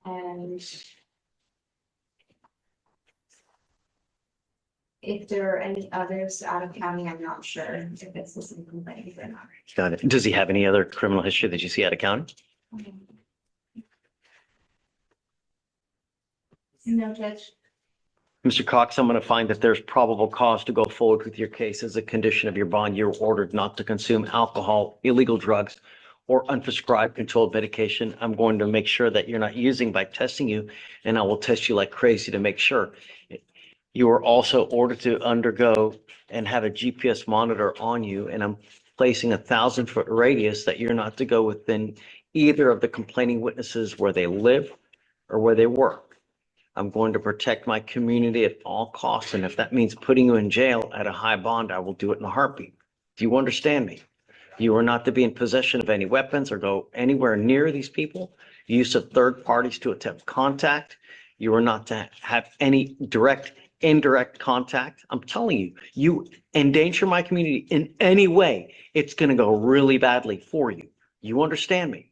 And if there are any others out of county, I'm not sure if it's the same complaint or not. Got it. Does he have any other criminal history that you see out of county? No, Judge. Mr. Cox, I'm going to find that there's probable cause to go forward with your case as a condition of your bond. You're ordered not to consume alcohol, illegal drugs, or unprescribed controlled medication. I'm going to make sure that you're not using by testing you, and I will test you like crazy to make sure. You are also ordered to undergo and have a GPS monitor on you, and I'm placing a 1,000-foot radius that you're not to go within either of the complaining witnesses where they live or where they work. I'm going to protect my community at all costs, and if that means putting you in jail at a high bond, I will do it in a heartbeat. Do you understand me? You are not to be in possession of any weapons or go anywhere near these people. Use of third parties to attempt contact. You are not to have any direct, indirect contact. I'm telling you, you endanger my community in any way, it's going to go really badly for you. You understand me?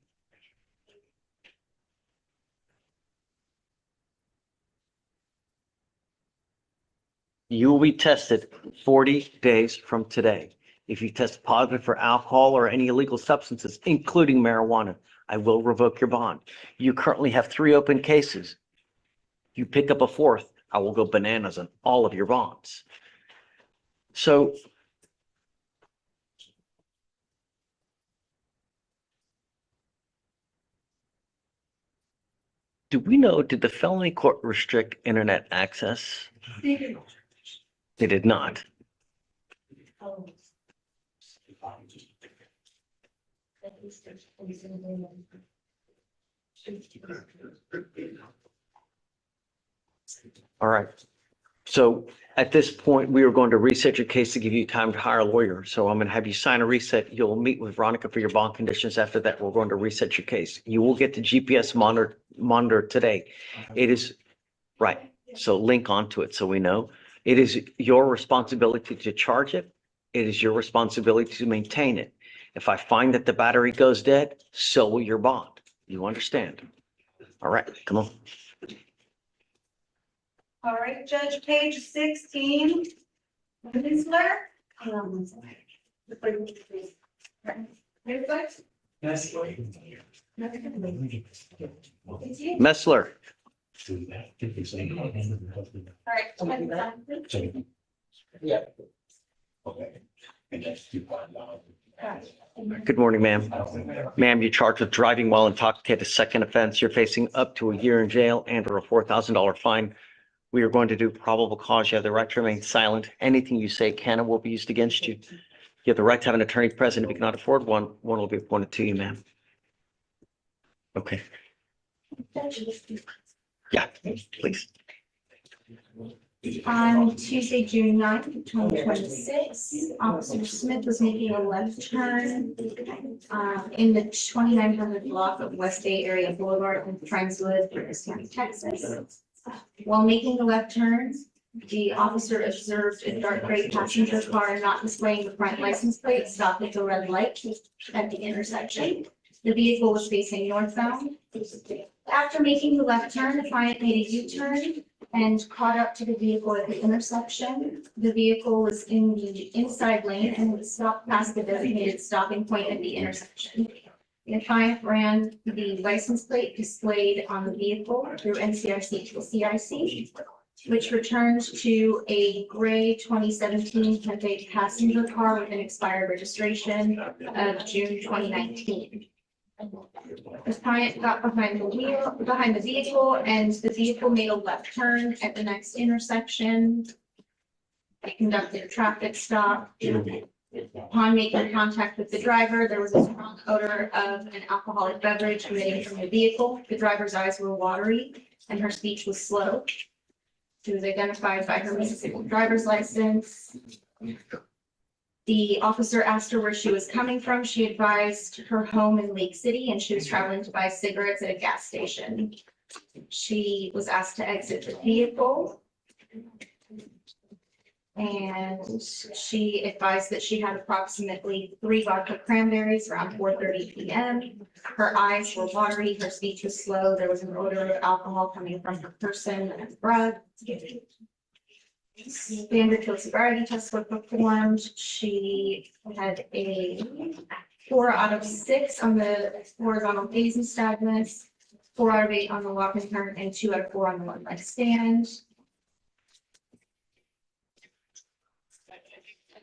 You will be tested 40 days from today. If you test positive for alcohol or any illegal substances, including marijuana, I will revoke your bond. You currently have 3 open cases. You pick up a 4th, I will go bananas on all of your bonds. So do we know, did the felony court restrict internet access? They did not. All right. So at this point, we are going to reset your case to give you time to hire a lawyer. So I'm going to have you sign a reset. You'll meet with Veronica for your bond conditions. After that, we're going to reset your case. You will get the GPS monitor today. It is right. So link onto it so we know. It is your responsibility to charge it. It is your responsibility to maintain it. If I find that the battery goes dead, so will your bond. You understand? All right, come on. All right, Judge, page 16. Messler. Messler. All right. Yeah. Okay. And that's 2.9. Good morning, ma'am. Ma'am, you're charged with driving while intoxicated, second offense. You're facing up to a year in jail and or a $4,000 fine. We are going to do probable cause. You have the right to remain silent. Anything you say can and will be used against you. You have the right to have an attorney present. If you cannot afford one, one will be appointed to you, ma'am. Okay. Yeah, please. On Tuesday, June 9th, 2026, Officer Smith was making a left turn in the 2900 block of West Bay Area Boulevard in Friendswood, Fergus County, Texas. While making the left turn, the officer observed a dark gray passenger car not displaying the front license plate stop at the red light at the intersection. The vehicle was facing northbound. After making the left turn, the client made a U-turn and caught up to the vehicle at the intersection. The vehicle was in the inside lane and stopped past the designated stopping point at the intersection. The client ran the license plate displayed on the vehicle through NCIC to CIC, which returned to a gray 2017 Hyundai passenger car with an expired registration of June 2019. The client got behind the vehicle, and the vehicle made a left turn at the next intersection. They conducted a traffic stop. Upon making contact with the driver, there was a strong odor of an alcoholic beverage emitting from the vehicle. The driver's eyes were watery, and her speech was slow. She was identified by her Mississippi driver's license. The officer asked her where she was coming from. She advised her home in Lake City, and she was traveling to buy cigarettes at a gas station. She was asked to exit the vehicle. And she advised that she had approximately 3 vodka cranberries around 4:30 p.m. Her eyes were watery, her speech was slow, there was an odor of alcohol coming from her person and breath. Standard field sobriety tests were performed. She had a 4 out of 6 on the horizontal gaze nystagmus, 4 out of 8 on the walk and turn, and 2 out of 4 on the one leg stand.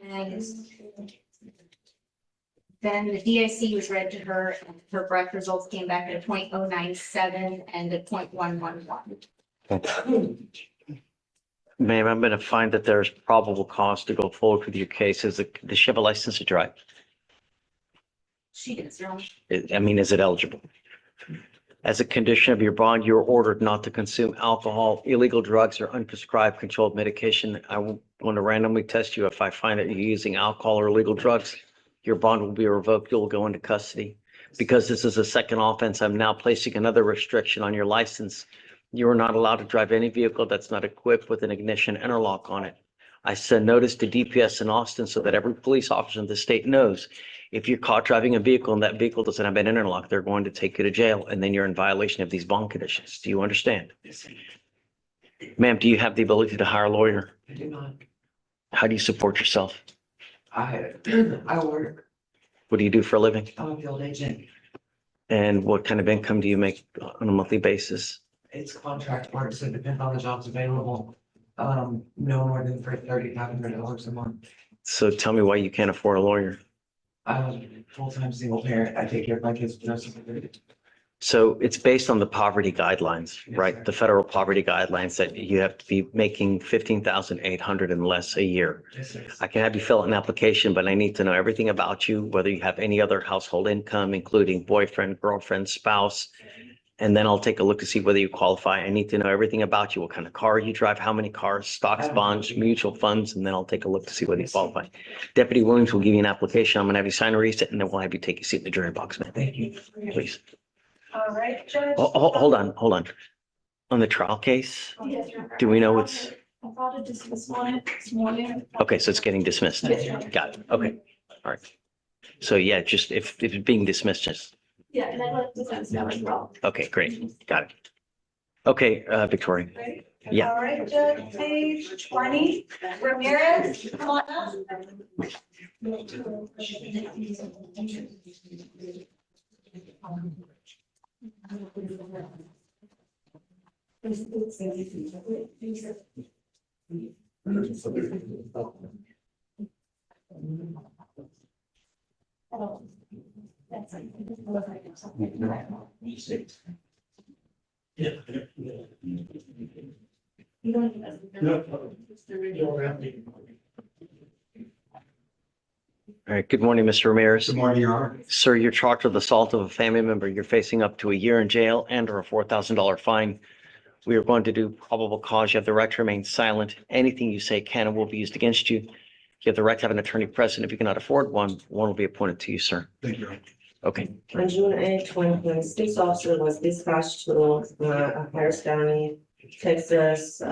And then the DIC was read to her, and her breath results came back at a 0.097 and a 0.111. Ma'am, I'm going to find that there's probable cause to go forward with your case. Does she have a license to drive? She did, sir. I mean, is it eligible? As a condition of your bond, you're ordered not to consume alcohol, illegal drugs, or unprescribed controlled medication. I want to randomly test you. If I find that you're using alcohol or illegal drugs, your bond will be revoked. You'll go into custody. Because this is a second offense, I'm now placing another restriction on your license. You are not allowed to drive any vehicle that's not equipped with an ignition interlock on it. I send notice to DPS in Austin so that every police officer in the state knows if you're caught driving a vehicle and that vehicle doesn't have an interlock, they're going to take you to jail, and then you're in violation of these bond conditions. Do you understand? Yes, Ma'am, do you have the ability to hire a lawyer? I do not. How do you support yourself? I work, What do you do for a living? I'm a field agent. And what kind of income do you make on a monthly basis? It's contract work, so it depends on the jobs available. No more than for $3,500 a month. So tell me why you can't afford a lawyer. I'm a full-time single parent. I take care of my kids for the rest of the day. So it's based on the poverty guidelines, right? Yes, The federal poverty guidelines that you have to be making 15,800 and less a year. Yes, sir. I can have you fill out an application, but I need to know everything about you, whether you have any other household income, including boyfriend, girlfriend, spouse. And then I'll take a look to see whether you qualify. I need to know everything about you, what kind of car you drive, how many cars, stocks, bonds, mutual funds, and then I'll take a look to see whether you qualify. Deputy Williams will give you an application. I'm gonna have you sign a receipt, and then we'll have you take your seat in the jury box, man. Thank you. Please. All right, Judge. Hold on. On the trial case, do we know what's, I thought it dismissed on it this morning. okay, so it's getting dismissed. Yes. Got it. Okay. All right. So yeah, just if it's being dismissed, just, Yeah, and I let defense know as well. okay, great. Got it. Okay, Victoria. Ready? Yeah. All right, Judge, page 20, Ramirez, come on up. All right. Good morning, Mr. Ramirez. Good morning, Your Honor. Sir, you're charged with assault of a family member. You're facing up to a year in jail and or a $4,000 fine. We are going to do probable cause. You have the right to remain silent. Anything you say can and will be used against you. You have the right to have an attorney present. If you cannot afford one will be appointed to you, sir. Thank you. Okay. On June 8, 2026, officer was dispatched to Harris County, Texas,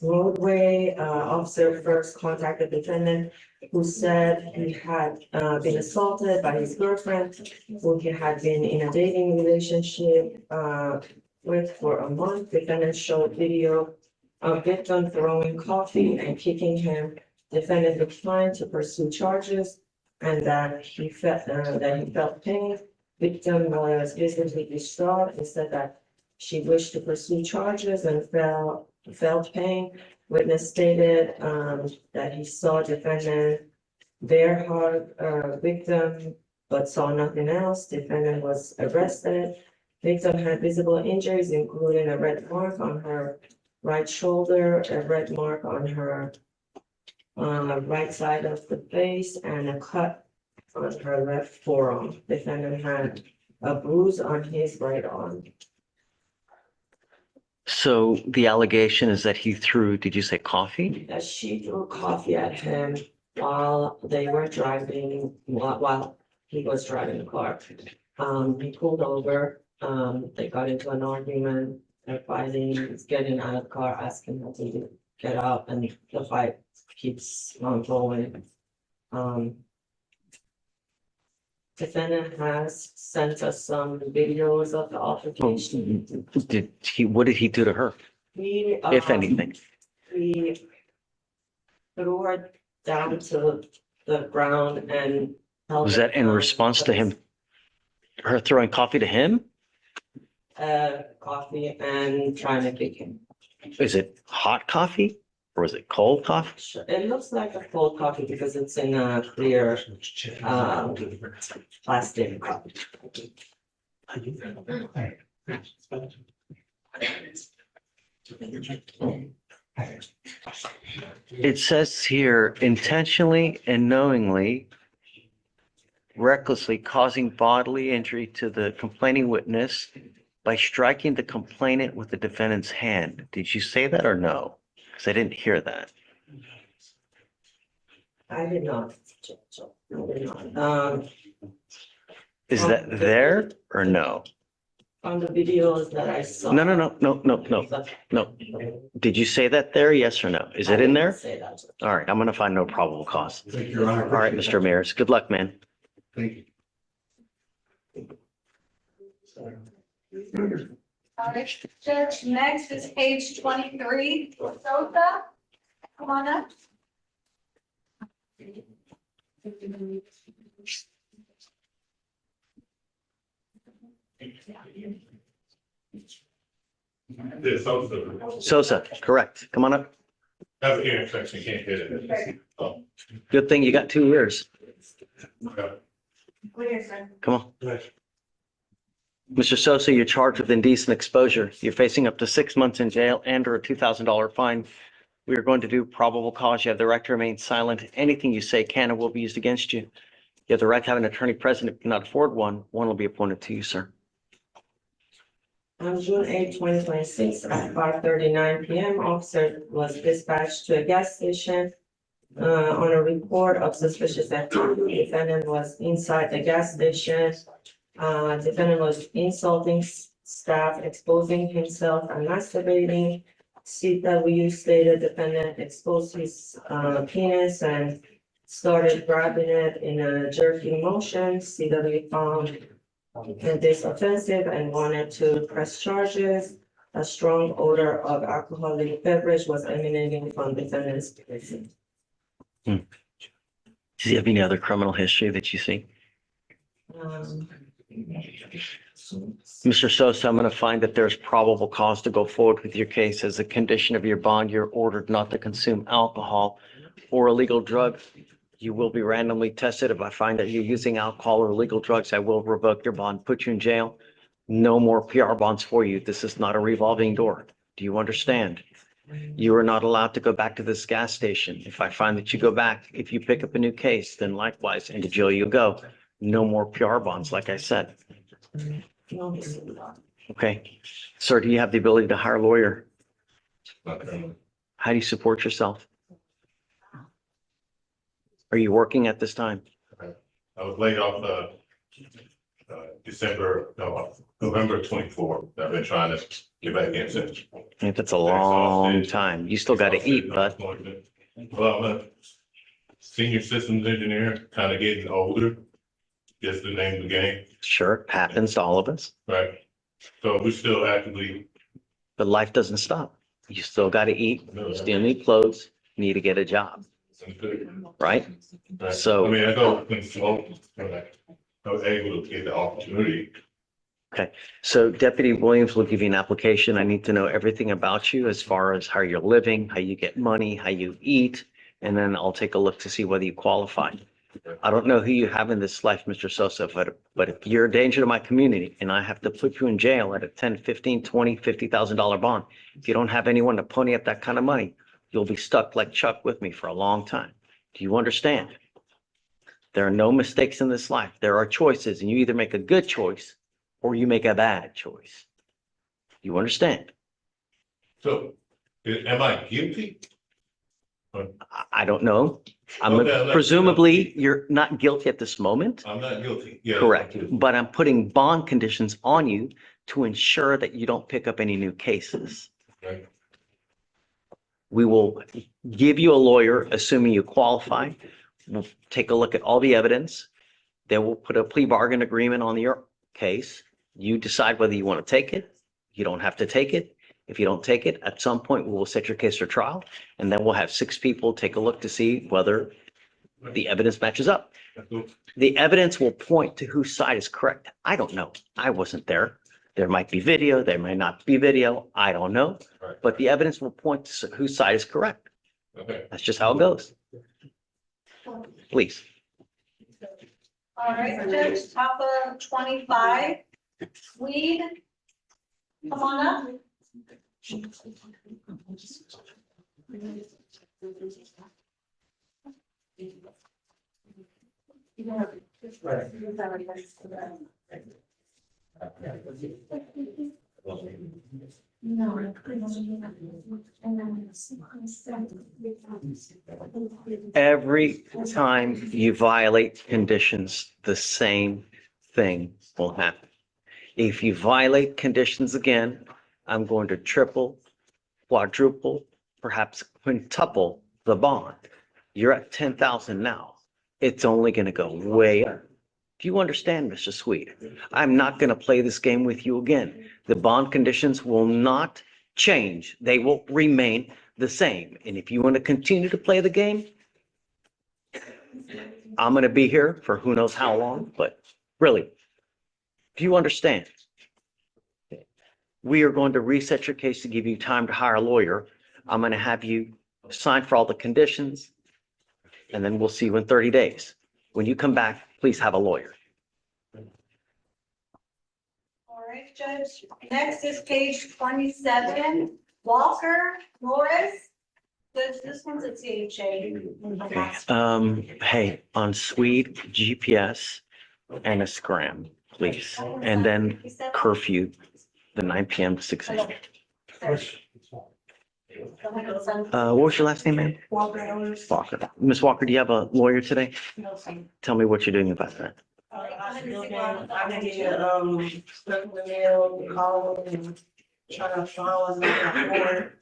roadway. Officer first contacted the defendant who said he had been assaulted by his girlfriend, who he had been in a dating relationship with for a month. Defendant showed video of victim throwing coffee and kicking him. Defendant declined to pursue charges and that he felt pain. Victim was visibly distraught and said that she wished to pursue charges and felt pain. Witness stated that he saw defendant bear hug victim but saw nothing else. Defendant was arrested. Victim had visible injuries, including a red mark on her right shoulder, a red mark on her right side of the face, and a cut on her left forearm. Defendant had a bruise on his right arm. So the allegation is that he threw, did you say coffee? That she threw coffee at him while they were driving, while he was driving the car. He pulled over, they got into an argument. and finally he's getting out of the car, asking her to get out, and the fight keeps on going. Defendant has sent us some videos of the altercation. What did he do to her, We, if anything? we threw her down to the ground and. held Was her that in down response to with, him, her throwing coffee to him? Coffee and trying to kick him. Is it hot coffee or is it cold coffee? It looks like a cold coffee because it's in a clear, plastic cup. It says here intentionally and knowingly, recklessly causing bodily injury to the complaining witness by striking the complainant with the defendant's hand. Did you say that or no? Because I didn't hear that. I did not. I did not. Is that there or no? On the videos that I saw. No. Did you say that there? Yes or no? Is it in there? Say that. All right, I'm gonna find no probable cause. Thank you, Your Honor. All right, Mr. Mears, good luck, man. Thank you. All right, Judge, next is page 23, Sosa. Come on up. This also, Sosa, correct. Come on up. have an ear infection, you can't hit it. Oh, Good thing you got 2 years. okay. Come on. Mr. Sosa, you're charged with indecent exposure. You're facing up to 6 months in jail and or a $2,000 fine. We are going to do probable cause. You have the right to remain silent. Anything you say can and will be used against you. You have the right to have an attorney present. If you cannot afford one will be appointed to you, sir. On June 8, 2026, at 5:39 PM, officer was dispatched to a gas station. On a report of suspicious activity, defendant was inside the gas station. Defendant was insulting staff, exposing himself and masturbating. CW stated defendant exposed his penis and started grabbing it in a jerky motion. CW found this offensive and wanted to press charges. A strong odor of alcoholic beverage was emanating from defendant's person. Does he have any other criminal history that you see? Mr. Sosa, I'm going to find that there's probable cause to go forward with your case. As a condition of your bond, you're ordered not to consume alcohol or illegal drugs. You will be randomly tested. If I find that you're using alcohol or illegal drugs, I will revoke your bond, put you in jail. No more PR bonds for you. This is not a revolving door. Do you understand? You are not allowed to go back to this gas station. If I find that you go back, if you pick up a new case, then likewise into jail you go. No more PR bonds, like I said. Okay. Sir, do you have the ability to hire a lawyer? Okay. How do you support yourself? Are you working at this time? I was laid off, November 24th. I've been trying to get back in since. I think that's a long time. You still got to eat, bud. Well, I'm a senior systems engineer, kind of getting older. Just the name of the game, Sure, happens to all of us, right? So we're still actively, but life doesn't stop. You still got to eat, you still need clothes, you need to get a job, right? right? So- I mean, I go in slow, like, I was able to get the opportunity. So Deputy Williams will give you an application. I need to know everything about you as far as how you're living, how you get money, how you eat, and then I'll take a look to see whether you qualify. I don't know who you have in this life, Mr. Sosa, but if you're a danger to my community and I have to put you in jail at a 10, 15, 20, $50,000 bond, if you don't have anyone to pony up that kind of money, you'll be stuck like Chuck with me for a long time. Do you understand? There are no mistakes in this life. There are choices, and you either make a good choice or you make a bad choice. You understand? So, am I guilty? I don't know. Okay, Presumably, you're not guilty at this moment. I'm not guilty. Yeah. Correct. But I'm putting bond conditions on you to ensure that you don't pick up any new cases. Right. We will give you a lawyer, assuming you qualify. We'll take a look at all the evidence. Then we'll put a plea bargain agreement on your case. You decide whether you want to take it. You don't have to take it. If you don't take it, at some point, we will set your case for trial, and then we'll have 6 people take a look to see whether the evidence matches up. The evidence will point to whose side is correct. I don't know. I wasn't there. There might be video, there might not be video. I don't know. Right. But the evidence will point to whose side is correct. Okay. That's just how it goes. Please. All right, Judge, top of 25, Weed, come on up. No. Every time you violate conditions, the same thing will happen. If you violate conditions again, I'm going to triple, quadruple, perhaps quintuple the bond. You're at 10,000 now. It's only going to go way up. Do you understand, Mr. Sweet? I'm not going to play this game with you again. The bond conditions will not change. They will remain the same. And if you want to continue to play the game, I'm going to be here for who knows how long, but really, do you understand? We are going to reset your case to give you time to hire a lawyer. I'm going to have you sign for all the conditions, and then we'll see you in 30 days. When you come back, please have a lawyer. All right, Judge. Next is page 27, Walker Morris. This one's a CHA. Hey, on Swede, GPS and a scram, please. And then curfew, the 9 p.m. to 6 a.m. What was your last name, ma'am? Walker. Walker. Ms. Walker, do you have a lawyer today? No, thank Tell me what you're doing about that. I need to, stuff in the mail, call and try to file as much.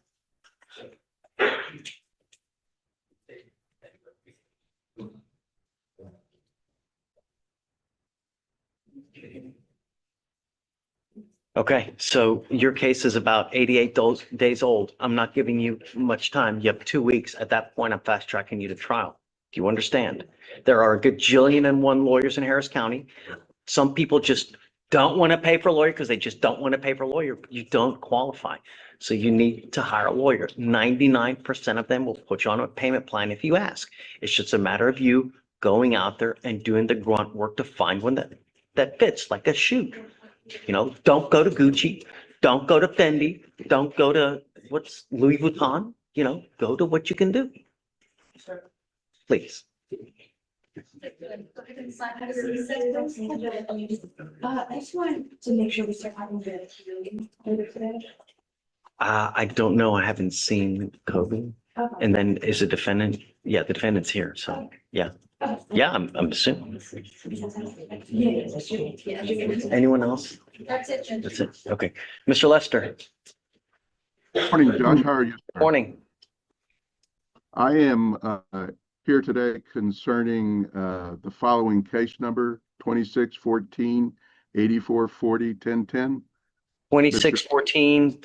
Okay, so your case is about 88 days old. I'm not giving you much time. You have 2 weeks. At that point, I'm fast tracking you to trial. Do you understand? There are a gajillion and one lawyers in Harris County. Some people just don't want to pay for a lawyer because they just don't want to pay for a lawyer. You don't qualify. So you need to hire a lawyer. 99% of them will put you on a payment plan if you ask. It's just a matter of you going out there and doing the grunt work to find one that fits like a shoe. You know, don't go to Gucci, don't go to Fendi, don't go to Louis Vuitton, you know, go to what you can do. Please. I just wanted to make sure we start having the today. I don't know. I haven't seen Kobe. And then is a defendant? Yeah, the defendant's here. So yeah. Yeah, I'm assuming. Anyone else? That's it, Judge. That's it. Okay. Mr. Lester, Morning, Josh. How are you? sir? morning. I am here today concerning the following case number 2614 8440 1010. 2614.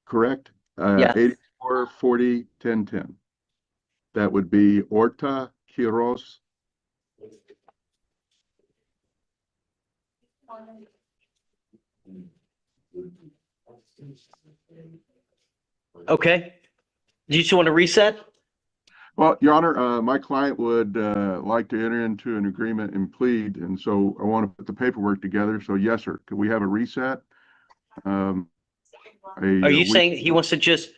Correct? Yeah. 8440 1010. That would be Horta Quiroz. Okay. Do you just want to reset? Well, Your Honor, my client would like to enter into an agreement and plead, and so I want to put the paperwork together. So yes, sir. Could we have a reset? Are you saying he wants to just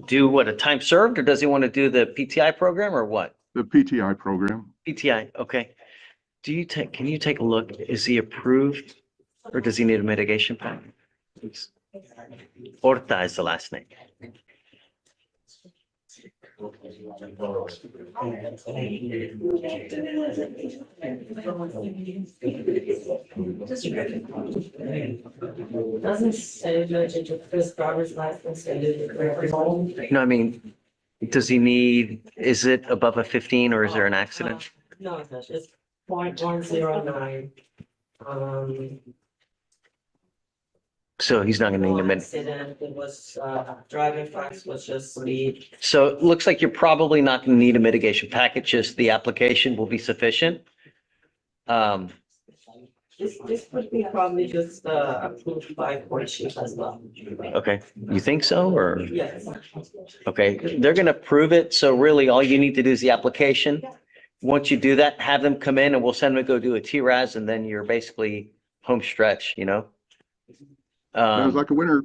do what, a time served, or does he want to do the PTI program or what? The PTI program? PTI, okay. Can you take a look? Is he approved or does he need a mitigation plan? Please. Horta is the last name. Doesn't say much into his driver's license and the correct. No, I mean, does he need, is it above a 15 or is there an accident? No, it's not. It's 0.109. Um. So he's not gonna need a No minute. accident, it was, driving fast was just speed. So it looks like you're probably not gonna need a mitigation package, just the application will be sufficient. Um, This would be probably just, approved by court chief as well. okay, you think so, or? Yes. Okay, they're gonna approve it, so really all you need to do is the application. Once you do that, have them come in and we'll send them to go do a T-Raz and then you're basically home stretch, you know? Sounds like a winner.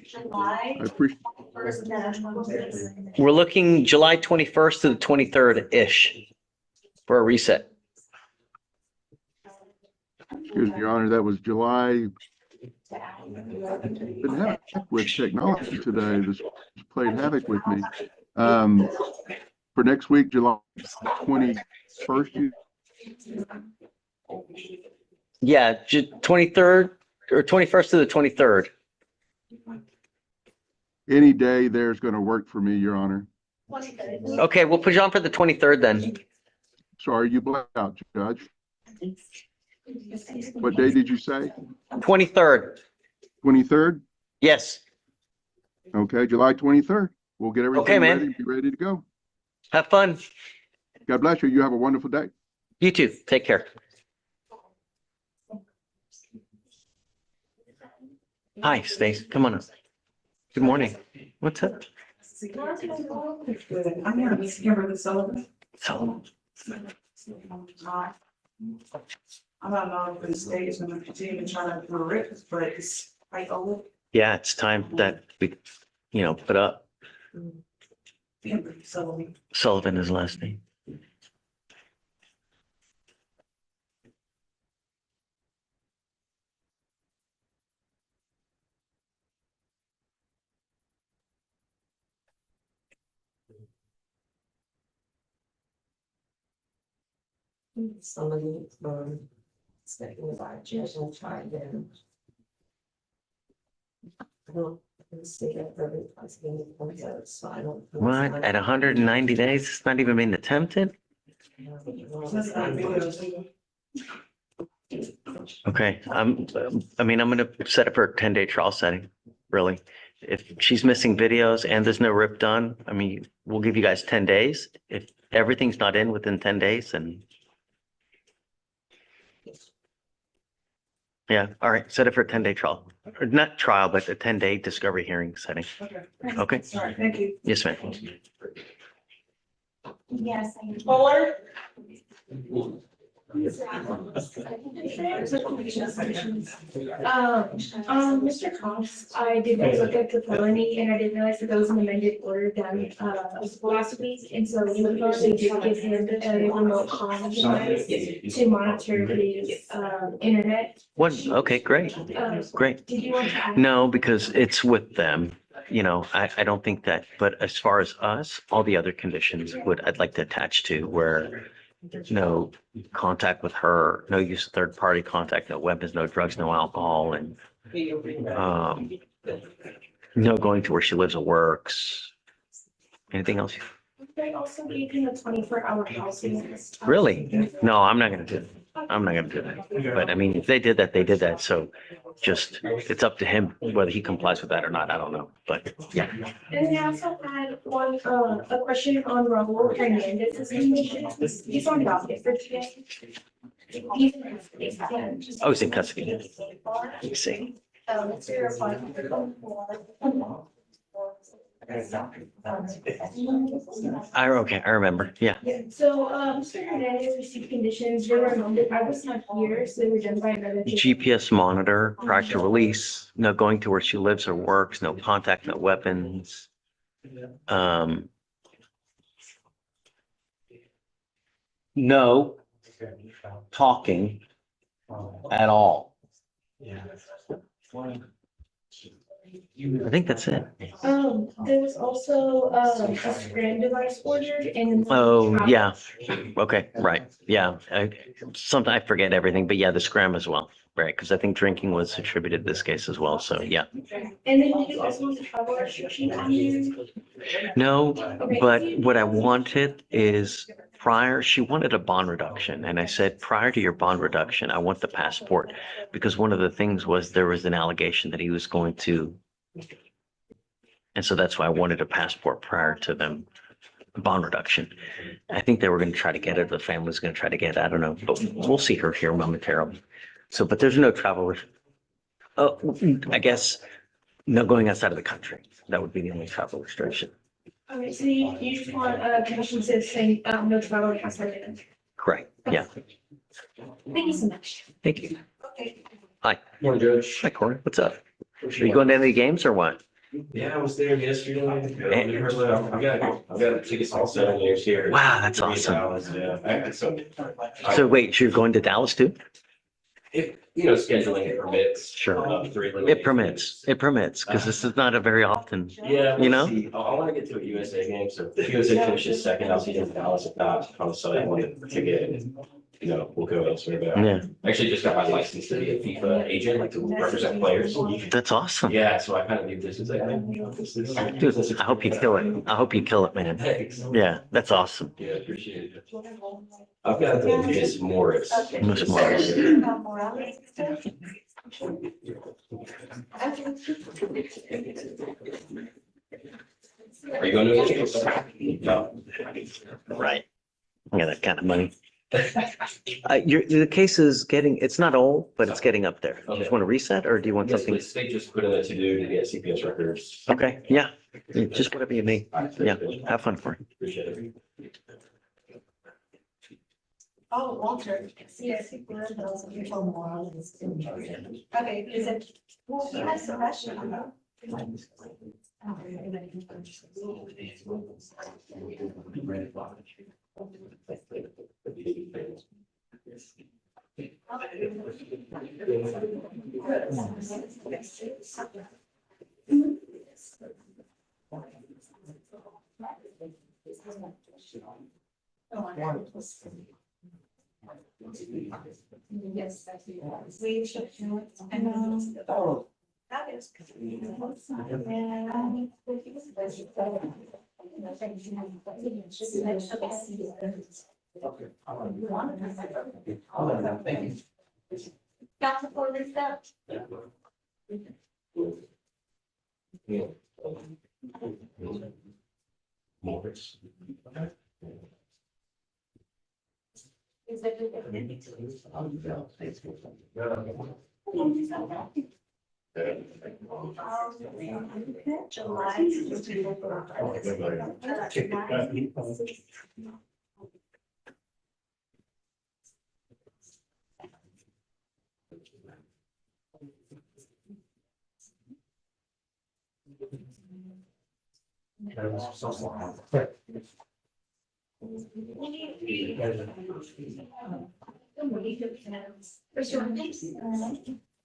July I appreciate, first, We're looking July 21st to the 23rd-ish for a reset. excuse me, Your Honor, that was July. Been having heck with technology today. This played havoc with me. For next week, July 21st, Yeah, 23rd or 21st to the 23rd. any day there's going to work for me, Your Honor. Okay, we'll put you on for the 23rd then. Sorry, you blacked out, Judge. What day did you say? 23rd. 23rd? Yes. Okay, July 23rd. We'll get Okay, everything man. ready and be ready to go. Have fun. God bless you. You have a wonderful day. You too. Take care. Hi, Stace. Come on up. Good morning. What's up? I'm here to Miss Kimberly Sullivan. So, I don't know if the state is gonna continue trying to do it, but it's quite old. yeah, it's time that we, put up. Kimberly Sullivan. Sullivan is last name. Somebody, speaking about judge and try them. I don't see that every possibility comes out, so I don't. What? At 190 days? It's not even been attempted? That's not good. Okay, I'm gonna set it for a 10-day trial setting, really. If she's missing videos and there's no rip done, we'll give you guys 10 days. If everything's not in within 10 days, then. Yeah, all right, set it for a 10-day trial, or not trial, but a 10-day discovery hearing setting. Okay. Okay, All right, thank you. yes, ma'am. yes. Fuller? Mr. Cox, I did not look at the felony and I didn't realize that there was an amended order done, last week. And so we would probably do give him a remote comm device to monitor his, internet. Okay, great, great. Did you want to add? No, because it's with them, I don't think that, but as far as us, all the other conditions I'd like to attach to where no contact with her, no use of third party contact, no weapons, no drugs, no alcohol, and no going to where she lives or works. Anything else? They also gave him a 24-hour housing. Really? No, I'm not gonna do that. I'm not gonna do that. But if they did that, they did that. So just, it's up to him whether he complies with that or not. I don't know, but yeah. And I also had one, a question on Raul Hernandez's conditions. He's on docket for today. He's in custody. Oh, he's in custody. Let me see. Let's verify. Okay, I remember. Yeah. So, Mr. Hernandez received conditions, they were amended, I was not here, so they were done by another. GPS monitor prior to release, no going to where she lives or works, no contact, no weapons. No talking at all. I think that's it. There was also, a scram device ordered and. Oh, yeah. Okay, right. Yeah. Sometimes I forget everything, but yeah, the scram as well. Right, because I think drinking was attributed to this case as well. So yeah. And then did you also want the travel restriction on there? No, but what I wanted is she wanted a bond reduction. And I said, prior to your bond reduction, I want the passport. Because one of the things was there was an allegation that he was going to. And so that's why I wanted a passport prior to them bond reduction. I think they were going to try to get it. The family's going to try to get it. I don't know, but we'll see her here momentarily. So, but there's no travel. Oh, I guess no going outside of the country. That would be the only travel restriction. Okay, so you just want, conditions that say, no travel outside of the country. Correct. Yeah. Thank you so much. Thank you. Okay. Morning, Judge. Hi, Corey. What's up? Are you going to any games or what? Yeah, I was there yesterday. I've got tickets all set here. Wow, that's awesome. Yeah, So wait, you're going to Dallas too? if, scheduling it permits. Sure. Three It permits, because this is not a very often, Yeah. You know? we'll see. I want to get to a USA game, so if USA finishes second, I'll see them in Dallas. If not, on the side, I want to get it. We'll go elsewhere. But yeah, I actually just got my license to be a FIFA agent, like to represent players. that's awesome. Yeah, so I kind of view this as like, this is. Dude, I hope you kill it. I hope you kill it, man. Thanks. Yeah, that's awesome. Yeah, appreciate it. I've got the Miss Morris. Miss Morris. Are you going to the No. Right. Yeah, that kind of money. The case is it's not old, but it's getting up there. You just want to reset or do you want Yes, something? please. They just put in a to-do to get CPS records. Okay, yeah, just whatever you need. Yeah, have fun for it. Appreciate it. Oh, Walter. Yes. Okay, is it, well, he has a question. Yes. We should. Oh. That is. Council for this stuff. Morris. Is it? July.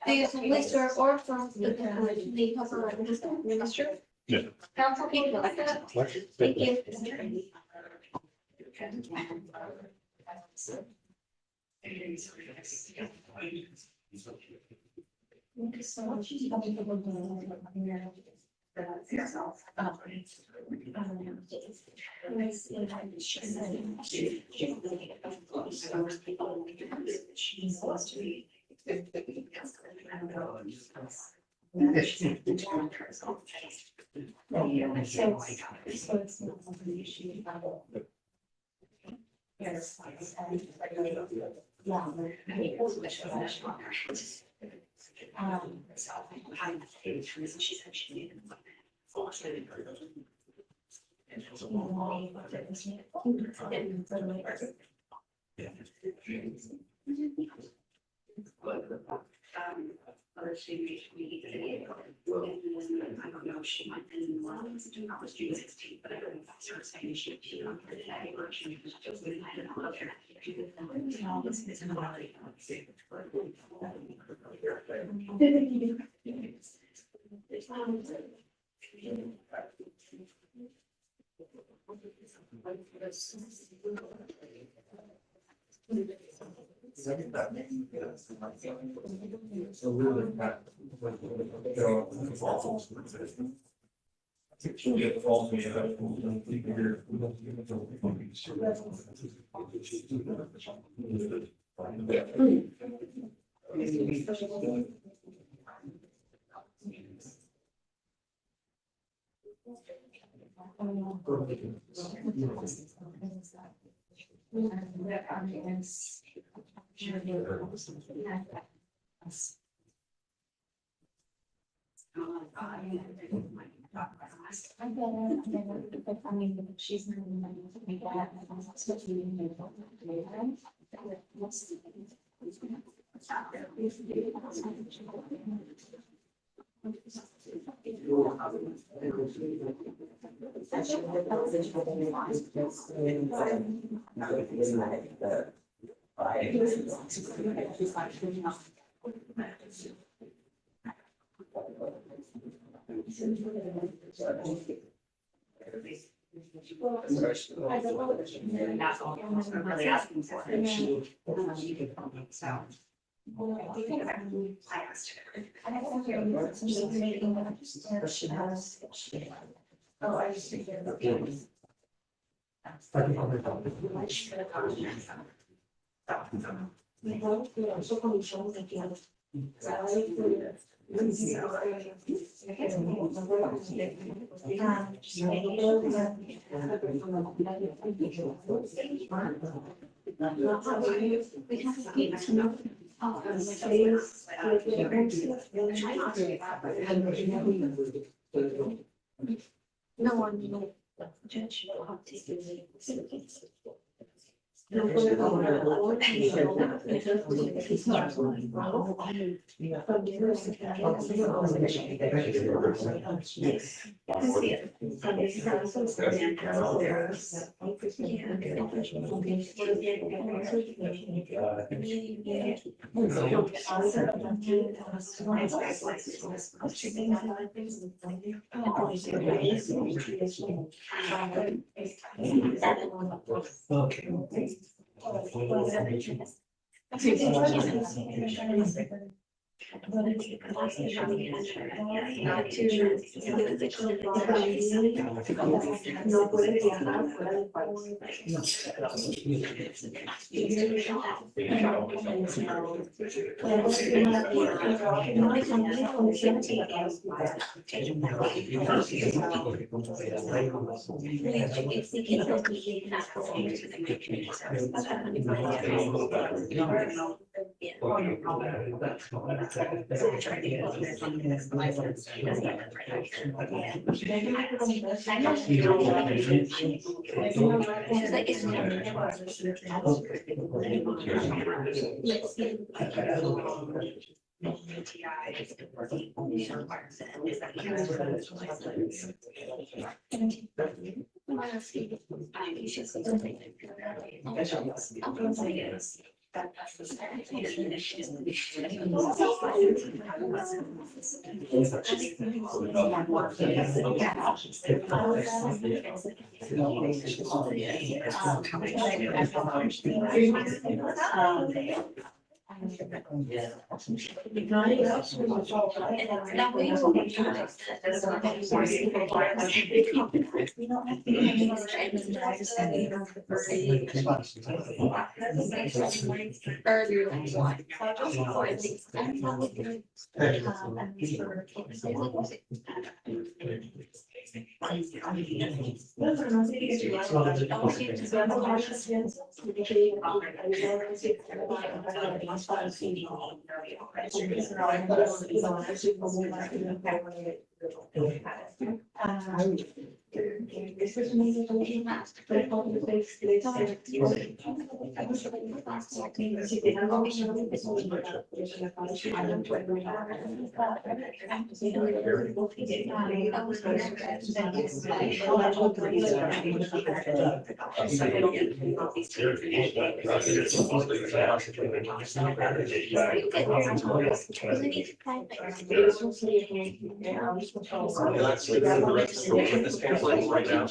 These lists are or from the public minister. Yeah. Council can go like that. Thank you. Thank you so much. I don't know if she might be in one, I was June 16th, but I don't know if that's her saying she on for today or she just wouldn't have it out there. No, this is another. I mean, she's not even my dad. No one, no, Judge. No puedes viajar fuera del país. Let's leave the rest of this pamphlet right now.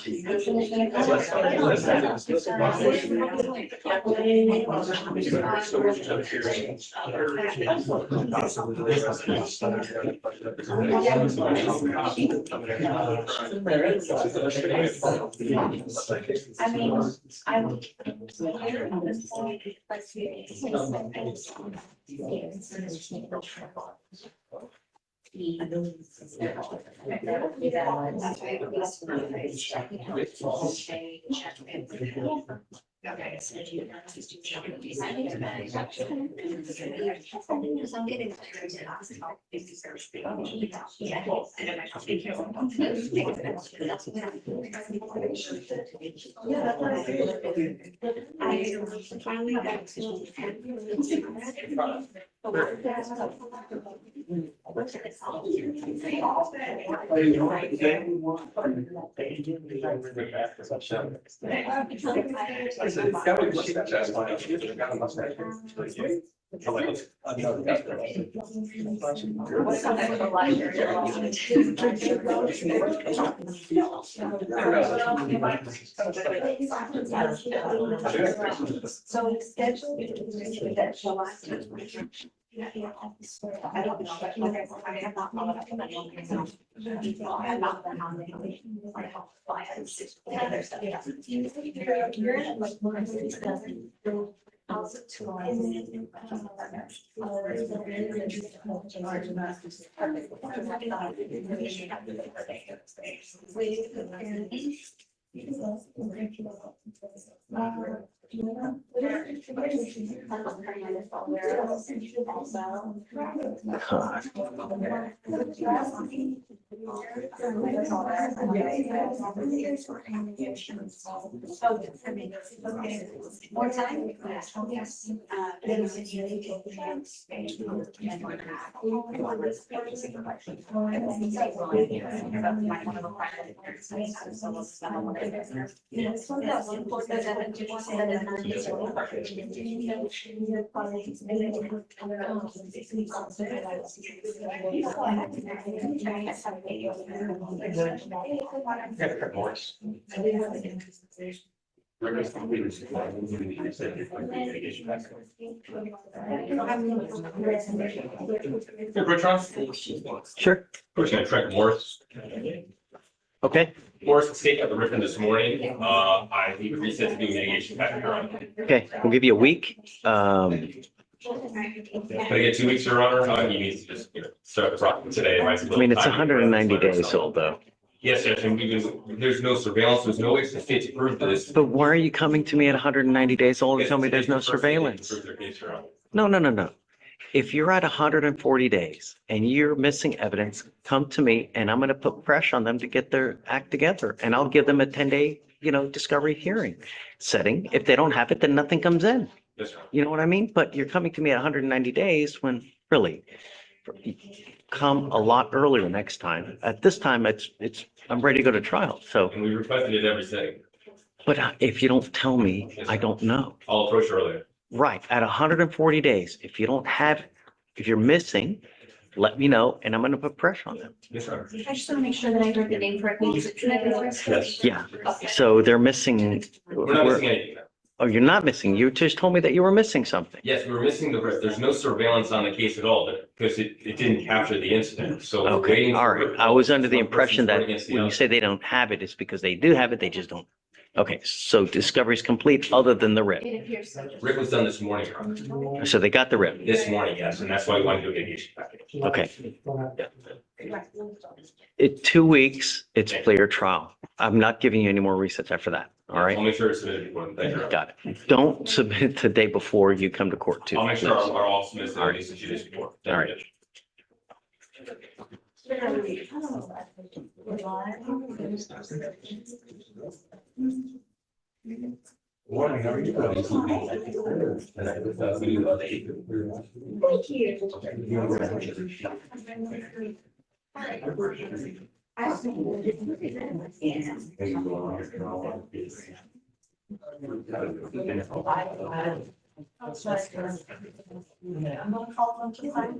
I mean, I'm here on this point, let's see. Okay. I'm getting. I finally got to. So it's scheduled that July. I don't know, but I have not followed up. I have not been on More time? Yes. Hey, Bertrand, Sure. we're gonna track Morris. Okay. Morris escaped at the Riffin this morning. I need to reset to do mitigation back here. Okay. We'll give you a week. Can I get 2 weeks, Your Honor? He needs to just, start the process today. I mean, it's 190 days old though. Yes, Judge, and there's no surveillance, there's no way for the state to prove this. But why are you coming to me at 190 days old and tell me there's no surveillance? No. If you're at 140 days and you're missing evidence, come to me and I'm going to put pressure on them to get their act together. And I'll give them a 10-day, discovery hearing setting. If they don't have it, then nothing comes in. Yes, sir. You know what I mean? But you're coming to me at 190 days when really come a lot earlier next time. At this time, I'm ready to go to trial. So, And we requested it every setting. but if you don't tell me, I don't know. I'll approach earlier. Right, at 140 days, if you don't have, if you're missing, let me know and I'm gonna put pressure on them. Yes, sir. I just want to make sure that I heard the name correctly. Is it Yes. Yeah, so they're missing. We're not missing anything. Oh, you're not missing. You just told me that you were missing something. Yes, we're missing there's no surveillance on the case at all because it didn't capture the incident. So we're Okay, waiting. all for- right. I was under the impression that Against the when you other. say they don't have it, it's because they do have it, they just don't. Okay, so discovery's complete other than the writ. It appears so. Rick was done this morning, Your Honor. So they got the writ. This morning, yes, and that's why we wanted to do a mitigation package. Okay. In 2 weeks, it's clear trial. I'm not giving you any more resets after that. All I'll right, make sure it's submitted before. Thank you, Your Honor. got it. Don't submit the day before you come to court too. I'll make sure our all submits at least 2 days before. Thank you, All right. Judge. Morning, how are you? Thank you.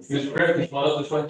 Mr. Griffin, smile this way.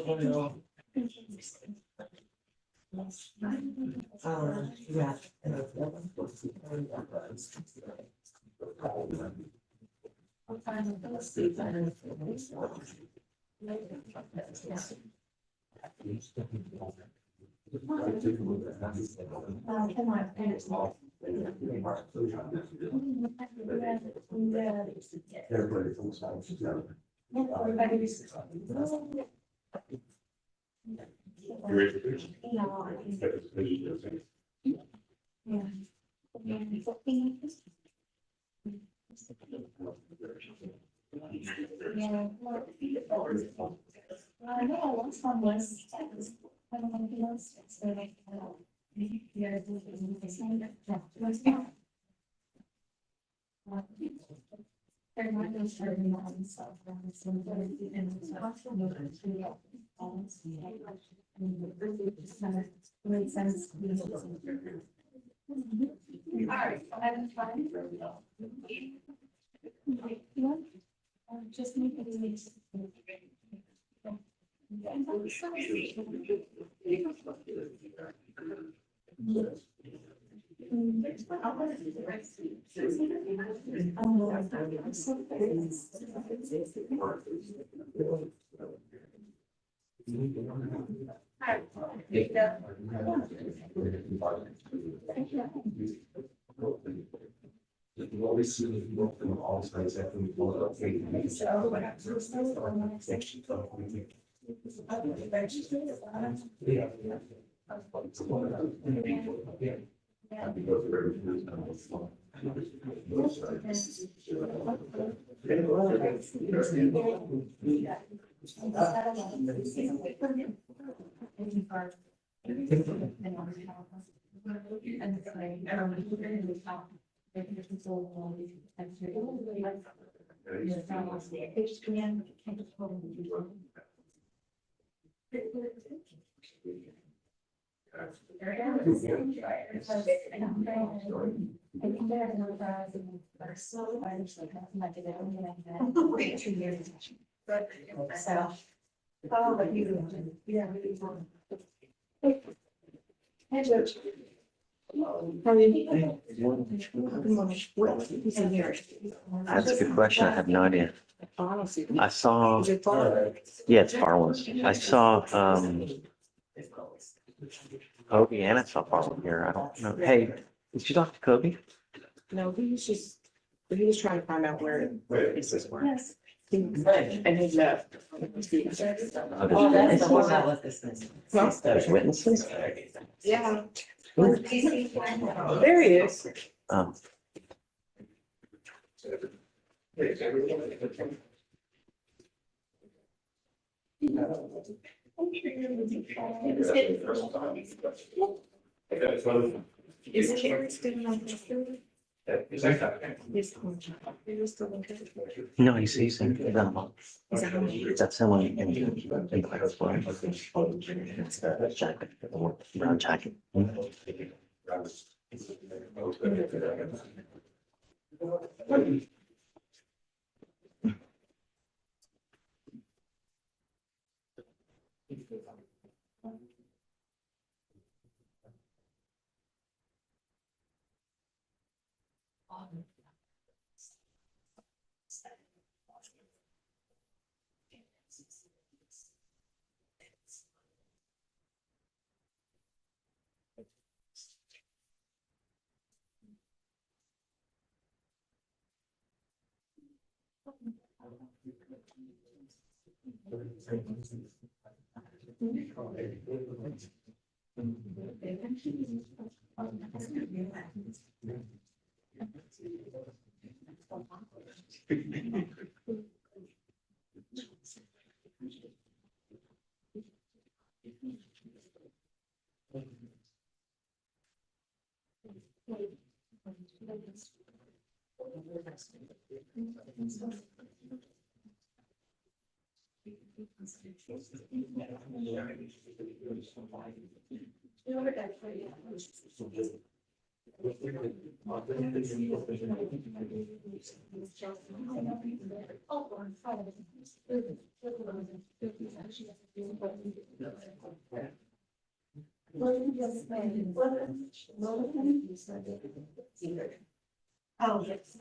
Yeah. Makes sense. Just make it easy. Hey, Judge. That's a good question. I have no idea. I saw, yeah, it's Farlands. I saw, Kobe and I saw Farland here. I don't know. Hey, did you talk to Kobe? No, he was trying to find out where the pieces were. And he left. Oh, that's the one that was this thing. there's witnesses? Yeah. There he is. Um, Is Carrie still on the food? no, he's in, that's someone in the jacket, brown jacket. Oh, yes.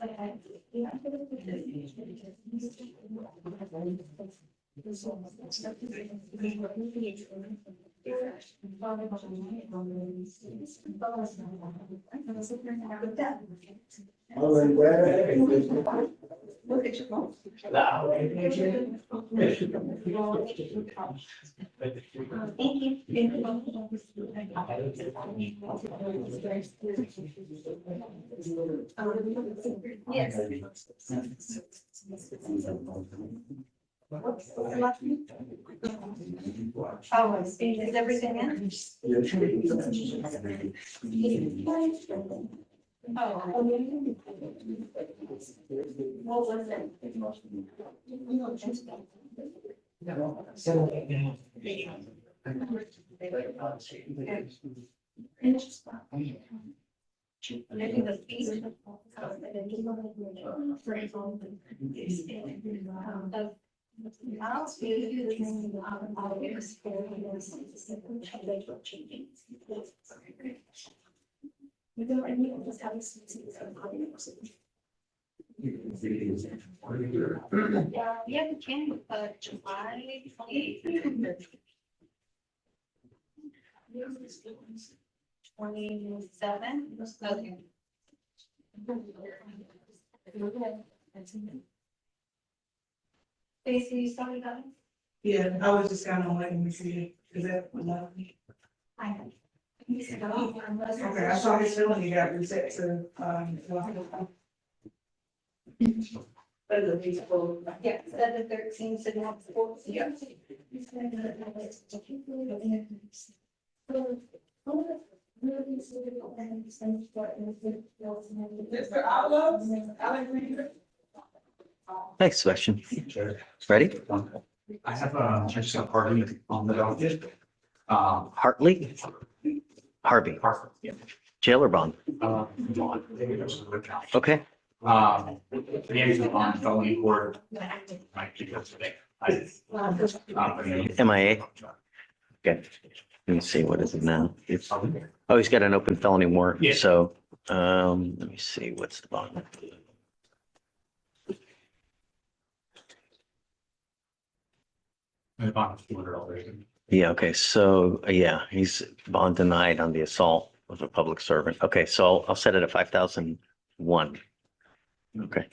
Yes. Oh, is everything in? Oh. What was Yeah, we can, July 28th. 27. Okay. Stacy, you started that? Yeah, I was just kind of waiting to see, is that enough? I have. Okay, I saw his feeling he got reset to, Yeah, 7/13, so now it's 4. Yeah. Mr. Outlaw, Alexander. Next question. Ready? I have a, I just got Harvey on the docket. Hartley? Harvey, Harvey, yeah. jail or bond? Bond. Okay, The answer on felony court. Might be good today. MIA. Okay. Let me see, what is it now? Oh, he's got an open felony warrant, Yeah. so, let me see, what's the bond? Yeah, okay, so, yeah, he's bond denied on the assault of a public servant. Okay, so I'll set it at 5,001. Okay.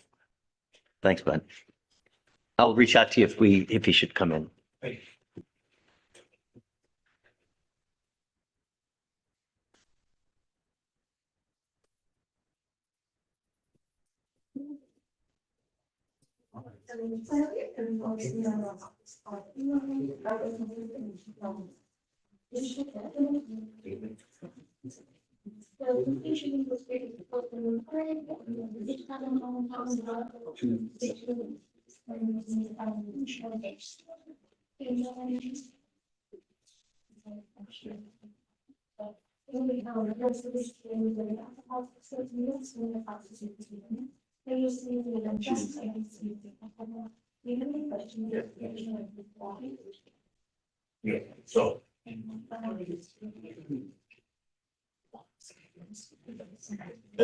Thanks, bud. I'll reach out to you if he should come in. Yeah, so. I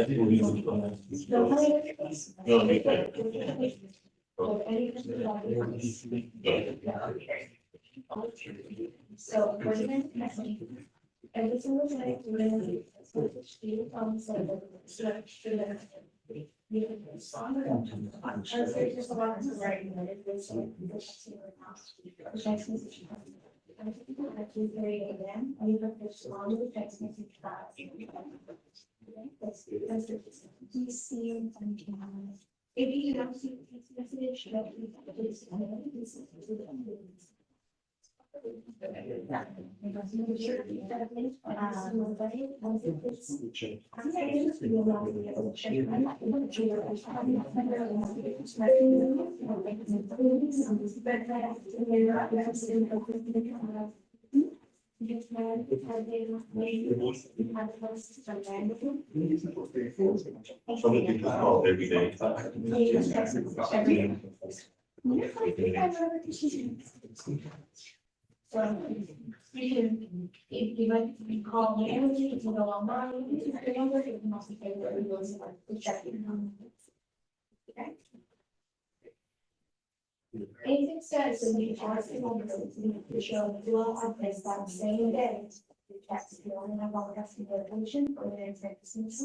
think we'll use So, we're gonna. Every single day, we're gonna do this. So, there's just a lot to write. At 2:30 a.m. I even fish along with text message that. Please see you and if you don't see the text message, that please. Some of people call every day. So you can, if you like, you call the energy, you can go online, you can number, you can also pay where it goes, like, the checking. Okay. Anything says that you are able to show the well on place that same day. That's the only have all that's the location or the exact distance.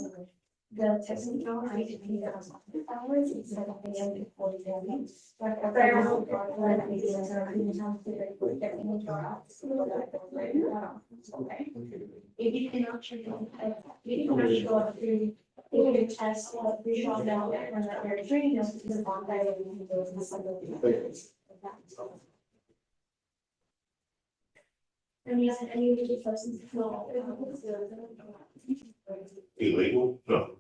The testing hour, I did be there hours instead of the end of 40 minutes. But a fair amount of that maybe is around the time to get in the car. Okay. If you cannot show, you cannot show up through. You can test what we shot now and that we're training us to the bond that we go to the side. And yes, any of the persons. Illegal? No.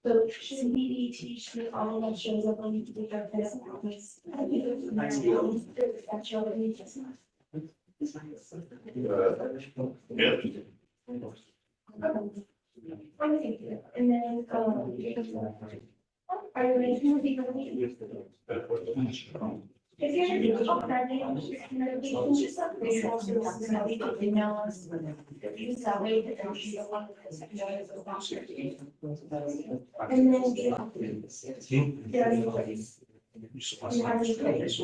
So should we teach the all that shows up on the drug test? That show that we just. And then, are you ready to be ready? If you're ready to talk that day, you can just have this also, you can email us. Use that way to don't shoot up on the section. And then. Yeah. You have any questions?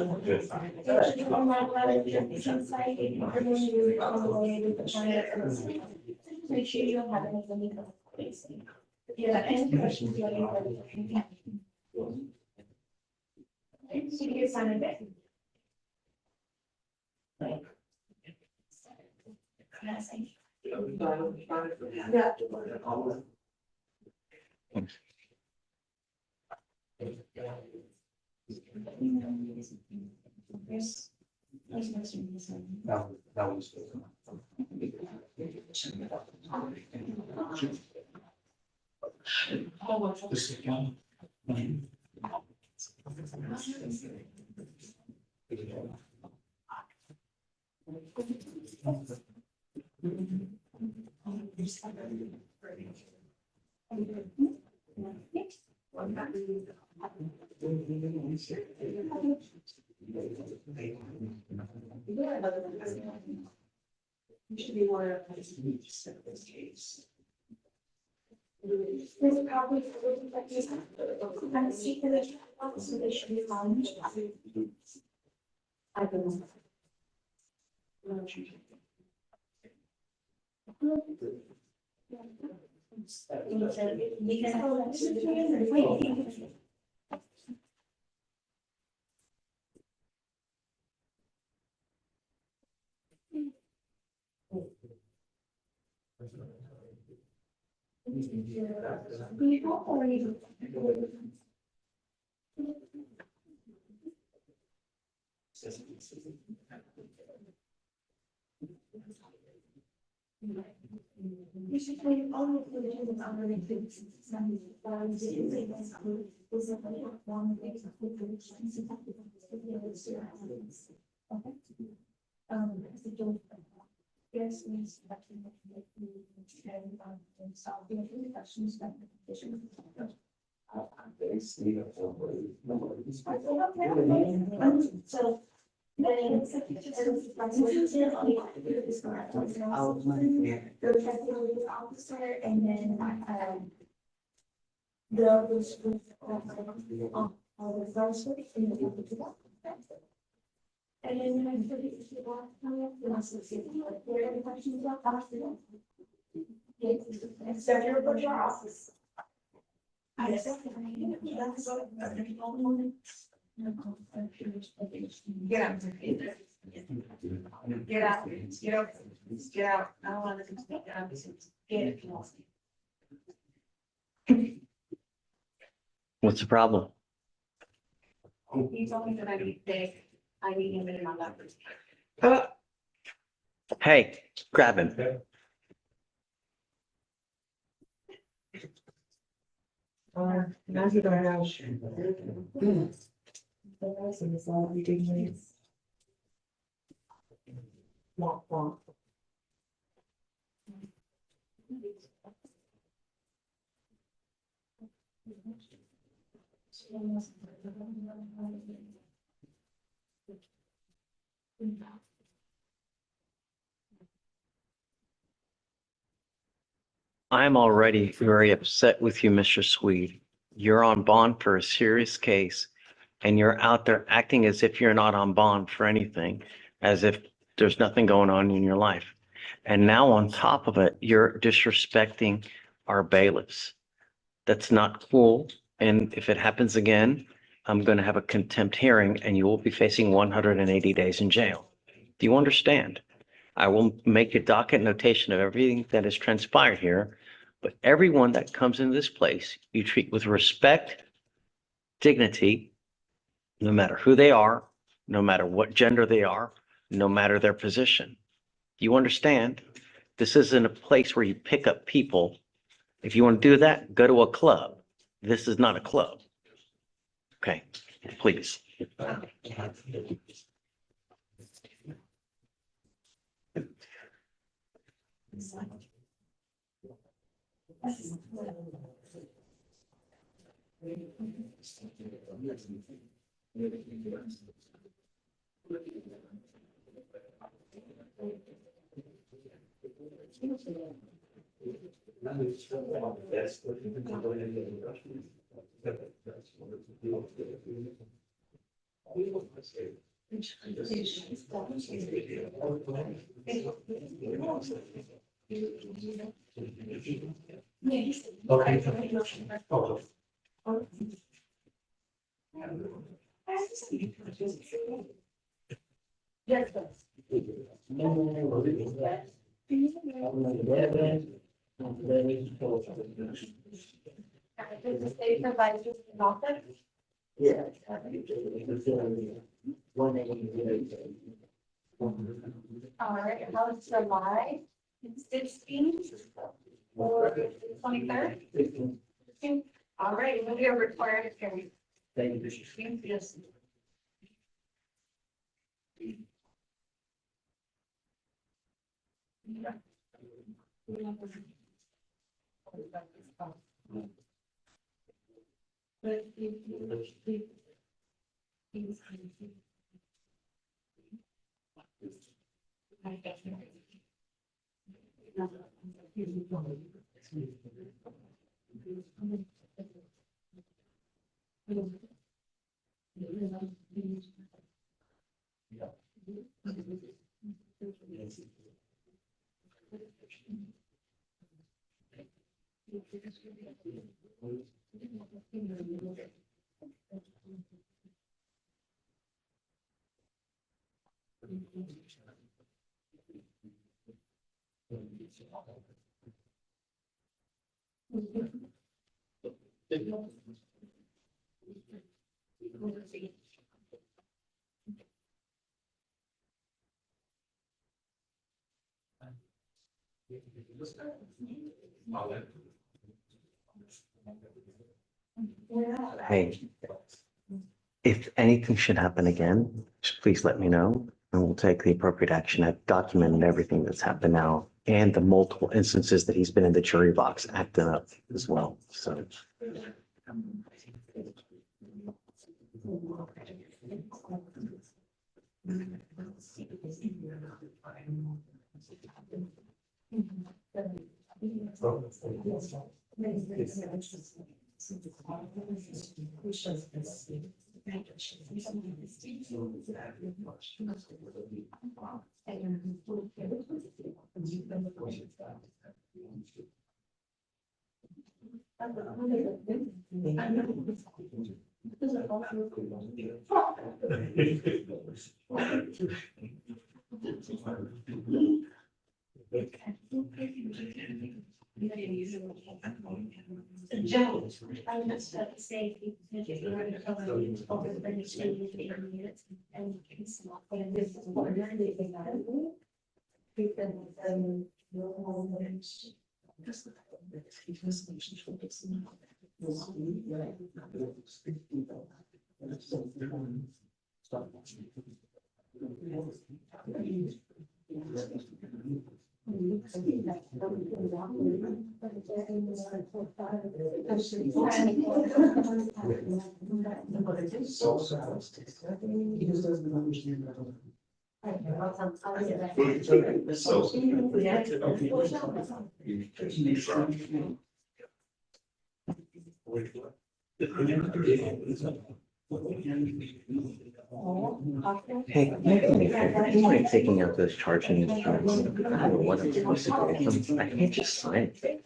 If on that letter, it's inside, and then you on the way to the client. Make sure you don't have anything. If you have any questions, let me know. So you can sign it back. No, that was. This is one. You should be more. There's probably. I'm seeing that, so they should be fine. I don't know. You should play all of the videos on the things. Yes, yes. And solve the questions that the petition. So. Then. Officer and then. Those with. All the first. And then I put it to the last time, the last of the there are any questions about that? Yes, so you're going to your office. I accept it. Get out. Get out, get out, get out. I don't want to speak out. Get it. What's the problem? He told me that I need him in my lap. Hey, grab him. Now you don't have. The rest of it's all ridiculous. Womp womp. I'm already very upset with you, Mr. Swede. You're on bond for a serious case and you're out there acting as if you're not on bond for anything, as if there's nothing going on in your life. And now on top of it, you're disrespecting our bailiffs. That's not cool. And if it happens again, I'm going to have a contempt hearing and you will be facing 180 days in jail. Do you understand? I will make a docket notation of everything that has transpired here, but everyone that comes into this place, you treat with respect, dignity, no matter who they are, no matter what gender they are, no matter their position. Do you understand? This isn't a place where you pick up people. If you want to do that, go to a club. This is not a club. Okay, please. Does the state provide you with an office? All right, how is July 16th or 23rd? All right, we are required to carry. Yes. Hey, if anything should happen again, just please let me know and we'll take the appropriate action. I've documented everything that's happened now and the multiple instances that he's been in the jury box acting up as well. So. Joe, I was just about to say, if you were to come over the next 8 minutes and it's not going to be what you're leaving out. We've been, Hey, you mind taking out those charging instruments? I don't know what I'm supposed to do with them. I can't just sign it.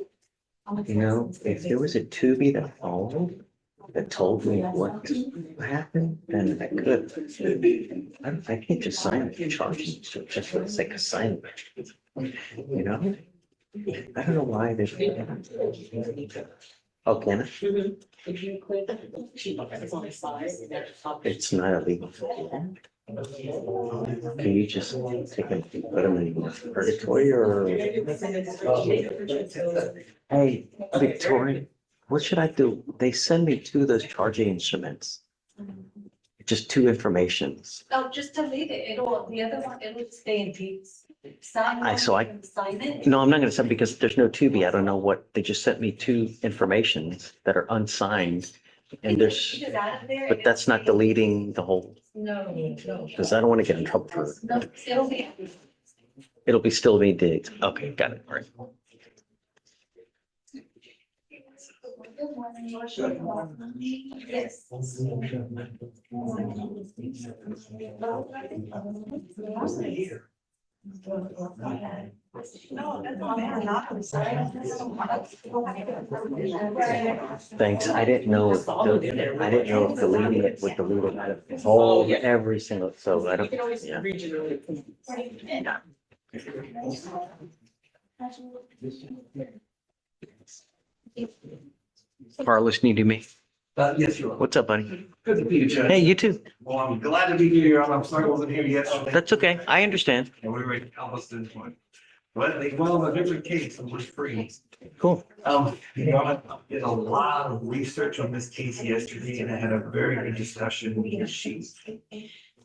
You know, if there was a Tubi that followed, that told me what happened, then I could. I can't just sign the charging instrument just for the sake of signing it. You know? I don't know why there's. Oh, can I? It's not illegal. Can you just take them, put them in purgatory or? Hey, Victoria, what should I do? They send me two of those charging instruments. Just two informations. Oh, just delete it. The other one, it'll stay in peace. Sign sign it. No, I'm not gonna send because there's no Tubi. I don't know what, they just sent me two informations that are unsigned. And there's, Just out of there. but that's not deleting the whole, No. because I don't want to get in trouble for it. No, it'll be. It'll be still be deleted. Okay, got it. All right. Yes. No, that's not bad, not, I'm sorry. Thanks. I didn't know, I didn't know if deleting it would delete it out of the whole, every single, so I don't, yeah. Carlos, need to me. Yes, you are. What's up, buddy? Good to be you, Judge. Hey, you too. Well, I'm glad to be here. I'm sorry I wasn't here yesterday. That's okay. I understand. And we were almost in point. But they filed a different case and was free. Cool. I did a lot of research on this case yesterday and I had a very good discussion with the chief.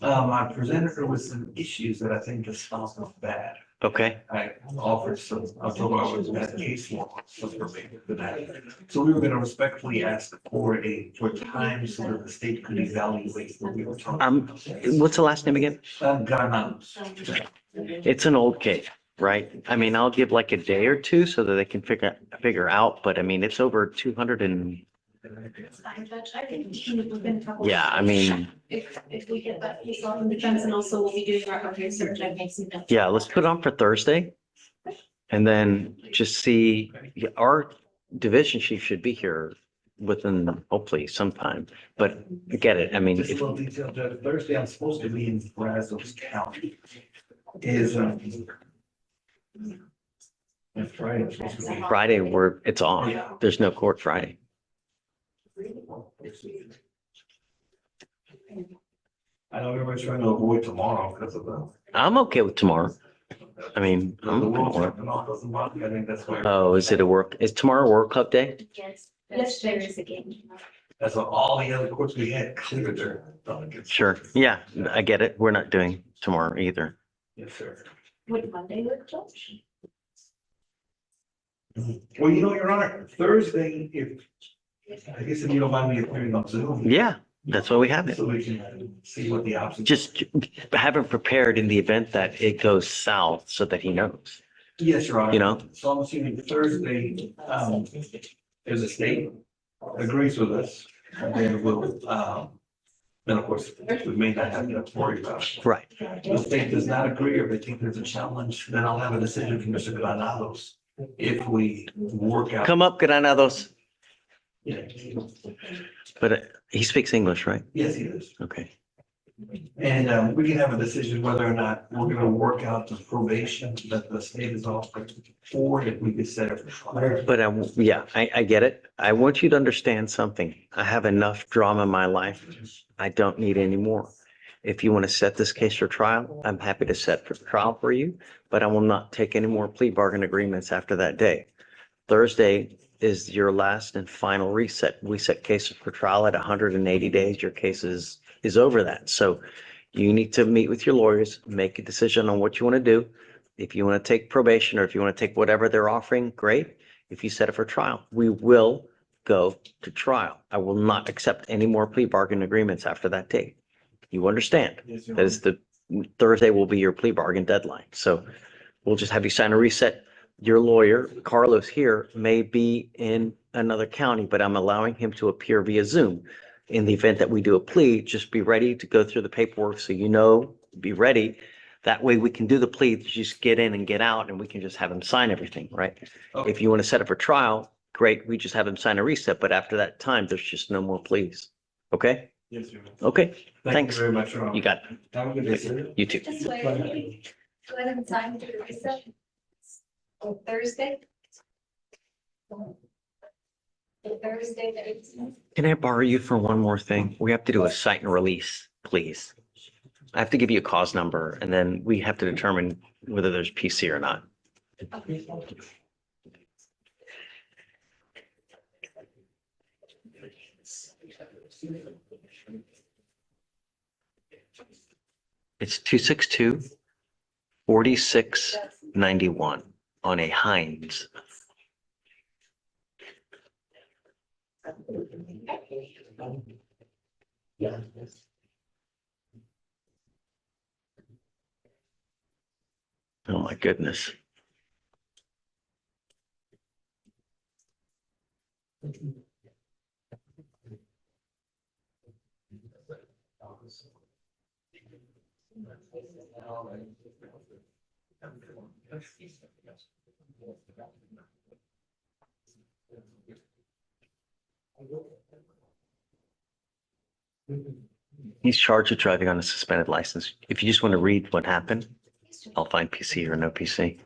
I presented her with some issues that I think the spouse was bad. Okay. I offered some, I told her I was bad case law for that. So we were gonna respectfully ask for time so that the state could evaluate what we were talking. What's the last name again? Guidelines. It's an old case, right? I mean, I'll give like a day or two so that they can figure out, but I mean, it's over 200 and, yeah, I mean, If we get that piece off in defense and also we'll be doing our own research, I make some. yeah, let's put it on for Thursday. And then just see, our division chief should be here within hopefully sometime, but I get it. I mean, Just a little detail, Judge. Thursday, I'm supposed to be in Brazos County. Is, and Friday, I'm supposed to be. Friday, it's on. There's no court Friday. I know everybody's trying to avoid tomorrow because of the. I'm okay with tomorrow. I mean, The I'm okay World with work. Cup and all doesn't bother me. I think that's why. Oh, is it is tomorrow World Cup day? Yes, there is a game. That's why all the other courts we had cleared their. Sure. Yeah, I get it. We're not doing tomorrow either. Yes, sir. Would Monday look, Judge? Well, Your Honor, Thursday, I guess if you don't mind me appearing on Zoom. Yeah, that's why we have it. So we can see what the options. Just have him prepared in the event that it goes south so that he knows. Yes, Your Honor. You know? So I'm assuming Thursday, there's a state agrees with us, and then we'll, then of course, we may not have to worry about it. Right. If the state does not agree or they think there's a challenge, then I'll have a decision from Mr. Granados if we work out. Come up, Granados. Yeah. But he speaks English, right? Yes, he is. Okay. And we can have a decision whether or not we're gonna work out the probation that the state is offering, or if we could set it for trial. But yeah, I get it. I want you to understand something. I have enough drama in my life. I don't need any more. If you want to set this case for trial, I'm happy to set for trial for you, but I will not take any more plea bargain agreements after that day. Thursday is your last and final reset. We set cases for trial at 180 days. Your case is over that. So you need to meet with your lawyers, make a decision on what you want to do. If you want to take probation or if you want to take whatever they're offering, great. If you set it for trial, we will go to trial. I will not accept any more plea bargain agreements after that date. You understand? Yes, Your That is the Thursday will be your plea bargain deadline. So we'll just have you sign a reset. Your lawyer, Carlos here, may be in another county, but I'm allowing him to appear via Zoom. In the event that we do a plea, just be ready to go through the paperwork so you know, be ready. That way we can do the plea, just get in and get out, and we can just have him sign everything, right? If you want to set up a trial, great, we just have him sign a reset, but after that time, there's just no more pleas. Okay? Yes, sir. Okay, Thank you thanks. very much, Ron. You got it. Have a good day, sir. You too. Just wait, go ahead and sign to the reset. On Thursday. Thursday, the 18th. Can I borrow you for one more thing? We have to do a cite and release, please. I have to give you a cause number and then we have to determine whether there's PC or not. It's 262-4691 on a Heinz. Oh my goodness. He's charged with driving on a suspended license. If you just want to read what happened, I'll find PC or no PC.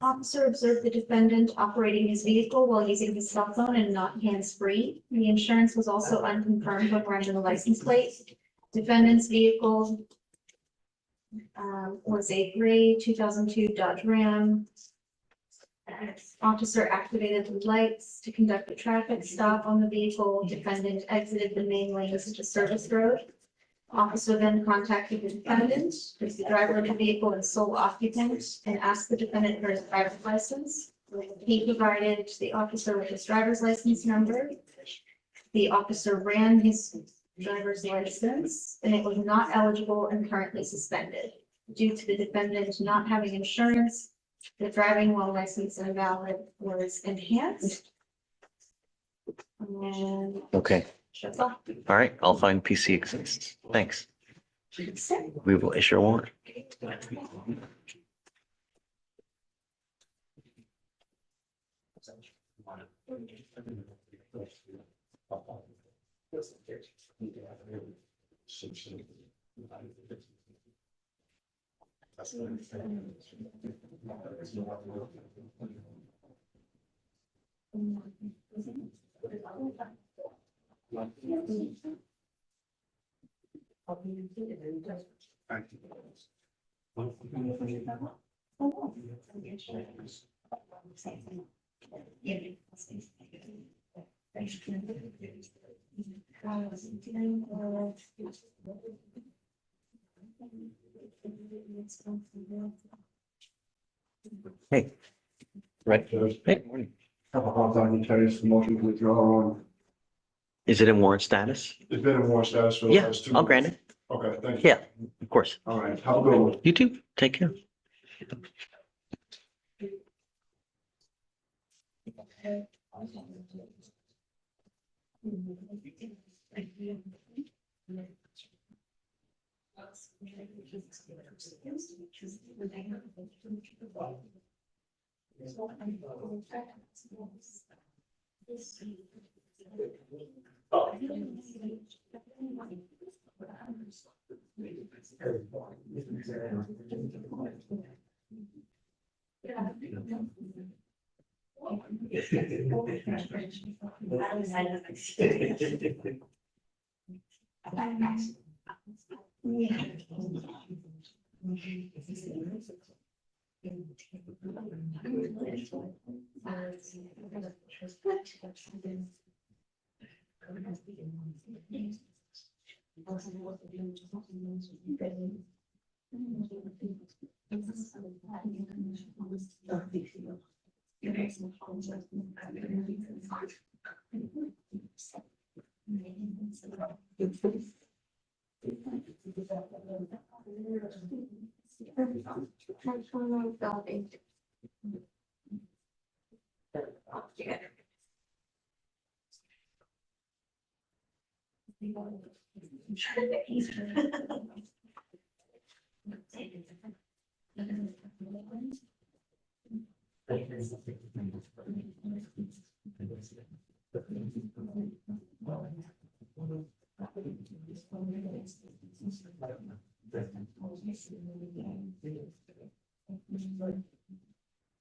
Officer observed the defendant operating his vehicle while using his cell phone and not hands-free. The insurance was also unconfirmed when running the license plate. Defendant's vehicle was a gray 2002 Dodge Ram. Officer activated the lights to conduct a traffic stop on the vehicle. Defendant exited the main lanes to service road. Officer then contacted the defendant, who's the driver of the vehicle and sole occupant, and asked the defendant for his driver's license. He provided the officer with his driver's license number. The officer ran his driver's license, and it was not eligible and currently suspended. Due to the defendant not having insurance, the driving while license invalid was enhanced. And Okay, that's all. all right, I'll find PC exists. Thanks. We will issue a warrant. Hey. Right. Hey, morning. Motion to withdraw on. Is it in warrant status? It's been in warrant status for the Yeah, last 2 I'll grant it. Okay, thank you. Yeah, of course. All right, have a good one. You too. Take care.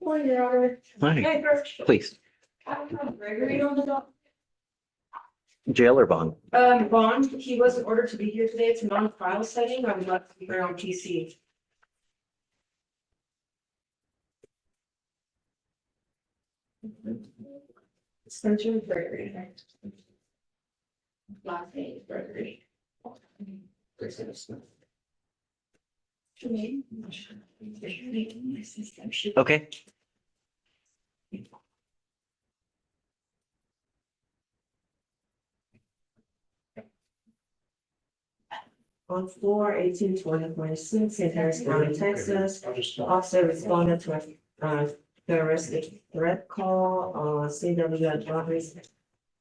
Morning, Your Honor. Hi, Hey, first, please. I don't have Gregory on the dock. Jail or bond? Bond, he wasn't ordered to be here today. It's a non-file setting. I would like to be here on PC. Spencer Gregory. Last name is Gregory. Okay. On 4/18/2026 in Harris County, Texas, the officer responded to a terroristic threat call on CW advised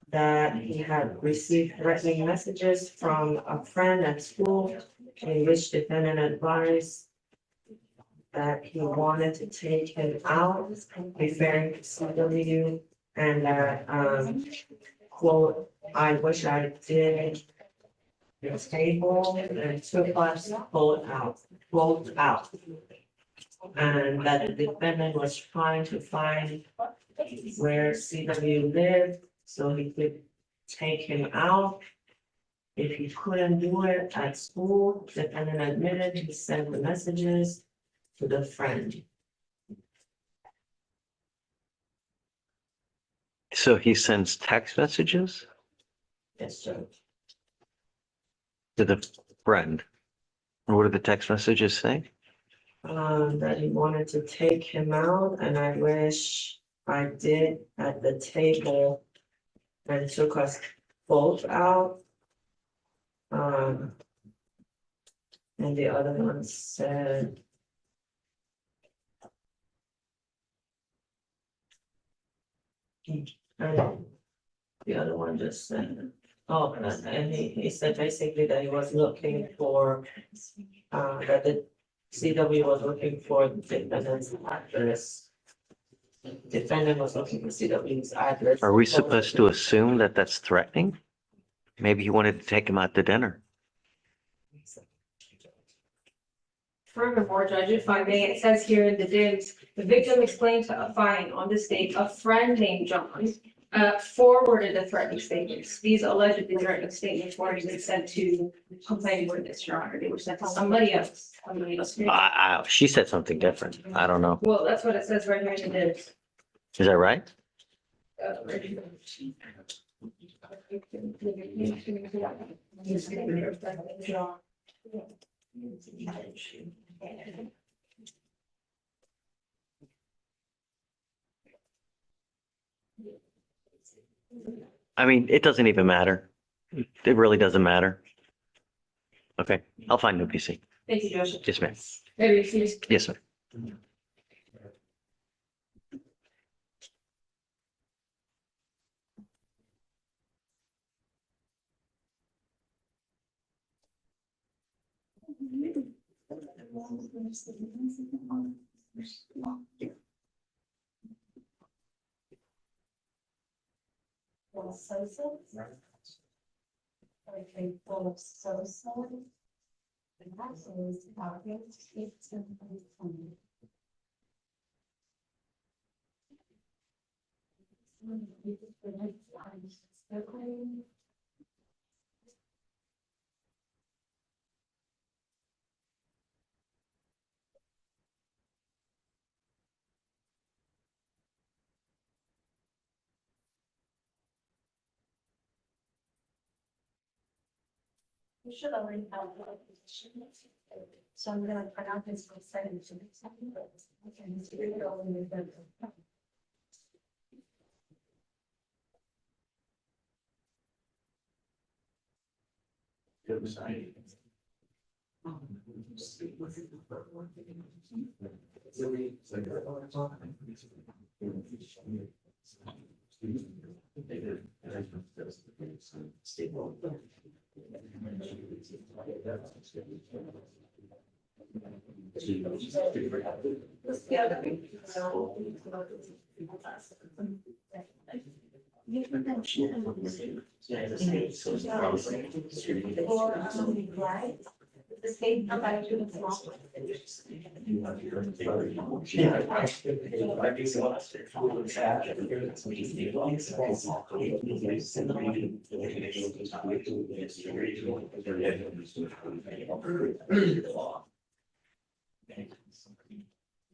that he had received threatening messages from a friend at school in which defendant advised that he wanted to take him out, referring to CW, and that, quote, "I wish I did." The table and took us both out. And that the defendant was trying to find where CW lived, so he could take him out. If he couldn't do it at school, the defendant admitted he sent the messages to the friend. So he sends text messages Yes, sir. to the friend. And what do the text messages say? That he wanted to take him out, and I wish I did at the table and took us both out. And the other one said. And the other one just said, oh, and he said basically that he was looking for, that the CW was looking for the defendant's address. Defendant was looking for CW's address. Are we supposed to assume that that's threatening? Maybe he wanted to take him out to dinner. Furthermore, Judge, if I may, it says here in the dims, the victim explained to a fine on this date, a friend named John forwarded the threatening statements. These allegedly threatening statements weren't even sent to complaining witness, Your Honor. They were sent to somebody else. She said something different. I don't know. Well, that's what it says right here in the dims. Is that right? Right here. I mean, it doesn't even matter. It really doesn't matter. Okay, I'll find new PC. Thank you, Judge. Yes, ma'am. Maybe excuse. Yes, sir. You should already have one. So I'm gonna pronounce this for second. The state provided to the small.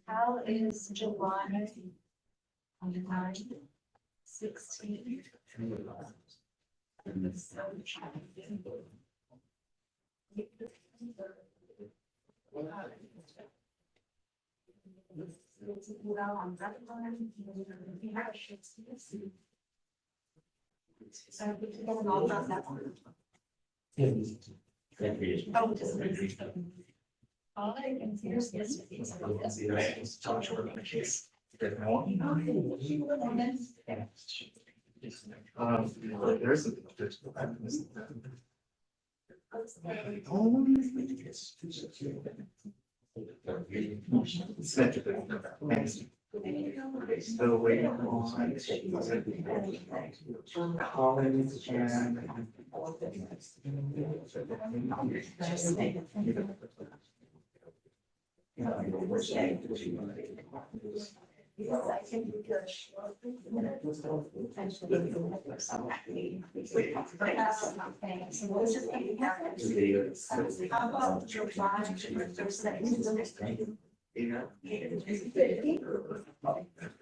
How is July? 16. All I can see is this. There's Still waiting on Collins and.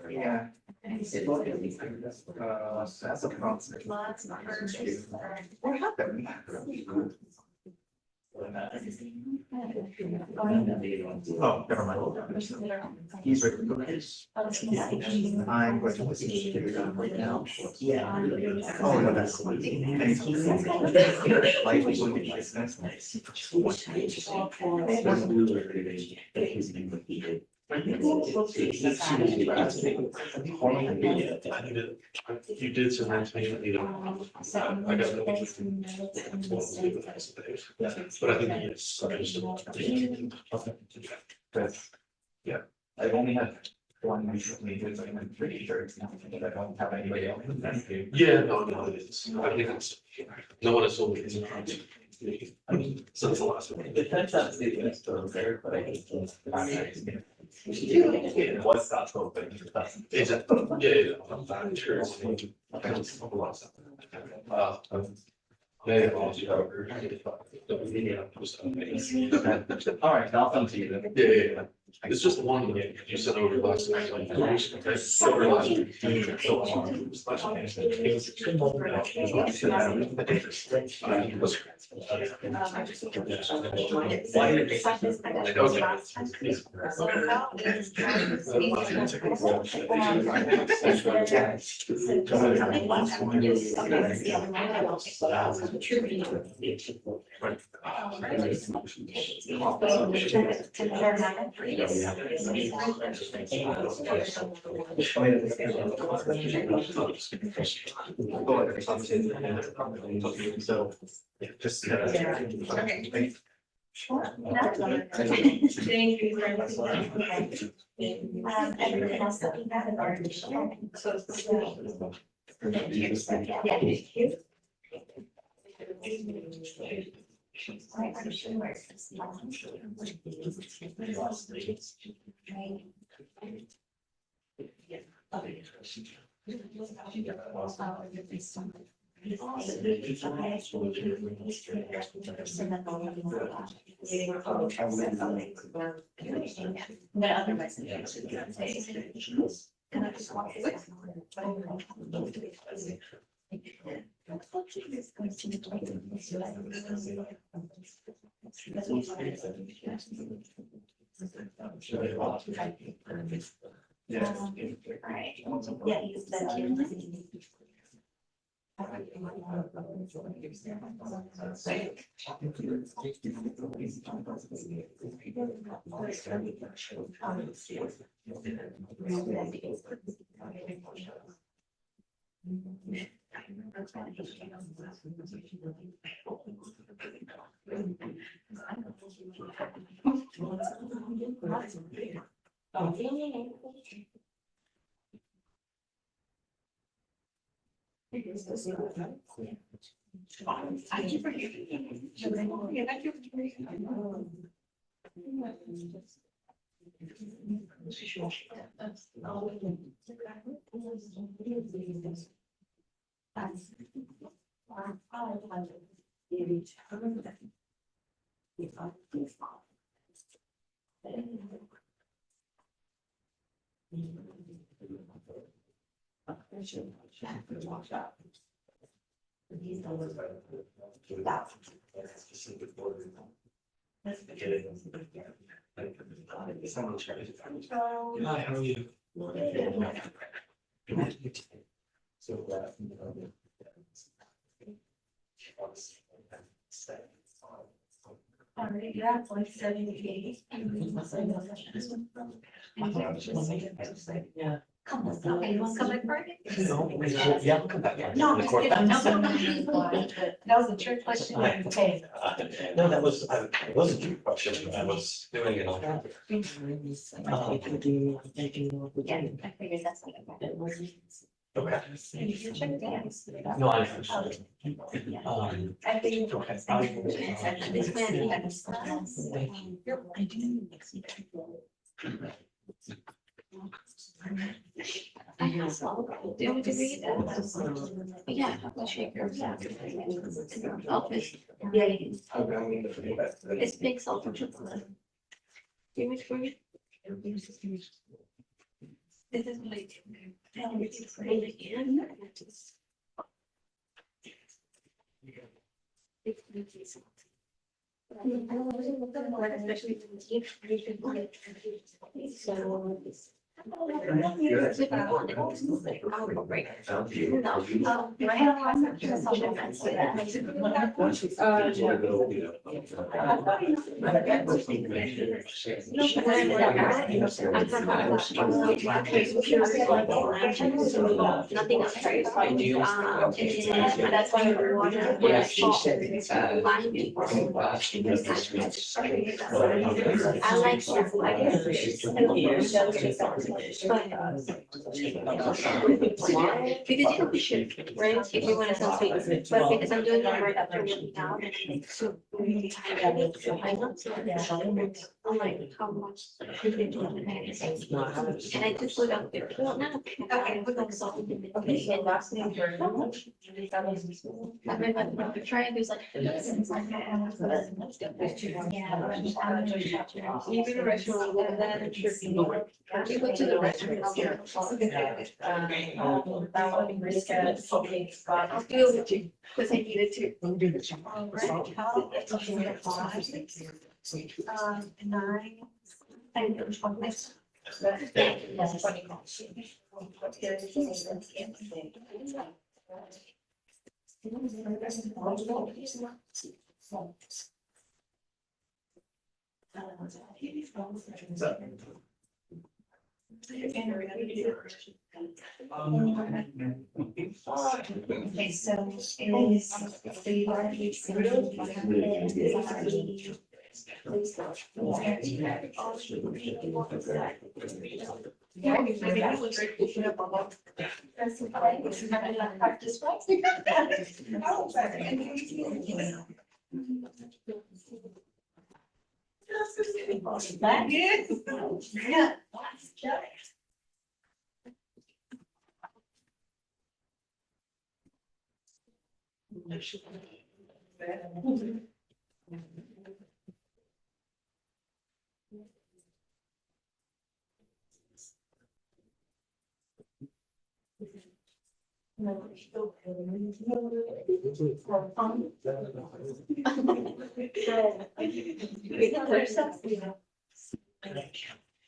Yeah. That's a concept. What happened? Oh, never mind. He's ready to go. I'm going to listen to it right now. Yeah. Oh, no, that's. You did some to me, you know. I got it. But I think it's. Yeah, I've only had one recently, because I'm pretty sure it's not, but I don't have anybody else. Yeah, no, it's, I think it's, no one has told me it's. So it's the last one. It turns out it's still there, but I hate to. It was not open. Exactly, yeah, I'm not sure. Yeah. All right, I'll come to you then. Yeah. It's just one that you sent over last night. So, yeah, just. Okay. Thank you very much. Everything else that we have in our addition. So. Yeah, thank you. I'm sure where it's Yeah. Right. Yeah, you said. Hi, how are you? Alright, yeah, it's like 78. Yeah. Come on, okay, you wanna come back Friday? No, yeah, I'll come back. No, I'm just kidding. No. That was a trick question. Okay. No, that was, it wasn't your question, I was doing it on. Yeah, I figured that's like. Okay. You can check it out. No, I understand. I figured. Okay. This man, he had. I have some. Do you want me to read that? Yeah, I'll shake your office. Yeah. It's big salt and chocolate. Do you want me to read? This is like. Nothing else, right? And that's why we want to. Line people. I like because you know we should, right? If we want to sell sweets, but because I'm doing it right after working out, and it's so tired, I know. I'm like, how much? And I just put out there. Well, no, I put like salt in the and last name. I remember trying to do like. Even a restaurant like that, it should be. You go to the restaurant. That would be brisket. I'll do it with you, because I needed to. 9. And 20. That's 20.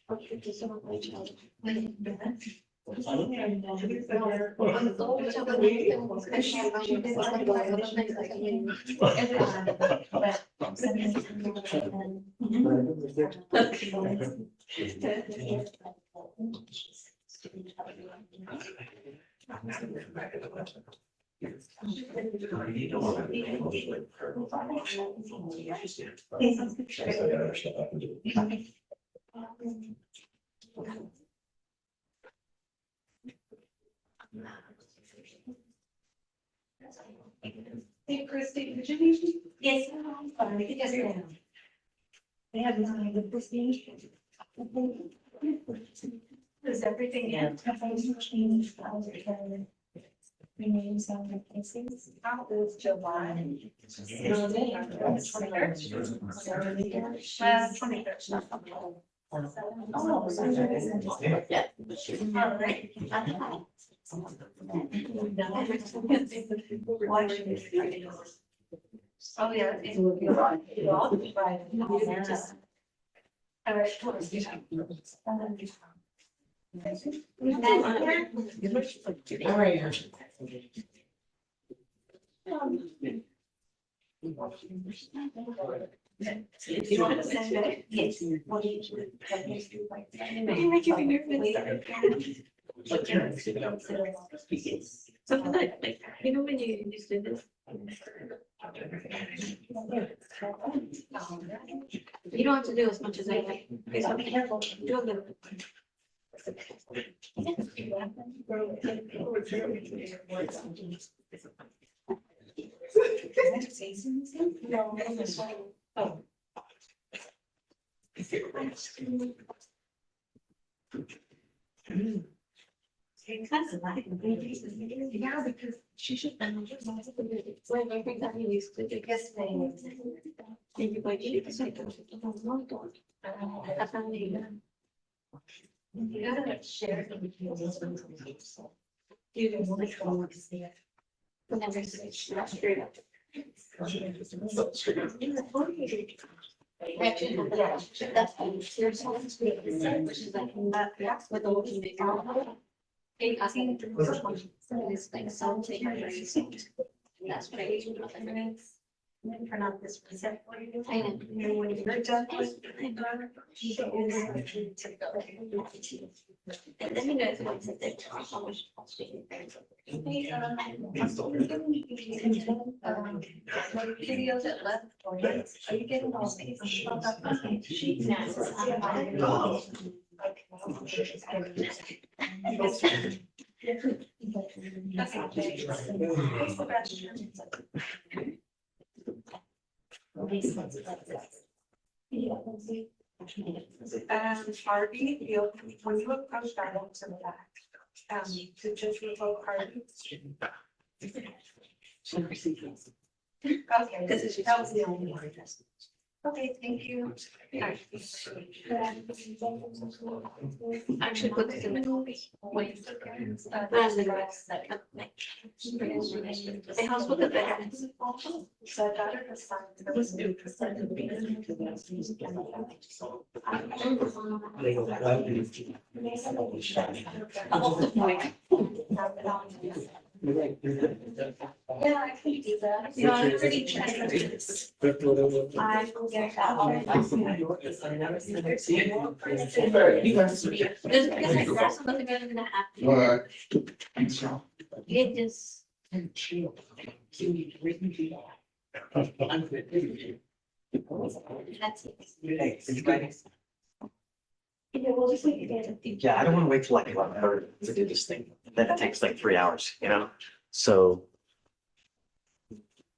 Okay, so Yeah. Hey, Christy, did you need me? Yes. They have nothing with this meeting. Is everything in? Remains on the cases. How is July? 23rd. Oh, yeah. All right. You want to send it? Yes. What do you? Make you Something like, you know, when you used to this. You don't have to do as much as I like. It's okay. Do a little. Yeah, because she should. When every time you used to do. Yes, ma'am. And you like, you just like, I found it. You gotta share the details. You don't want to go to see it. Whenever it's straight up. Actually, yeah, that's fine. There's so much space, which is like, that's what the looking big. It's like something. That's what I use with my friends. For not this specific. I know. And when you're done with. And then you guys want to say how much. Videos that left. Are you getting all these? She's Harvey, when you approach that up to the back, to just revoke Harvey. Okay, that was the only one. Okay, thank you. Actually, put this in the copy. Wait. The house with the veterans. So I got her to sign, there was new percent of Yeah, I can do that. You know, I already checked this. I will get that. Just because I saw something better than happen. It just. That's it. Yeah, I don't want to wait till like 11 hours to do this thing. Then it takes like 3 hours, you know? So.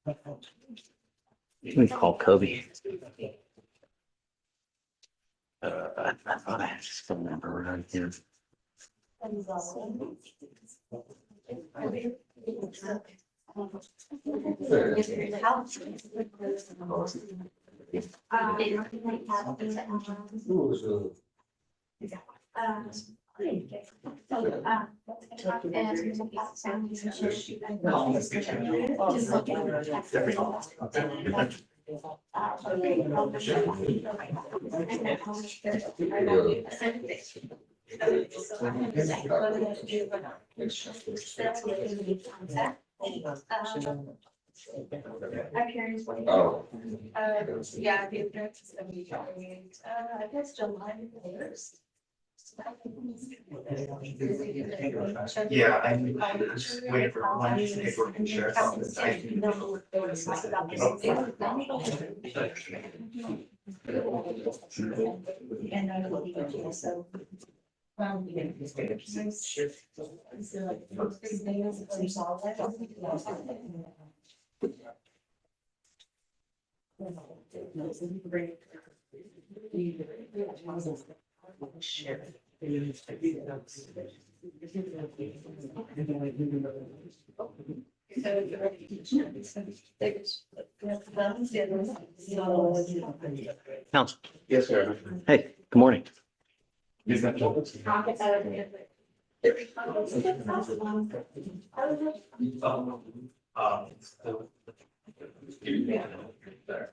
Let me call Kobe. I thought I had his phone number around here. Our parents. Oh. Yeah, the appearance is gonna be, I guess July 1st. Yeah, I'm just waiting for one paperwork to share. And I will be so. Council, Yes, sir. hey, good morning. Is that?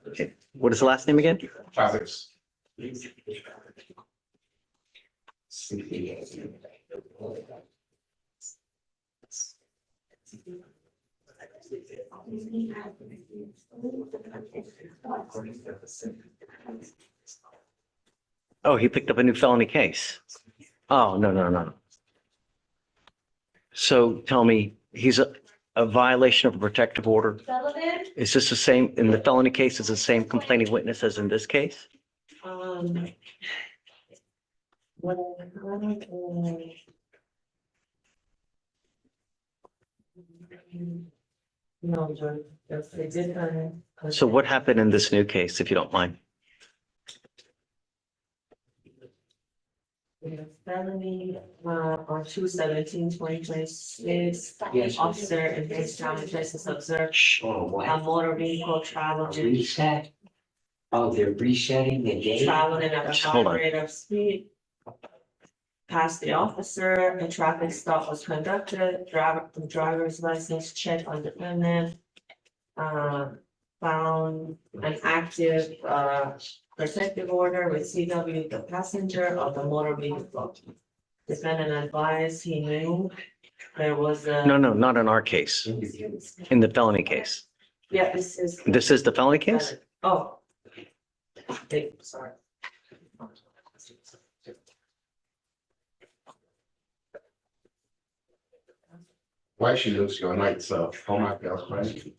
Okay, what is the last name again? Travis. Oh, he picked up a new felony case. Oh, no, no, no. So tell me, he's a violation of a protective order. Is this the same, in the felony case, is the same complaining witness as in this case? No, Judge, that's a different. So what happened in this new case, if you don't mind? Felony, on 2/17/2026, officer in his town and places observed a motor vehicle traveling. Reset. Oh, they're resetting the date. Traveling at a Just high hold on. rate of speed. Past the officer, a traffic stop was conducted, driver's license check on defendant. Found an active, protective order with CW, the passenger of the motor vehicle. Defendant advised he knew there was a. No, no, not in our case, in the felony case. Yeah, this is. This is the felony case? Oh. Okay, sorry. Why she lives your night, home affairs, right?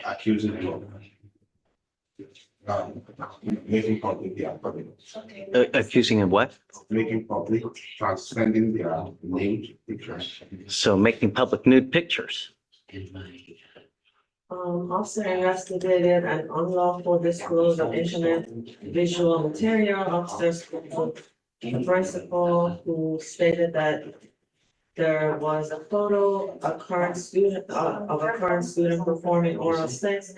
Accusing him of making public their public, Accusing him what? making public, transcending their names, pictures. So making public nude pictures. Officer investigated an unlawful disclosure of internet visual material. Officers spoke to the principal who stated that there was a photo of a current student performing oral sex,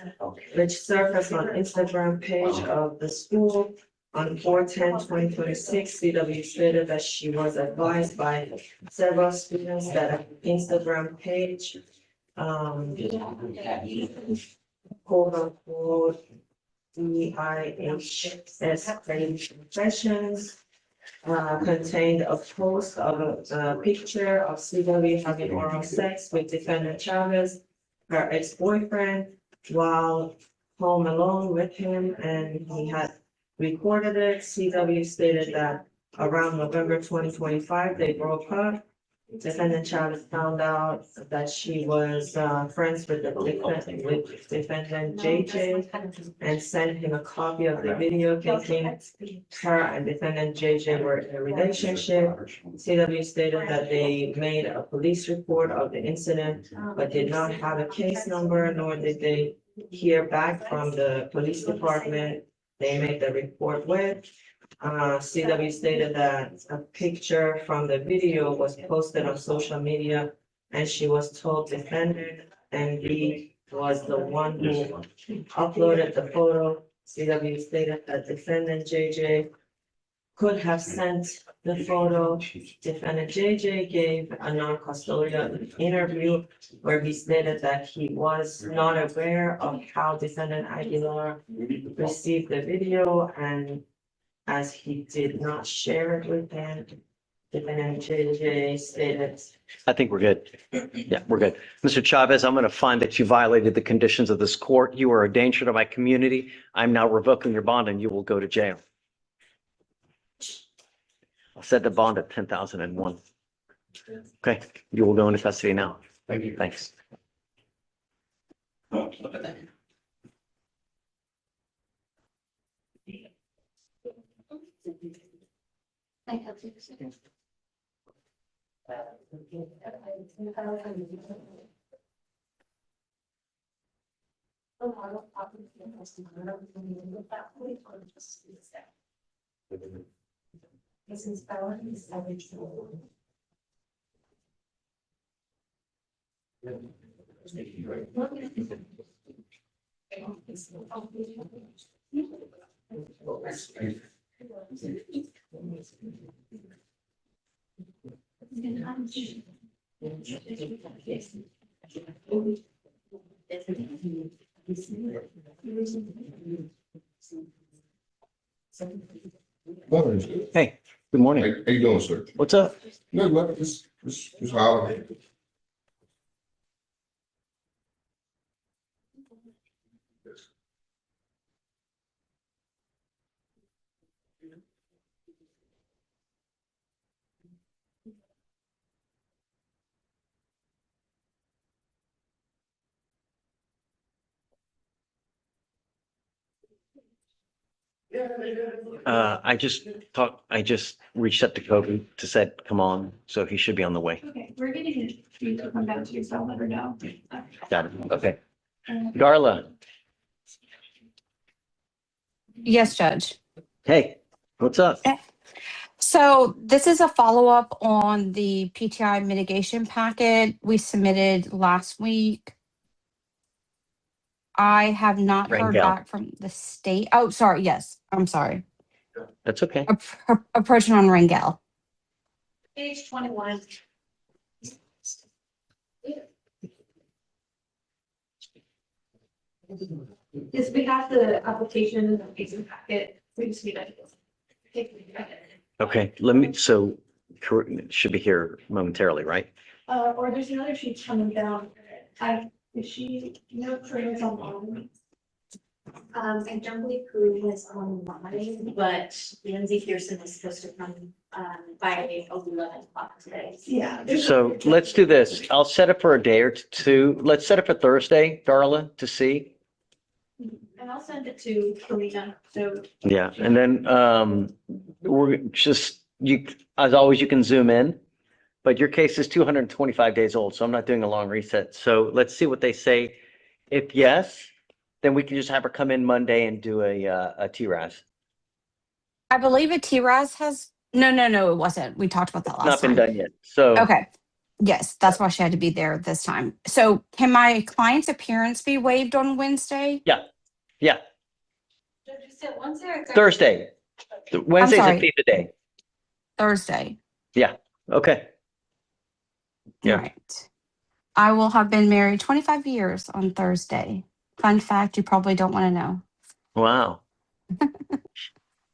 which surfaced on Instagram page of the school on 4/10/2026. CW stated that she was advised by several students that Instagram page, quote unquote, DIHS confessions, contained a post of a picture of CW having oral sex with defendant Chavez, her ex-boyfriend, while home alone with him, and he had recorded it. CW stated that around November 2025, they broke up. Defendant Chavez found out that she was friends with defendant JJ and sent him a copy of the video thinking her and defendant JJ were in a relationship. CW stated that they made a police report of the incident, but did not have a case number, nor did they hear back from the police department they made the report with. CW stated that a picture from the video was posted on social media and she was told defendant and he was the one who uploaded the photo. CW stated that defendant JJ could have sent the photo. Defendant JJ gave a non-custodial interview where he stated that he was not aware of how defendant Aguilar received the video and as he did not share it with them. Defendant JJ stated. I think we're good. Yeah, we're good. Mr. Chavez, I'm going to find that you violated the conditions of this court. You are a danger to my community. I'm now revoking your bond and you will go to jail. I'll set the bond at 10,001. Okay, you will go into custody now. Thank you. Thanks. Morning. Hey, good morning. How you doing, sir? What's up? No, look, just holler. I just reached out to Kobe to said, come on, so he should be on the way. Okay, we're gonna need you to come down to your cell, let her know. Got it. Okay. Darla, Yes, Judge. hey, what's up? So this is a follow-up on the PTI mitigation packet we submitted last week. I have not heard Rangel. back from the state. Oh, sorry. Yes, I'm sorry. That's okay. Approaching on Rangel. Page 21. Yes, we have the application in the basic packet. We just need to take a look at it. Okay, should be here momentarily, right? Or there's another sheet coming down. Is she, Corinne's online? I don't believe Corinne is online, but Lindsay Pearson is supposed to come, by 11 o'clock today. Yeah. So let's do this. I'll set it for a day or two. Let's set it for Thursday, Darla, to see. And I'll send it to Karina, so. Yeah, and then we're just, as always, you can zoom in. But your case is 225 days old, so I'm not doing a long reset. So let's see what they say. If yes, then we can just have her come in Monday and do a TRAS. I believe a TRAS has, no, it wasn't. We talked about that It's last not been time. done yet. So Okay. Yes, that's why she had to be there this time. So can my client's appearance be waived on Wednesday? yeah, Judge, you said Wednesday or Thursday. Wednesday's a sorry. fee today. Thursday. Yeah. Okay. Yeah. Right. I will have been married 25 years on Thursday. Fun fact you probably don't want to know. Wow.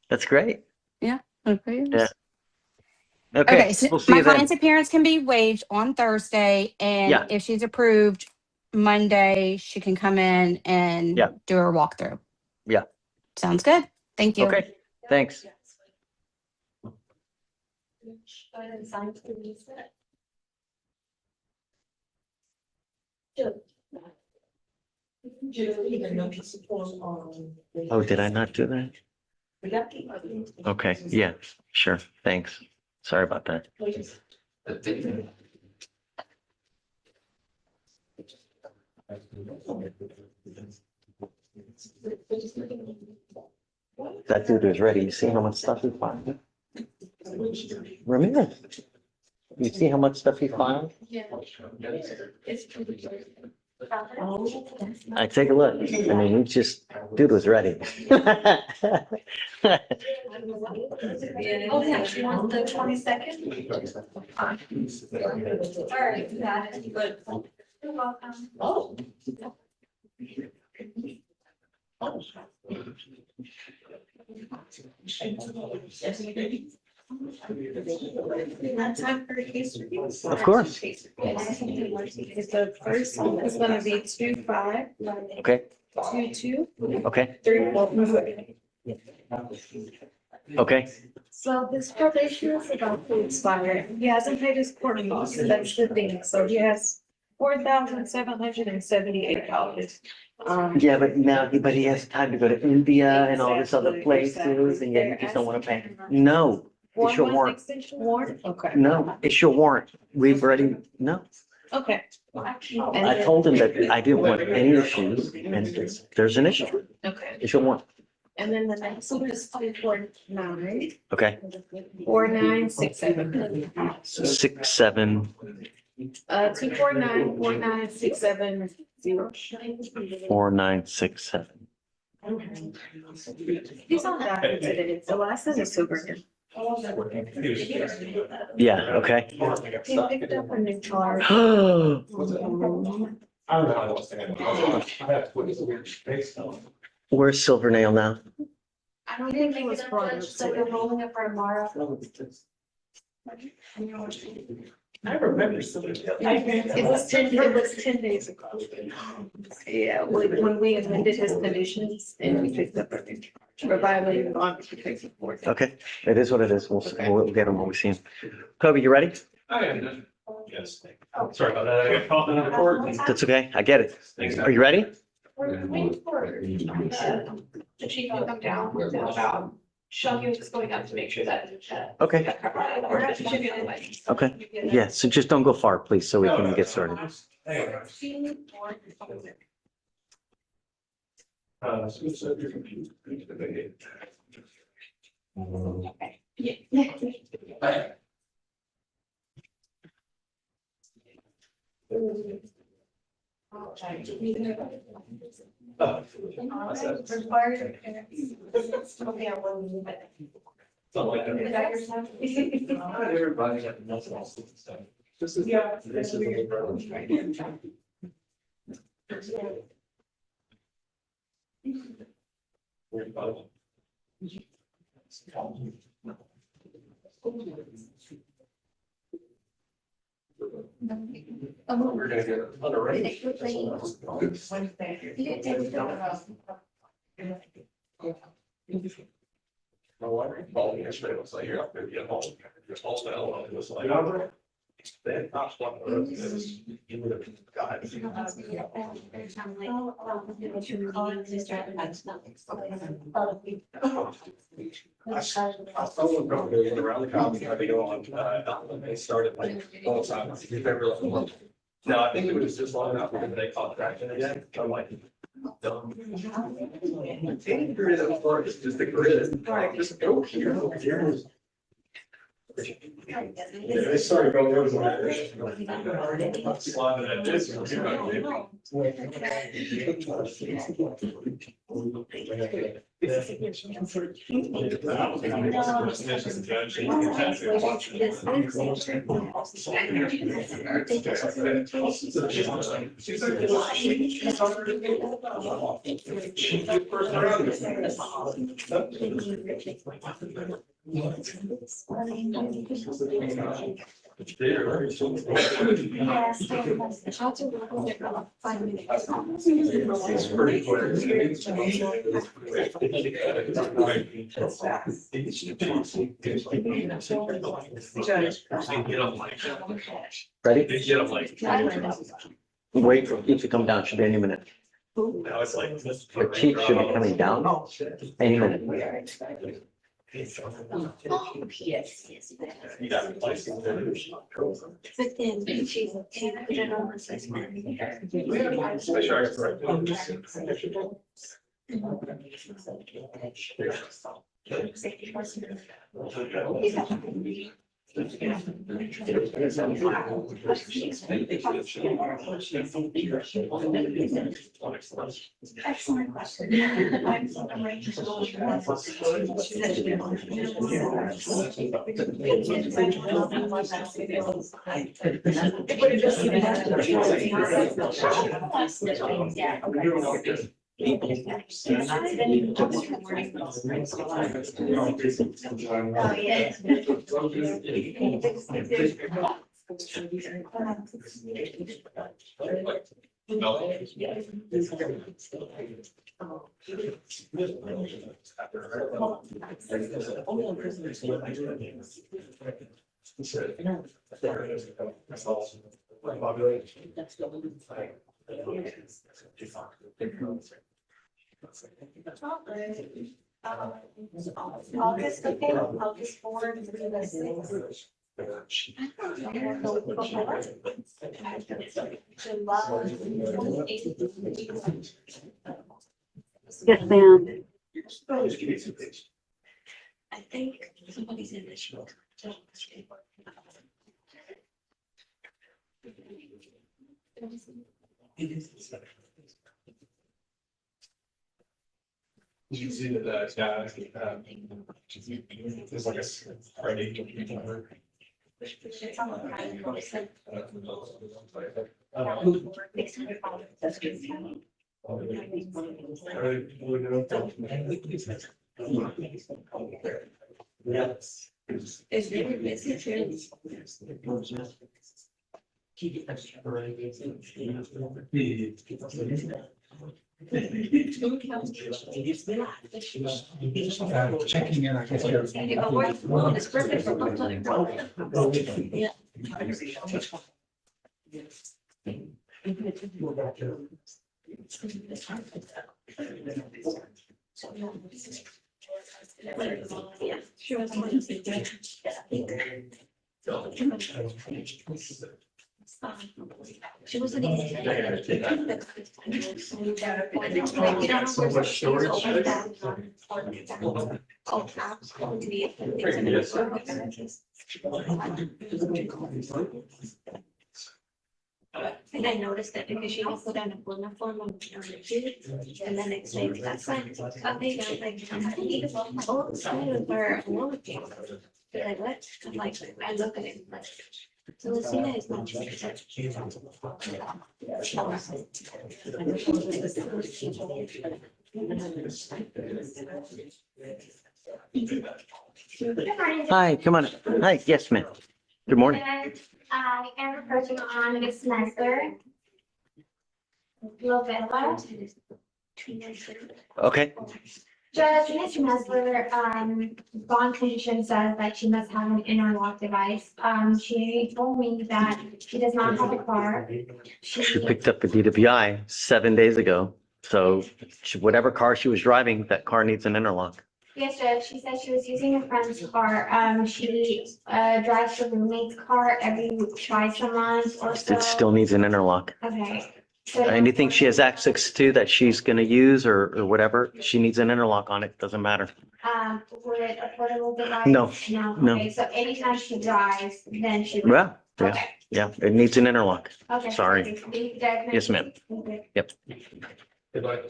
That's great. Yeah. Yeah. Okay. Okay, so We'll see my you then. client's appearance can be waived on Thursday, and Yeah. if she's approved Monday, she can come in and Yeah. do her walkthrough. Yeah. Sounds good. Thank you. Okay. Thanks. Go ahead and sign for the reset. Oh, did I not do that? Okay. Yeah. Sure. Thanks. Sorry about that. That dude is ready. You see how much stuff he filed? Ramirez. You see how much stuff he filed? Yeah. It's pretty good. I take a look. I mean, he just, dude was ready. Oh, yeah, she wants the 22nd. All right, got it. Good. You're welcome. Oh, Time for a case review. Of course. The first one is gonna be 2-5, Okay, 2-2, okay, 3-4. okay. So this probation is about to expire. He hasn't paid his court costs, that's the thing. So he has $4,778. Yeah, but now, but he has time to go to India and all this other places, and yet you just don't want to pay. No, it's your 1 month warrant. extension warrant? Okay. No, it's your warrant. We've already, no. Okay. I told him that I didn't want any issues, and there's an issue. Okay. It's your warrant. And then the next one is 249, Okay, 4967. 6-7, 249, 4967. 4-9-6-7. He's on that today. The last is a super. Yeah, okay. He picked up a new car. I don't know how to. Where's Silvernail now? I don't think he was brought up. So we're rolling up for tomorrow. I remember something. It was 10 days ago. Yeah, when we amended his conditions and we picked up a new car for violating non-protection board. Okay, it is what it is. We'll get him when we see him. Kobe, you ready? I am. Yes. Sorry about that. I got caught in another court. That's okay. I get it. Are you ready? We're waiting for the chief to come down about Shuggy was going up to make sure that. Okay, okay. Yeah, so just don't go far, please, so we can get started. Everybody got nothing. This is. This is. We're gonna get another raise. My wife called me yesterday, was like, you're not gonna get home. Just hold down, it was like. Then I was one of those, you would have got. I saw one girl going around the county, tried to go on, they started like, all the time. No, I think it was just long enough because they caught traction again. I'm like. Dumb. Any grid of course is just a grid. Just go here. They started going over It's pretty Ready? quick. Wait for Keith to come down. Should be any minute. Now it's like. The Keith should be coming down any minute. Oh, yes, yes. You got a license there. But then she put it on the side. Make sure I correct Excellent question. August, okay, August 4 to the 6th. Yes, ma'am. I think somebody's in this room. You see that, yeah, it's like a Friday. It's very busy too. Checking in, I guess. It's perfect for both of them. Yeah. Yeah, she was one of she wasn't even. So much storage. Oh, absolutely. And I noticed that because she didn't put on a bullet form on the sheet, and then it's like, that's fine. Okay, I was like, I need to oh, sorry, for a little bit. They're like, what? I'm like, I look at it, like, so Lucina is not. Hi, come on. Hi, yes, ma'am. Good morning. And I am approaching on Miss Mesler. Lovella. Okay, Judge, Ms. Mesler, bond condition says that she must have an interlock device. She told me that she does not have a car. she picked up a DWI 7 days ago. So whatever car she was driving, that car needs an interlock. Yes, Judge, she said she was using a friend's car. She, drives her roommate's car every twice a month or so. It still needs an interlock. Okay. So Anything she has access to that she's going to use or whatever, she needs an interlock on it. Doesn't matter. Would a portable device? No, no. Okay, so anytime she drives, then she. Well, yeah, Okay. yeah, it needs an interlock. Okay. Sorry. Yes, ma'am. Okay. Yep. Goodbye.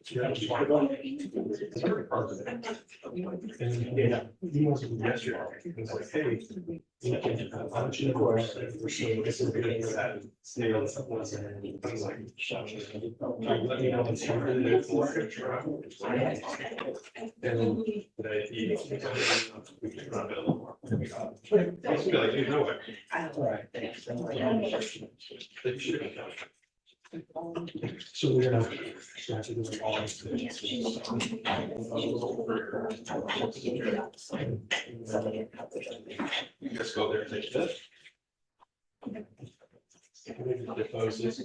Yeah. He wants to do yesterday. It's like, hey. How much you know, we're seeing this is good for that. You know, something else. And he's like, let me know what's really for. And they, we can run it a little more. I just feel like, you know what? So we're gonna start to do all this. You just go there and take this. Depose this.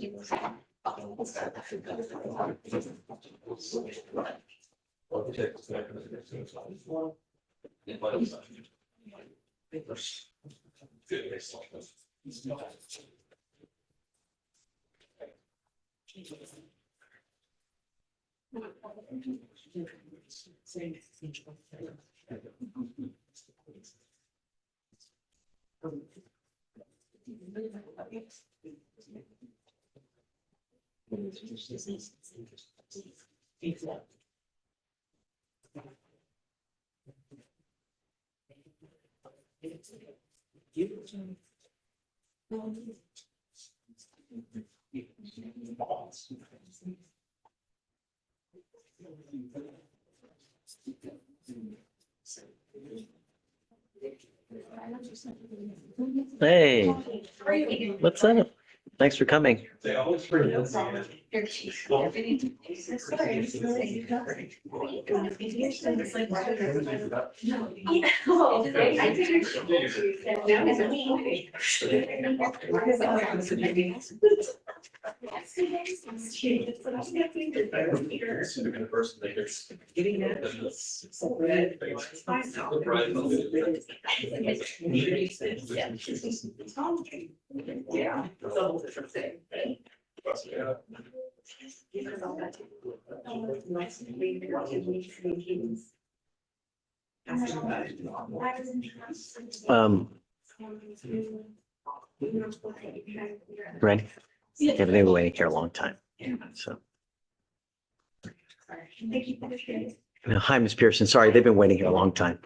Hey, what's up? Thanks for coming. They always bring it. Yeah. Ready? Yeah, but they were waiting here a long time. So, hi, Ms. Pearson. Sorry, they've been waiting here a long time.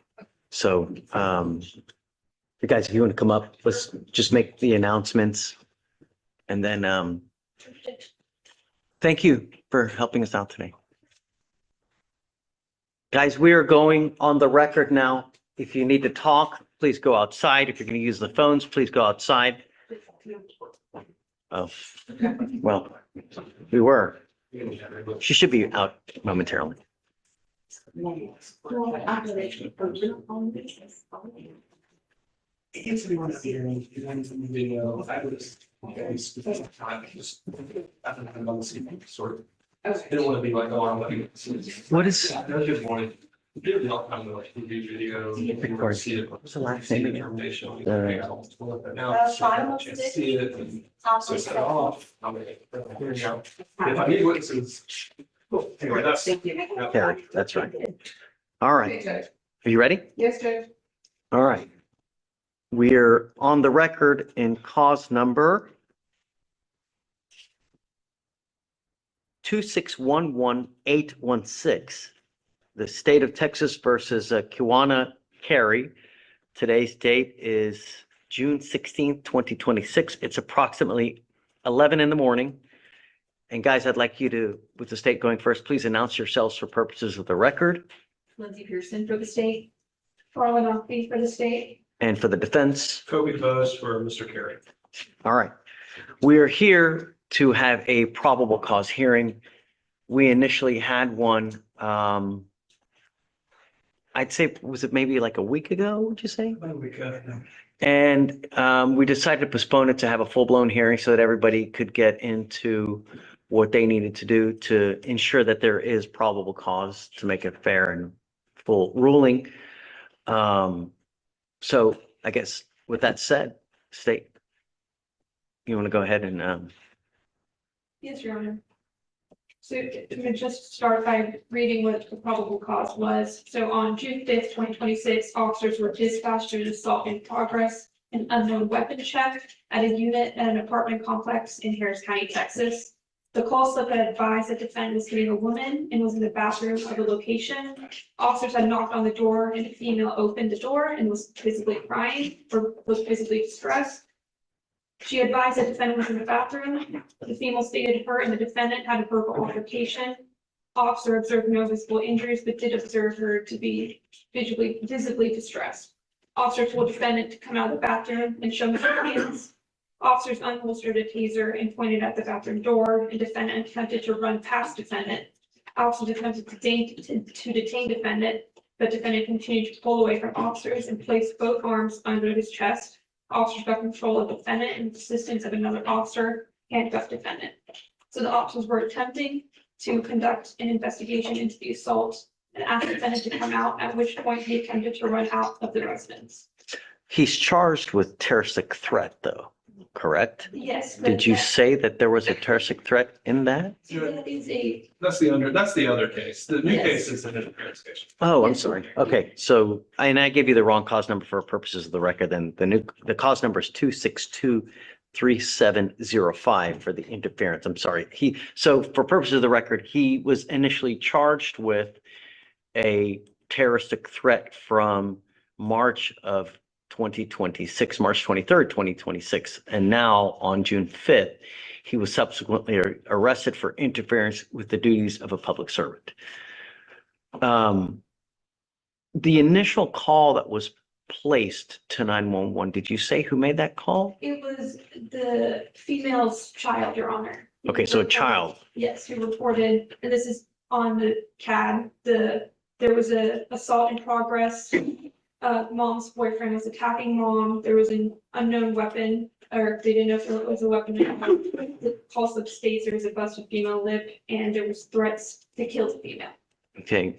So, you guys, if you want to come up, let's just make the announcements. And then, thank you for helping us out today. Guys, we are going on the record now. If you need to talk, please go outside. If you're going to use the phones, please go outside. Oh, well, we were. She should be out momentarily. If we want to hear anything video, I would just. Sort of. I didn't want to be like, oh, I'm like. What is? I just wanted. Like video. Record. What's the last name again? See it. So set it off. If I need witnesses. Cool. Anyway, that's. Terry, that's right. All right. Are you ready? Yes, Judge. All right. We're on the record in cause number 2611816. The state of Texas versus Kiwana Carey. Today's date is June 16th, 2026. It's approximately 11 in the morning. And guys, I'd like you to, with the state going first, please announce yourselves for purposes of the record. Lindsay Pearson for the state. Carla Duffy for the state. And for the defense. Kobe Bose for Mr. Carey. All right. We are here to have a probable cause hearing. We initially had one, I'd say, was it maybe like a week ago, would you say? About a week ago. And we decided to postpone it to have a full-blown hearing so that everybody could get into what they needed to do to ensure that there is probable cause to make a fair and full ruling. So I guess with that said, state, you want to go ahead and Yes, Your Honor. So to just start by reading what the probable cause was. So on June 5th, 2026, officers were dispatched to an assault in progress, an unknown weapon check at a unit at an apartment complex in Harris County, Texas. The call slip had advised that the defendant was hitting a woman and was in the bathroom of the location. Officers had knocked on the door and the female opened the door and was physically crying or was physically distressed. She advised the defendant was in the bathroom. The female stated her and the defendant had a verbal altercation. Officer observed no visible injuries, but did observe her to be visibly distressed. Officer told defendant to come out of the bathroom and show him her hands. Officers unholstered a taser and pointed at the bathroom door, and defendant attempted to run past defendant. Officers attempted to detain defendant, but defendant continued to pull away from officers and placed both arms under his chest. Officers got control of defendant and with the assistance of another officer handcuffed defendant. So the officers were attempting to conduct an investigation into the assault and asked defendant to come out, at which point he attempted to run out of the residence. He's charged with terroristic threat, though, correct? Yes. Did you say that there was a terroristic threat in that? That is a, That's the other case. The new Yes. case is an interference case. Oh, I'm sorry. Okay, so, and I gave you the wrong cause number for purposes of the record, then the cause number is 2623705 for the interference. I'm sorry. So for purposes of the record, he was initially charged with a terroristic threat from March of 2026, March 23rd, 2026. And now on June 5th, he was subsequently arrested for interference with the duties of a public servant. The initial call that was placed to 911, did you say who made that call? it was the female's child, Your Honor. Okay, so a child. Yes, who reported, and this is on the CAD, there was a assault in progress. Mom's boyfriend was attacking mom. There was an unknown weapon, or they didn't know if it was a weapon. The call slip states there was a busted female lip and there was threats to kill the female. Okay.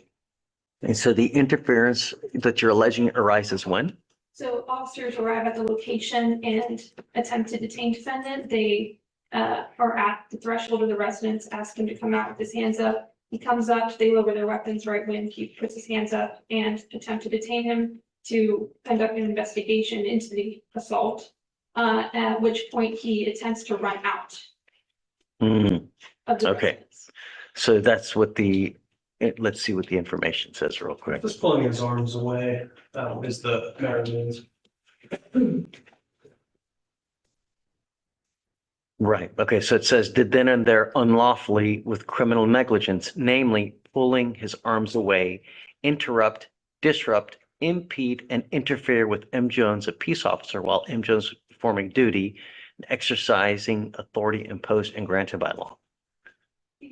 And so the interference that you're alleging arises when? So officers arrive at the location and attempt to detain defendant. They are at the threshold of the residence, ask him to come out with his hands up. He comes up, they lower their weapons right when he puts his hands up and attempt to detain him to conduct an investigation into the assault, at which point he attempts to run out Mhm. of the Okay. residence. So that's what let's see what the information says real quick. Just pulling his arms away is the matter means. Right. Okay. So it says did then and there unlawfully with criminal negligence, namely pulling his arms away, interrupt, disrupt, impede, and interfere with M. Jones, a peace officer, while M. Jones was performing duty and exercising authority imposed and granted by law.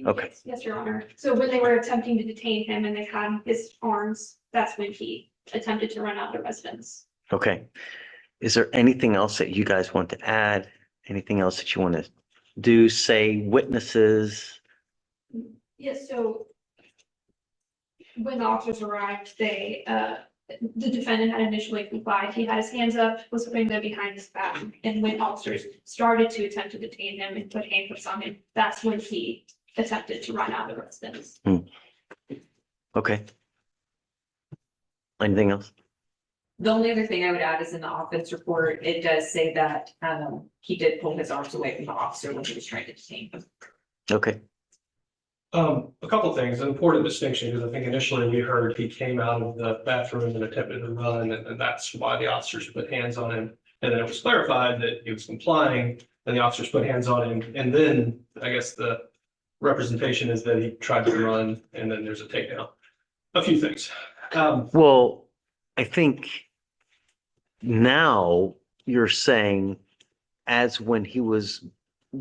Okay. Yes, Your Honor. So when they were attempting to detain him and they had his arms, that's when he attempted to run out of the residence. Okay. Is there anything else that you guys want to add? Anything else that you want to do, say, witnesses? Yes, so when the officers arrived, they, the defendant had initially complied. He had his hands up, was putting them behind his back. And when officers started to attempt to detain him and put handcuffs on him, that's when he attempted to run out of the residence. Okay. Anything else? The only other thing I would add is in the offense report, it does say that he did pull his arms away from the officer when he was trying to detain him. Okay. A couple of things, an important distinction, because I think initially we heard he came out of the bathroom and attempted to run, and that's why the officers put hands on him. And then it was clarified that he was complying, and the officers put hands on him. And then I guess the representation is that he tried to run, and then there's a takedown. A few things. Well, I think now you're saying as when he was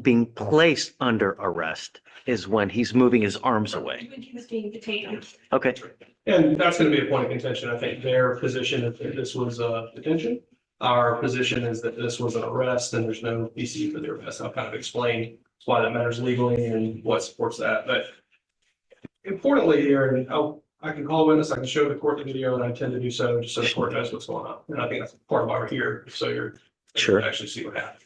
being placed under arrest is when he's moving his arms away. When he was being detained. Okay. And that's going to be a point of contention. I think their position is that this was a detention. Our position is that this was an arrest and there's no EC for the arrest. I'll kind of explain why that matters legally and what supports that. But importantly here, and I can call a witness, I can show the court the video, and I intend to do so just so the court knows what's going on. And I think that's part of why we're here, so you're Sure. actually see what happened.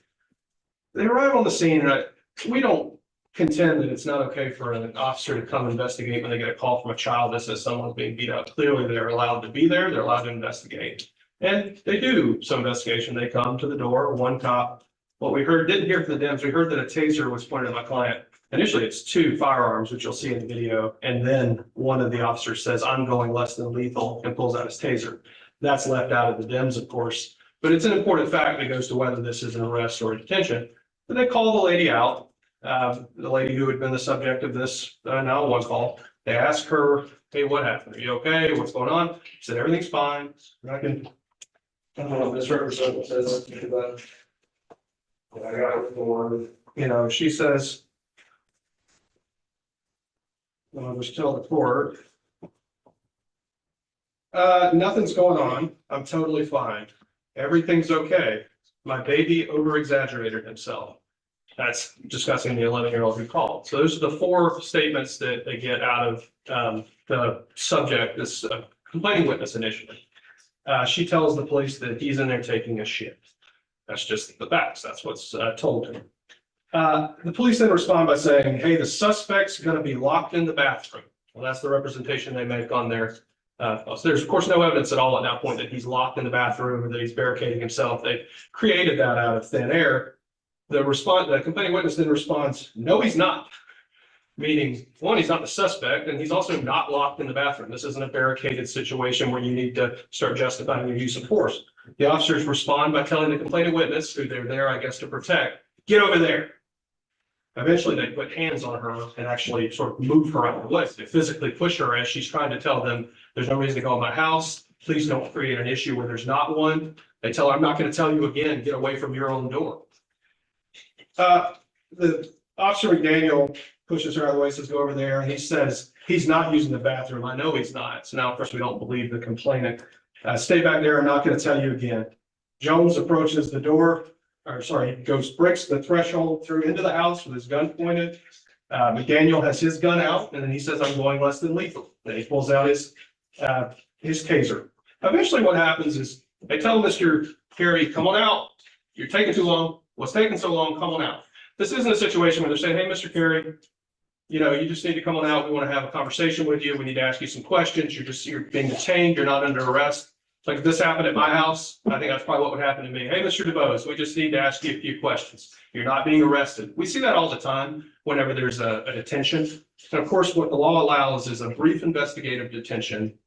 They arrive on the scene, and we don't contend that it's not okay for an officer to come investigate when they get a call from a child that says someone's being beat up. Clearly, they're allowed to be there. They're allowed to investigate. And they do some investigation. They come to the door. One cop What we heard, didn't hear from the Dems, we heard that a taser was pointed at my client. Initially, it's 2 firearms, which you'll see in the video, and then one of the officers says, "I'm going less than lethal," and pulls out his taser. That's left out of the Dems, of course, but it's an important fact that goes to whether this is an arrest or a detention. But they call the lady out, the lady who had been the subject of this 911 call. They ask her, "Hey, what happened? Are you okay? What's going on?" She said, "Everything's fine." I don't want to misrepresent this, but I got it for, she says, I'll just tell the court, nothing's going on. I'm totally fine. Everything's okay. My baby over-exaggerated himself. That's discussing the 11-year-old who called. So those are the 4 statements that they get out of the subject, this complaining witness initially. She tells the police that he's in there taking a shit. That's just the facts. That's what's told him. The police then respond by saying, "Hey, the suspect's going to be locked in the bathroom." Well, that's the representation they make on their. So there's of course no evidence at all at that point that he's locked in the bathroom or that he's barricading himself. They created that out of thin air. The complaining witness then responds, "No, he's not." Meaning, one, he's not the suspect, and he's also not locked in the bathroom. This isn't a barricaded situation where you need to start justifying your use of force. The officers respond by telling the complaining witness, who they're there, I guess, to protect, "Get over there." Eventually, they put hands on her and actually sort of move her out of the way. They physically push her as she's trying to tell them, "There's no reason to go in my house. Please don't create an issue where there's not one." They tell her, "I'm not going to tell you again. Get away from your own door." The Officer McDaniel pushes her out of the way, says, "Go over there." And he says, "He's not using the bathroom. I know he's not." So now, of course, we don't believe the complainant. "Stay back there. I'm not going to tell you again." Jones approaches the door, breaks the threshold through into the house with his gun pointed. McDaniel has his gun out, and then he says, "I'm going less than lethal." Then he pulls out his taser. Eventually, what happens is they tell Mr. Carey, "Come on out. You're taking too long. What's taking so long? Come on out." This isn't a situation where they're saying, "Hey, Mr. Carey, you just need to come on out. We want to have a conversation with you. We need to ask you some questions. You're being detained. You're not under arrest." Like if this happened at my house, I think that's probably what would happen to me. "Hey, Mr. DeBose, we just need to ask you a few questions. You're not being arrested." We see that all the time whenever there's a detention. And of course, what the law allows is a brief investigative detention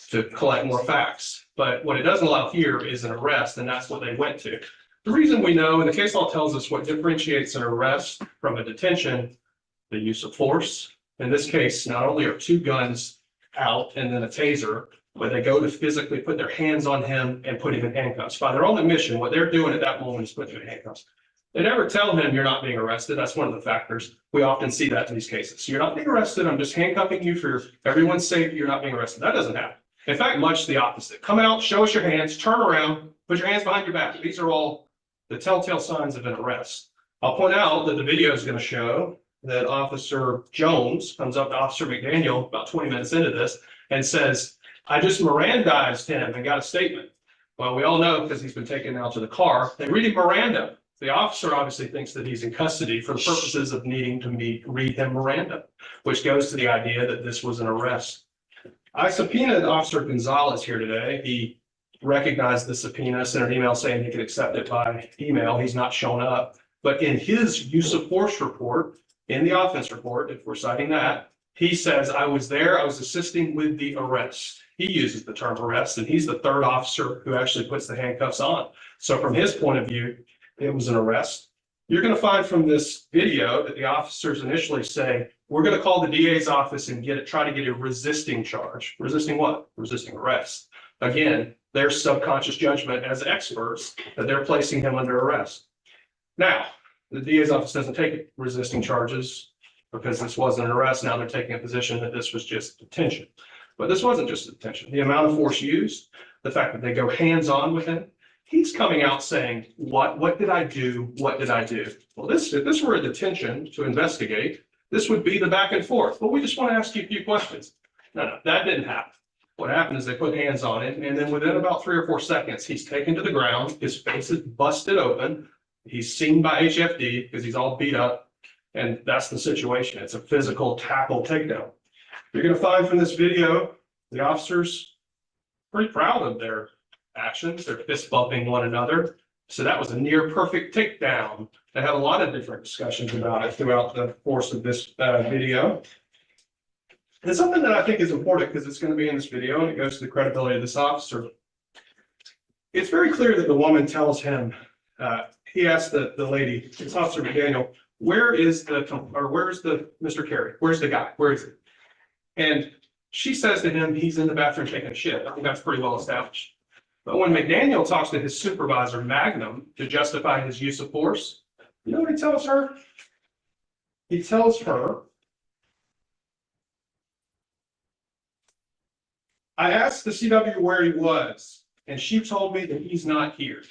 to collect more facts. But what it doesn't allow here is an arrest, and that's what they went to. The reason we know, and the case law tells us what differentiates an arrest from a detention, the use of force. In this case, not only are 2 guns out and then a taser, but they go to physically put their hands on him and put him in handcuffs. By their own admission, what they're doing at that moment is putting him in handcuffs. They never tell him, "You're not being arrested." That's one of the factors. We often see that in these cases. "So you're not being arrested. I'm just handcuffing you for everyone's safety. You're not being arrested." That doesn't happen. In fact, much the opposite. "Come out, show us your hands, turn around, put your hands behind your back." These are all the telltale signs of an arrest. I'll point out that the video is going to show that Officer Jones comes up to Officer McDaniel about 20 minutes into this and says, "I just Mirandized him and got a statement." Well, we all know because he's been taken out to the car, they read him Miranda. The officer obviously thinks that he's in custody for the purposes of needing to read him Miranda, which goes to the idea that this was an arrest. I subpoenaed Officer Gonzalez here today. He recognized the subpoena, sent an email saying he could accept it by email. He's not shown up. But in his use of force report, in the offense report, if we're citing that, he says, "I was there. I was assisting with the arrest." He uses the term arrest, and he's the 3rd officer who actually puts the handcuffs on. So from his point of view, it was an arrest. You're going to find from this video that the officers initially say, "We're going to call the DA's office and try to get a resisting charge." Resisting what? Resisting arrest. Again, their subconscious judgment as experts that they're placing him under arrest. Now, the DA's office doesn't take resisting charges because this wasn't an arrest. Now they're taking a position that this was just detention. But this wasn't just a detention. The amount of force used, the fact that they go hands-on with him, he's coming out saying, what did I do? What did I do? Well, if this were a detention to investigate, this would be the back and forth. Well, we just want to ask you a few questions. No, that didn't happen. What happened is they put hands on him, and then within about 3 or 4 seconds, he's taken to the ground. His face is busted open. He's seen by HFD because he's all beat up, and that's the situation. It's a physical tackle takedown. You're going to find from this video, the officers pretty proud of their actions. They're fist bumping one another. So that was a near perfect takedown. I had a lot of different discussions about it throughout the course of this video. And something that I think is important because it's going to be in this video and it goes to the credibility of this officer. It's very clear that the woman tells him, he asked the lady, it's Officer McDaniel, where's the Mr. Carey? Where's the guy? Where is he? And she says to him, he's in the bathroom taking a shit. I think that's pretty well established. But when McDaniel talks to his supervisor, Magnum, to justify his use of force, you know what he tells her? He tells her, I asked the CW where he was, and she told me that he's not here.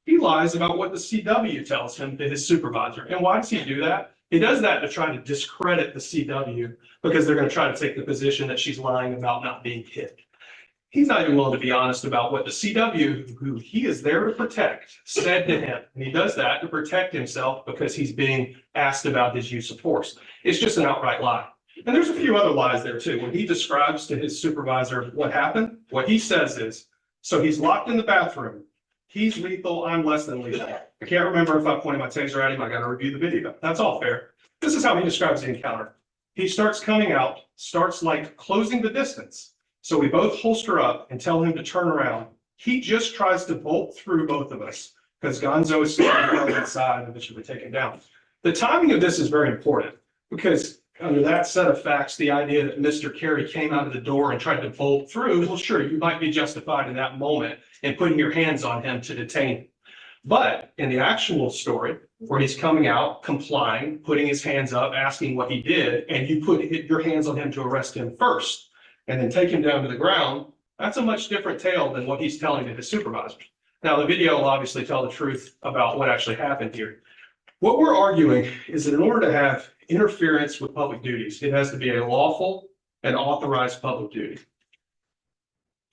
He lies about what the CW tells him to his supervisor. And why does he do that? He does that to try to discredit the CW because they're going to try to take the position that she's lying about not being hit. He's not even willing to be honest about what the CW, who he is there to protect, said to him. And he does that to protect himself because he's being asked about his use of force. It's just an outright lie. And there's a few other lies there too. When he describes to his supervisor what happened, what he says is, so he's locked in the bathroom. He's lethal, I'm less than lethal. I can't remember if I pointed my taser at him, I gotta review the video. That's all fair. This is how he describes the encounter. He starts coming out, starts like closing the distance. So we both holster up and tell him to turn around. He just tries to bolt through both of us because Gonzo is standing inside and eventually taken down. The timing of this is very important because under that set of facts, the idea that Mr. Carey came out of the door and tried to bolt through, well, sure, you might be justified in that moment in putting your hands on him to detain him. But in the actual story, where he's coming out, complying, putting his hands up, asking what he did, and you put your hands on him to arrest him first, and then take him down to the ground, that's a much different tale than what he's telling to his supervisors. Now, the video will obviously tell the truth about what actually happened here. What we're arguing is that in order to have interference with public duties, it has to be a lawful and authorized public duty.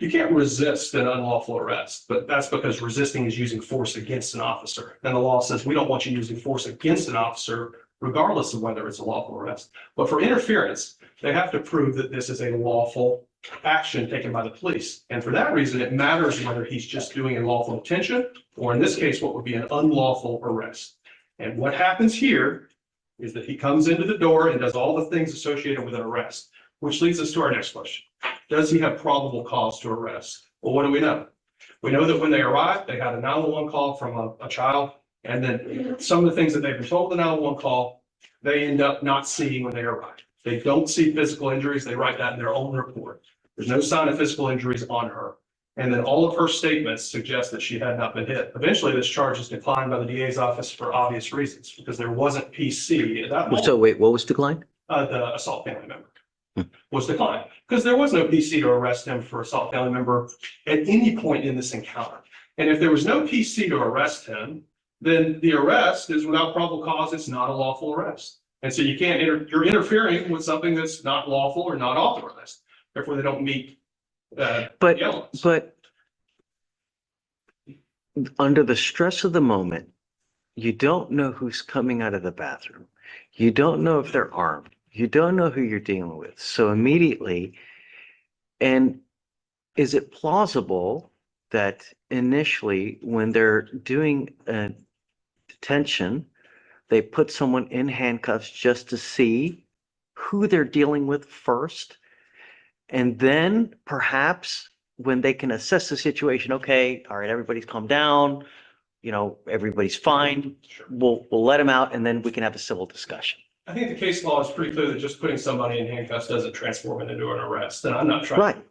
You can't resist an unlawful arrest, but that's because resisting is using force against an officer. And the law says we don't want you using force against an officer, regardless of whether it's a lawful arrest. But for interference, they have to prove that this is a lawful action taken by the police. And for that reason, it matters whether he's just doing a lawful detention, or in this case, what would be an unlawful arrest. And what happens here is that he comes into the door and does all the things associated with an arrest, which leads us to our next question. Does he have probable cause to arrest? Well, what do we know? We know that when they arrived, they had a 911 call from a child, and then some of the things that they've been told the 911 call, they end up not seeing when they arrive. They don't see physical injuries. They write that in their own report. There's no sign of physical injuries on her. And then all of her statements suggest that she had not been hit. Eventually, this charge is declined by the DA's office for obvious reasons, because there wasn't PC at that moment. So wait, what was declined? The assault family member was declined because there was no PC to arrest him for assault family member at any point in this encounter. And if there was no PC to arrest him, then the arrest is without probable cause. It's not a lawful arrest. And so you can't, you're interfering with something that's not lawful or not authorized. Therefore, they don't meet But under the stress of the moment, you don't know who's coming out of the bathroom. You don't know if they're armed. You don't know who you're dealing with. So immediately, and is it plausible that initially when they're doing a detention, they put someone in handcuffs just to see who they're dealing with first? And then perhaps when they can assess the situation, okay, all right, everybody's calmed down, you know, everybody's fine, we'll let them out and then we can have a civil discussion. I think the case law is pretty clear that just putting somebody in handcuffs doesn't transform it into an arrest. And I'm not trying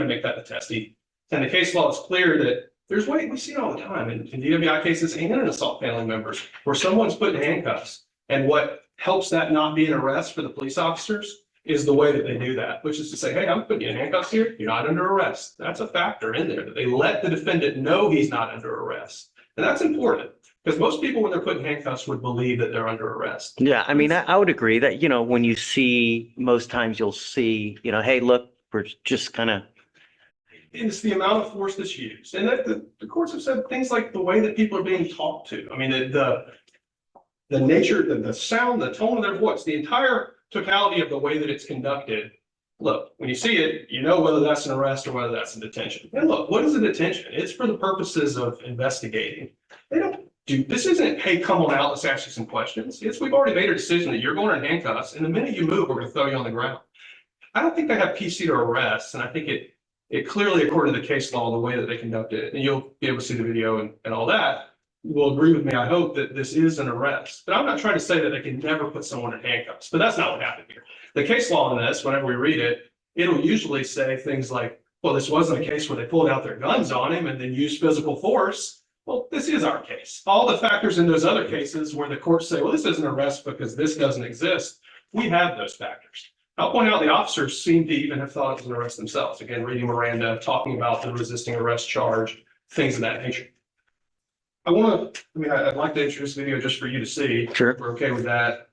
to make that the test. And the case law is clear that there's we see it all the time in DWI cases and in assault family members where someone's put in handcuffs. And what helps that not be an arrest for the police officers is the way that they do that, which is to say, hey, I'm putting you in handcuffs here. You're not under arrest. That's a factor in there that they let the defendant know he's not under arrest. And that's important because most people, when they're put in handcuffs, would believe that they're under arrest. Yeah, I mean, I would agree that, you know, when you see, most times you'll see, you know, hey, look, we're just kind of. It's the amount of force that's used. And that the courts have said things like the way that people are being talked to. I mean, the nature, the sound, the tone of their voice, the entire totality of the way that it's conducted look, when you see it, you know whether that's an arrest or whether that's a detention. And look, what is a detention? It's for the purposes of investigating. They don't do, this isn't, hey, come on out, let's ask you some questions. It's, we've already made a decision that you're going in handcuffs, and the minute you move, we're gonna throw you on the ground. I don't think they have PC to arrest, and I think it clearly, according to the case law, the way that they conduct it, and you'll be able to see the video and all that, will agree with me, I hope, that this is an arrest. But I'm not trying to say that they can never put someone in handcuffs, but that's not what happened here. The case law on this, whenever we read it, it'll usually say things like, well, this wasn't a case where they pulled out their guns on him and then used physical force. Well, this is our case. All the factors in those other cases where the courts say, well, this isn't an arrest because this doesn't exist, we have those factors. I'll point out the officers seem to even have thought it was an arrest themselves. Again, reading Miranda, talking about the resisting arrest charge, things of that nature. I'd like to introduce the video just for you to see. Sure. We're okay with that.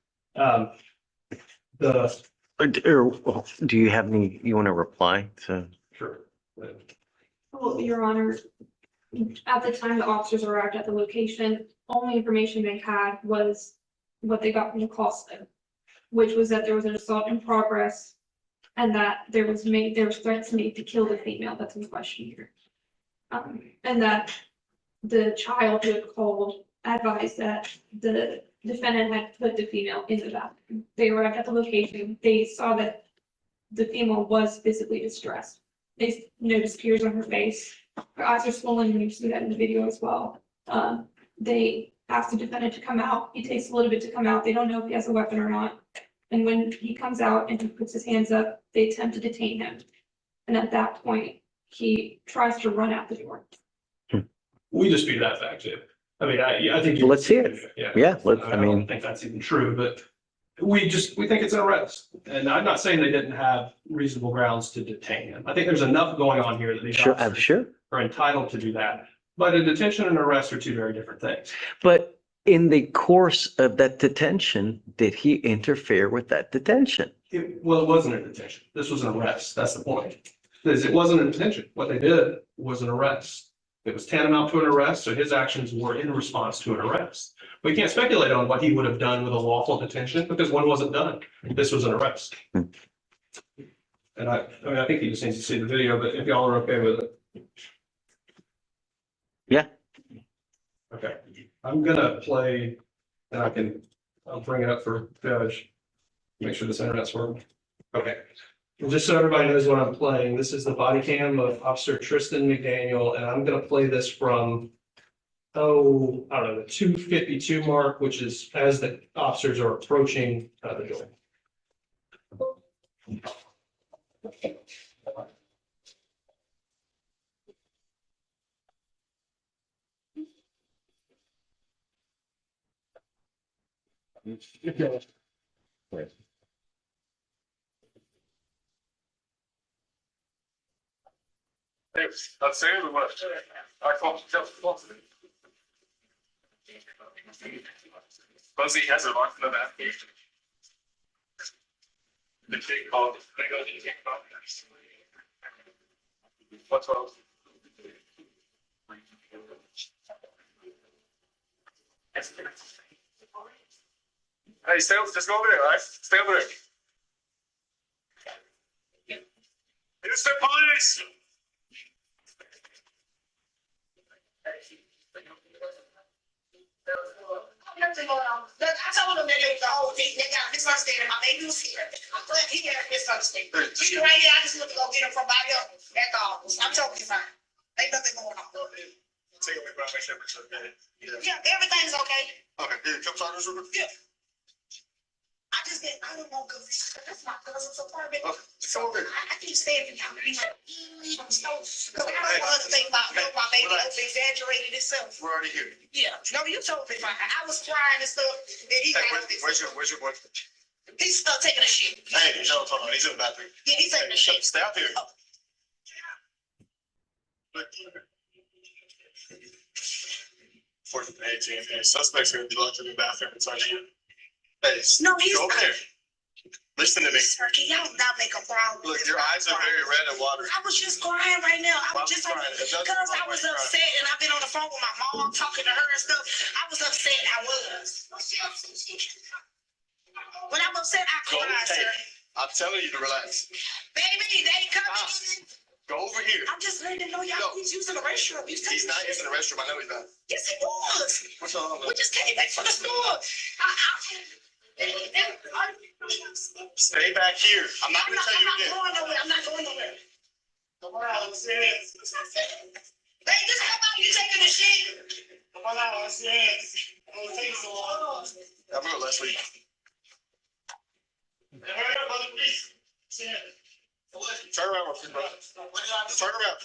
Do you have any, you want to reply to? Sure. Well, Your Honor, at the time the officers arrived at the location, only information they had was what they got from the call slip, which was that there was an assault in progress and that there was threats made to kill the female that's in question here. And that the child who had called advised that the defendant had put the female in the bathroom. They arrived at the location. They saw that the female was physically distressed. They noticed tears on her face. Her eyes are swollen, and you see that in the video as well. They asked the defendant to come out. He takes a little bit to come out. They don't know if he has a weapon or not. And when he comes out and he puts his hands up, they attempt to detain him. And at that point, he tries to run out the door. We dispute that fact too. I mean, I think. Let's see it. Yeah, I don't think that's even true, but we think it's an arrest. And I'm not saying they didn't have reasonable grounds to detain him. I think there's enough going on here that these officers are entitled to do that. But a detention and arrest are two very different things. But in the course of that detention, did he interfere with that detention? Well, it wasn't a detention. This was an arrest. That's the point. It wasn't a detention. What they did was an arrest. It was tantamount to an arrest, so his actions were in response to an arrest. We can't speculate on what he would have done with a lawful detention because one wasn't done. This was an arrest. And I think he just needs to see the video, but if y'all are okay with it. Yeah. Okay, I'm gonna play, and I'll bring it up for Judge. Make sure this internet's working. Okay. And just so everybody knows what I'm playing, this is the body cam of Officer Tristan McDaniel, and I'm gonna play this from, I don't know, the 2:52 mark, which is as the officers are approaching the door. That's it, or what? I can't just Buzzy has a lot of that. The big call, they go to the big call. What's wrong? Hey, just go over there, all right? Stay over there. It's the police! Nothing going on. Look, I told them that it was the whole thing. They got misunderstanding. My baby was here. I'm glad he had a misunderstanding. You right here, I just went to go get him from body up. That's all. I'm totally fine. Ain't nothing going on. Take away, make sure it's okay. Yeah, everything's okay. Okay, here, come talk to us real quick. Yeah. I don't want because that's my cousin's apartment. So I keep saying it. Because I don't want to think about my baby exaggerated itself. We're already here. Yeah. No, you told me fine. I was crying and stuff. And he Where's your boyfriend? He's still taking a shit. Hey, no, hold on. He's in the bathroom. Yeah, he's taking a shit. Stay out here. 14th and 18th, and suspects are going to be locked in the bathroom inside you. Hey, no, he's go over there. Listen to me. Sir, can y'all not make a problem? Look, your eyes are very red and watery. I was just crying right now. I was just crying? Because I was upset and I've been on the phone with my mom talking to her and stuff. I was upset. I was. When I'm upset, I cry, sir. I'm telling you to relax. Baby, they ain't coming in. Go over here. I'm just letting them know y'all, he's using the restroom. He's not using the restroom. I know he's not. Yes, he was. What's wrong? We just came back from the store. Stay back here. I'm not gonna tell you again. I'm not going nowhere. Come on out, sis. Hey, just come out, you taking a shit. Come on out, sis. I'm gonna take so long. Have a go, Leslie. Hurry up, brother, please. Turn around, real quick, bro. Turn around.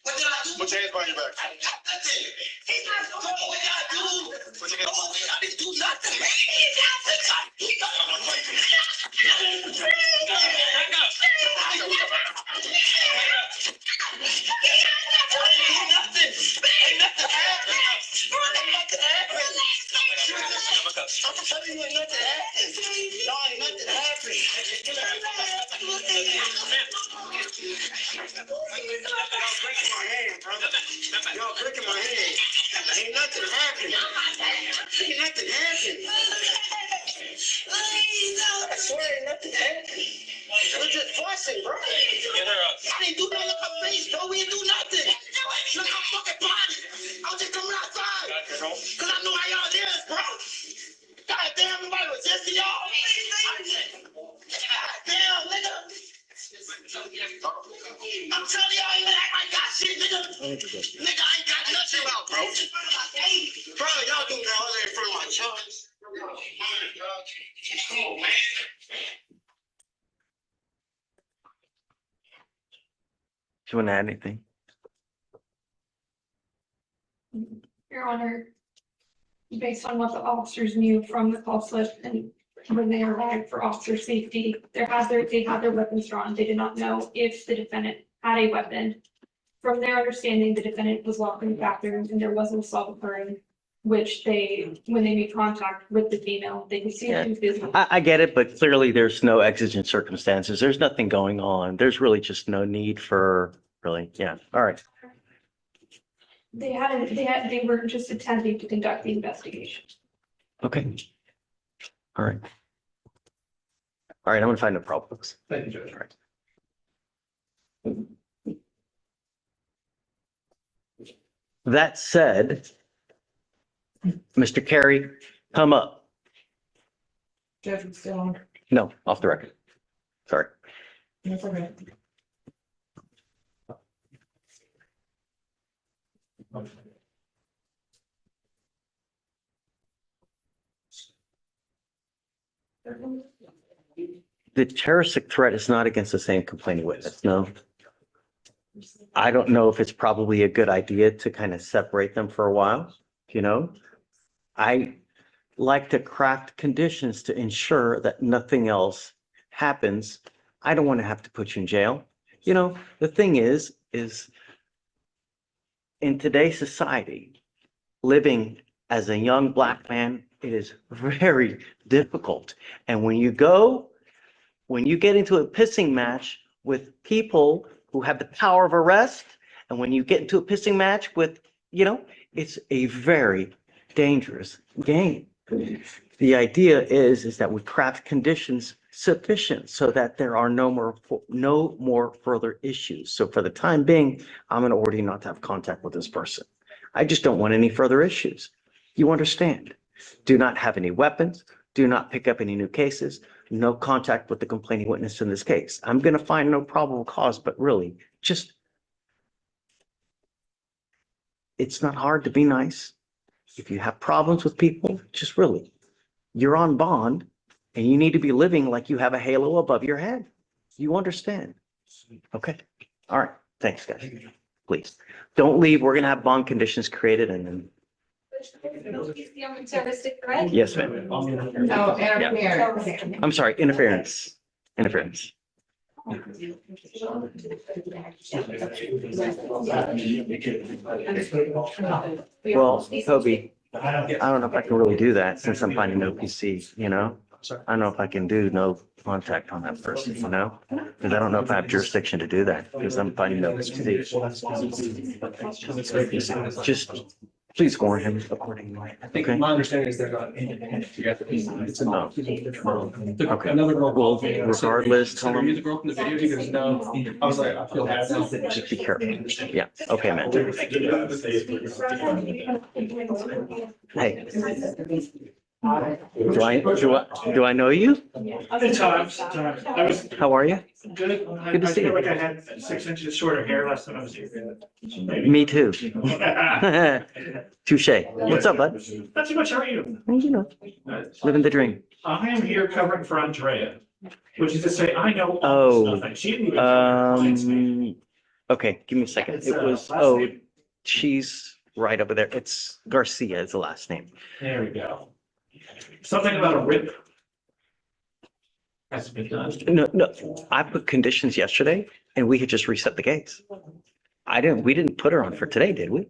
What did I do? Put your hands behind your back. I got nothing. He's not doing what I do. Put your hands. Oh, I didn't do nothing. He's not Y'all breaking my hand. Ain't nothing happened. Ain't nothing happened. I swear ain't nothing happened. We're just fussing, bro. Get her up. I didn't do nothing to my face, bro. We didn't do nothing. Look, I'm fucking body. I was just coming outside. Cause I know how y'all is, bro. God damn, nobody resisting y'all. God damn, nigga. I'm telling y'all, you act like I got shit, nigga. Nigga, I ain't got nothing about, bro. Bro, y'all do that all in front of my church. Come on, man. Do you want to add anything? Your Honor, based on what the officers knew from the call slip and when they arrived for officer safety, they had their weapons drawn. They did not know if the defendant had a weapon. From their understanding, the defendant was locked in the bathroom and there was an assault occurring, which when they made contact with the female, they could see she was busy. I get it, but clearly there's no exigent circumstances. There's nothing going on. There's really just no need for really, yeah. All right. They were just attempting to conduct the investigation. Okay. All right. All right, I'm gonna find no problems. Thank you, Judge. All right. That said, Mr. Carey, come up. Judge, we still on. No, off the record. Sorry. That's okay. The terroristic threat is not against the same complaining witness, no. I don't know if it's probably a good idea to kind of separate them for a while, you know? I like to craft conditions to ensure that nothing else happens. I don't want to have to put you in jail. You know, the thing is in today's society, living as a young Black man, it is very difficult. And when you get into a pissing match with people who have the power of arrest, and when you get into a pissing match with, you know, it's a very dangerous game. The idea is that we craft conditions sufficient so that there are no more further issues. So for the time being, I'm going to order you not to have contact with this person. I just don't want any further issues. You understand? Do not have any weapons. Do not pick up any new cases. No contact with the complaining witness in this case. I'm going to find no probable cause, but really just, it's not hard to be nice. If you have problems with people, just really, you're on bond and you need to be living like you have a halo above your head. You understand? Okay. All right. Thanks, guys. Please don't leave. We're going to have bond conditions created and then. Yes, ma'am. No, interference. I'm sorry, interference. Interference. Well, Toby, I don't know if I can really do that since I'm finding no PC, you know? I don't know if I can do no contact on that person, you know? Because I don't know if I have jurisdiction to do that because I'm finding no PC. Just Please warn him accordingly. I think Okay. my understanding is they're not independent together. It's Oh. okay. Okay. Another girl. Well, regardless, tell Are you the him, girl from the video? He goes, no. I was like, I feel bad now. just be careful. Yeah, okay, man. Hey. Do I know you? At times. How are you? Good. Good to see you. I feel like I had 6 inches shorter hair last time I was here. Me too. Touche. What's up, bud? Not too much, how are you? You know, living the dream. I am here covering for Andrea, which is to say, I know Oh, almost nothing. She didn't even cover clients name. Okay, give me a second. It's, It was, last oh, name. she's right over there. It's Garcia is the last name. There we go. Something about a rip. Has been done. No, I put conditions yesterday and we had just reset the case. We didn't put her on for today, did we?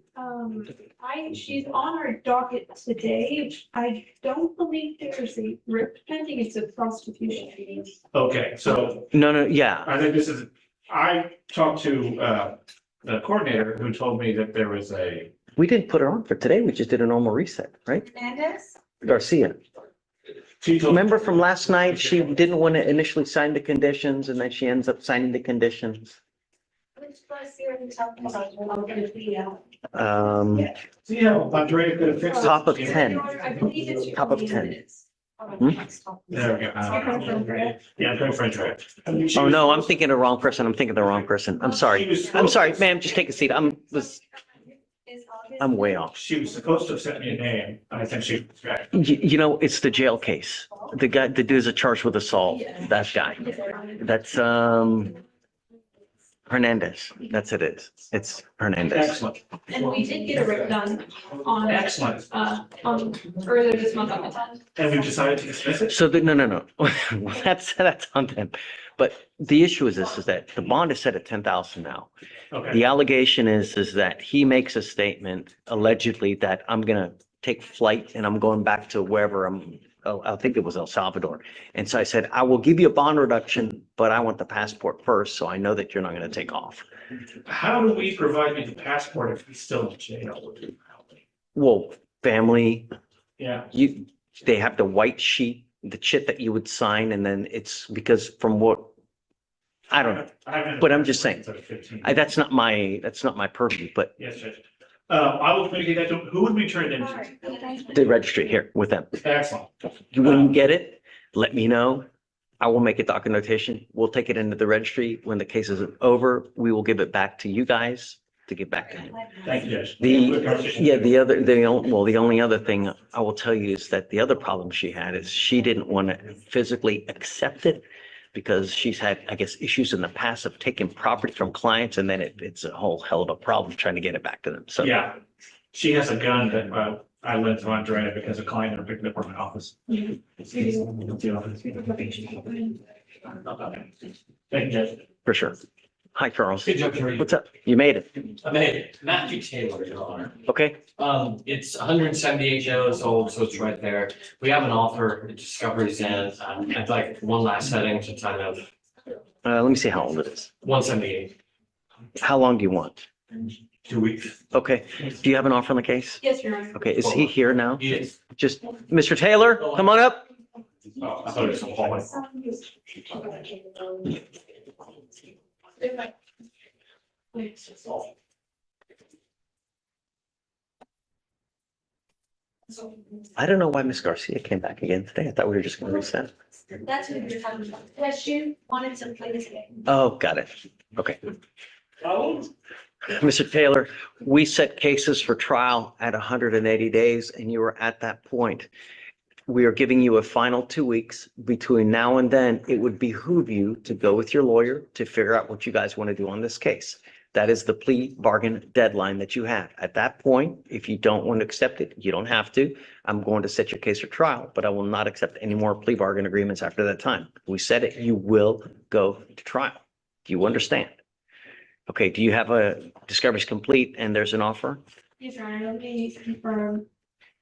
She's on our docket today. I don't believe there's a writ pending. It's a prostitution. Okay, so No, yeah. I think this is, I talked to the coordinator who told me that there was a, We didn't put her on for today. We just did a normal reset, right? Hernandez? Garcia. she told, Remember from last night, she didn't want to initially sign the conditions and then she ends up signing the conditions. Which bus are you talking about? I'm gonna be out. see how Andrea could have fixed it? Top of 10. I believe it's. Top of 10. There we go. Yeah, I'm going for Andrea. Oh, no, I'm thinking the wrong person. I'm thinking the wrong person. I'm sorry. I'm sorry, ma'am, just take a seat. I'm way off. She was supposed to have sent me a name, and I think she was distracted. You know, it's the jail case. The dude's charged with assault. That guy. That's, Hernandez. That's it is. It's Hernandez. Excellent. And we did get a writ done on, Excellent. on earlier this month on the 10th. And we decided to dismiss it? So no. That's on them. But the issue is this, is that the bond is set at 10,000 now. Okay. The allegation is that he makes a statement allegedly that I'm gonna take flight and I'm going back to wherever I think it was El Salvador. And so I said, I will give you a bond reduction, but I want the passport first, so I know that you're not gonna take off. How do we provide you the passport if he's still in jail? Well, family, Yeah. they have the white sheet, the chit that you would sign, and then it's because from what, I don't know, but I'm just saying, that's not my purview, but Yes, Judge. I will communicate that to, who would we turn it into? the registry here with them. Excellent. When you get it, let me know. I will make a docket notation. We'll take it into the registry. When the case is over, we will give it back to you guys to give back to him. Thank you, Judge. The only other thing I will tell you is that the other problem she had is she didn't want to physically accept it because she's had, I guess, issues in the past of taking property from clients and then it's a whole hell of a problem trying to get it back to them. So. Yeah, she has a gun that I lent to Andrea because a client picked it up from my office. Thank you, Judge. For sure. Hi, Charles. Hey, Judge, how are you? What's up? You made it. I made it. Matthew Taylor, Your Honor. Okay. It's 178 years old, so it's right there. We have an offer, discovery's in. I'd like one last setting to kind of Let me see how old it is. 178, How long do you want? 2 weeks. Okay. Do you have an offer on the case? Yes, Your Honor. Okay. Is he here now? He is. Just, Mr. Taylor, come on up. Oh, I thought it was a hallway. I don't know why Miss Garcia came back again today. I thought we were just going to reset. That's what you're talking about. Yes, you wanted to play this game. Oh, got it. Okay. Mr. Taylor, we set cases for trial at 180 days and you were at that point. We are giving you a final 2 weeks. Between now and then, it would behoove you to go with your lawyer to figure out what you guys want to do on this case. That is the plea bargain deadline that you have. At that point, if you don't want to accept it, you don't have to. I'm going to set your case for trial, but I will not accept any more plea bargain agreements after that time. We said it, you will go to trial. Do you understand? Okay, do you have a discovery's complete and there's an offer? Yes, Your Honor. Let me confirm.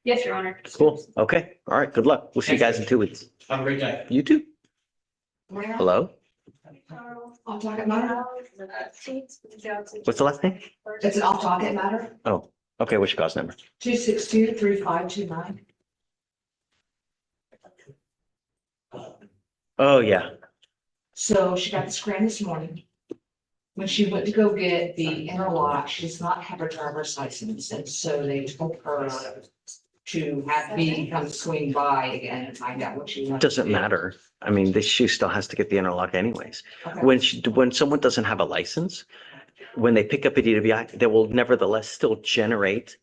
Yes, Your Honor. Cool. Okay. All right. Good luck. We'll see you guys in 2 weeks. Have a great day. You too. Hello? Off target matter? What's the last name? It's an off target matter? Oh, Okay, what's your cause number? 262-3529. Oh, yeah. So she got the scram this morning. When she went to go get the interlock, she does not have her driver's license, and so they told her to have me come swing by again and find out what she wants. Doesn't matter. I mean, she still has to get the interlock anyways. When someone doesn't have a license, when they pick up a DWI, they will nevertheless still generate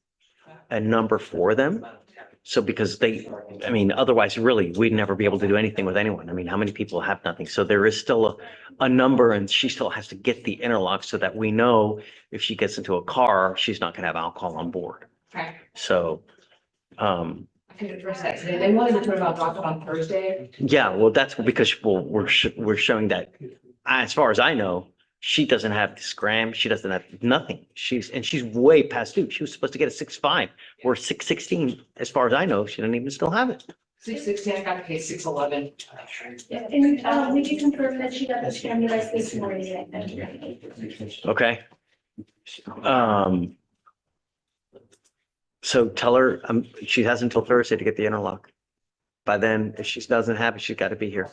a number for them. So because I mean, otherwise really, we'd never be able to do anything with anyone. I mean, how many people have nothing? So there is still a number, and she still has to get the interlock so that we know if she gets into a car, she's not gonna have alcohol on board. Okay. So, I can address that today. They wanted to put it on docket on Thursday. yeah, well, that's because, well, we're showing that, as far as I know, she doesn't have the scram. She doesn't have nothing. She's way past due. She was supposed to get a 6.5 or 6.16. As far as I know, she doesn't even still have it. 616, I got to pay 611. Yeah, and we can confirm that she got the stimulus this morning. Okay. So tell her, she has until Thursday to get the interlock. By then, if she doesn't have it, she's got to be here.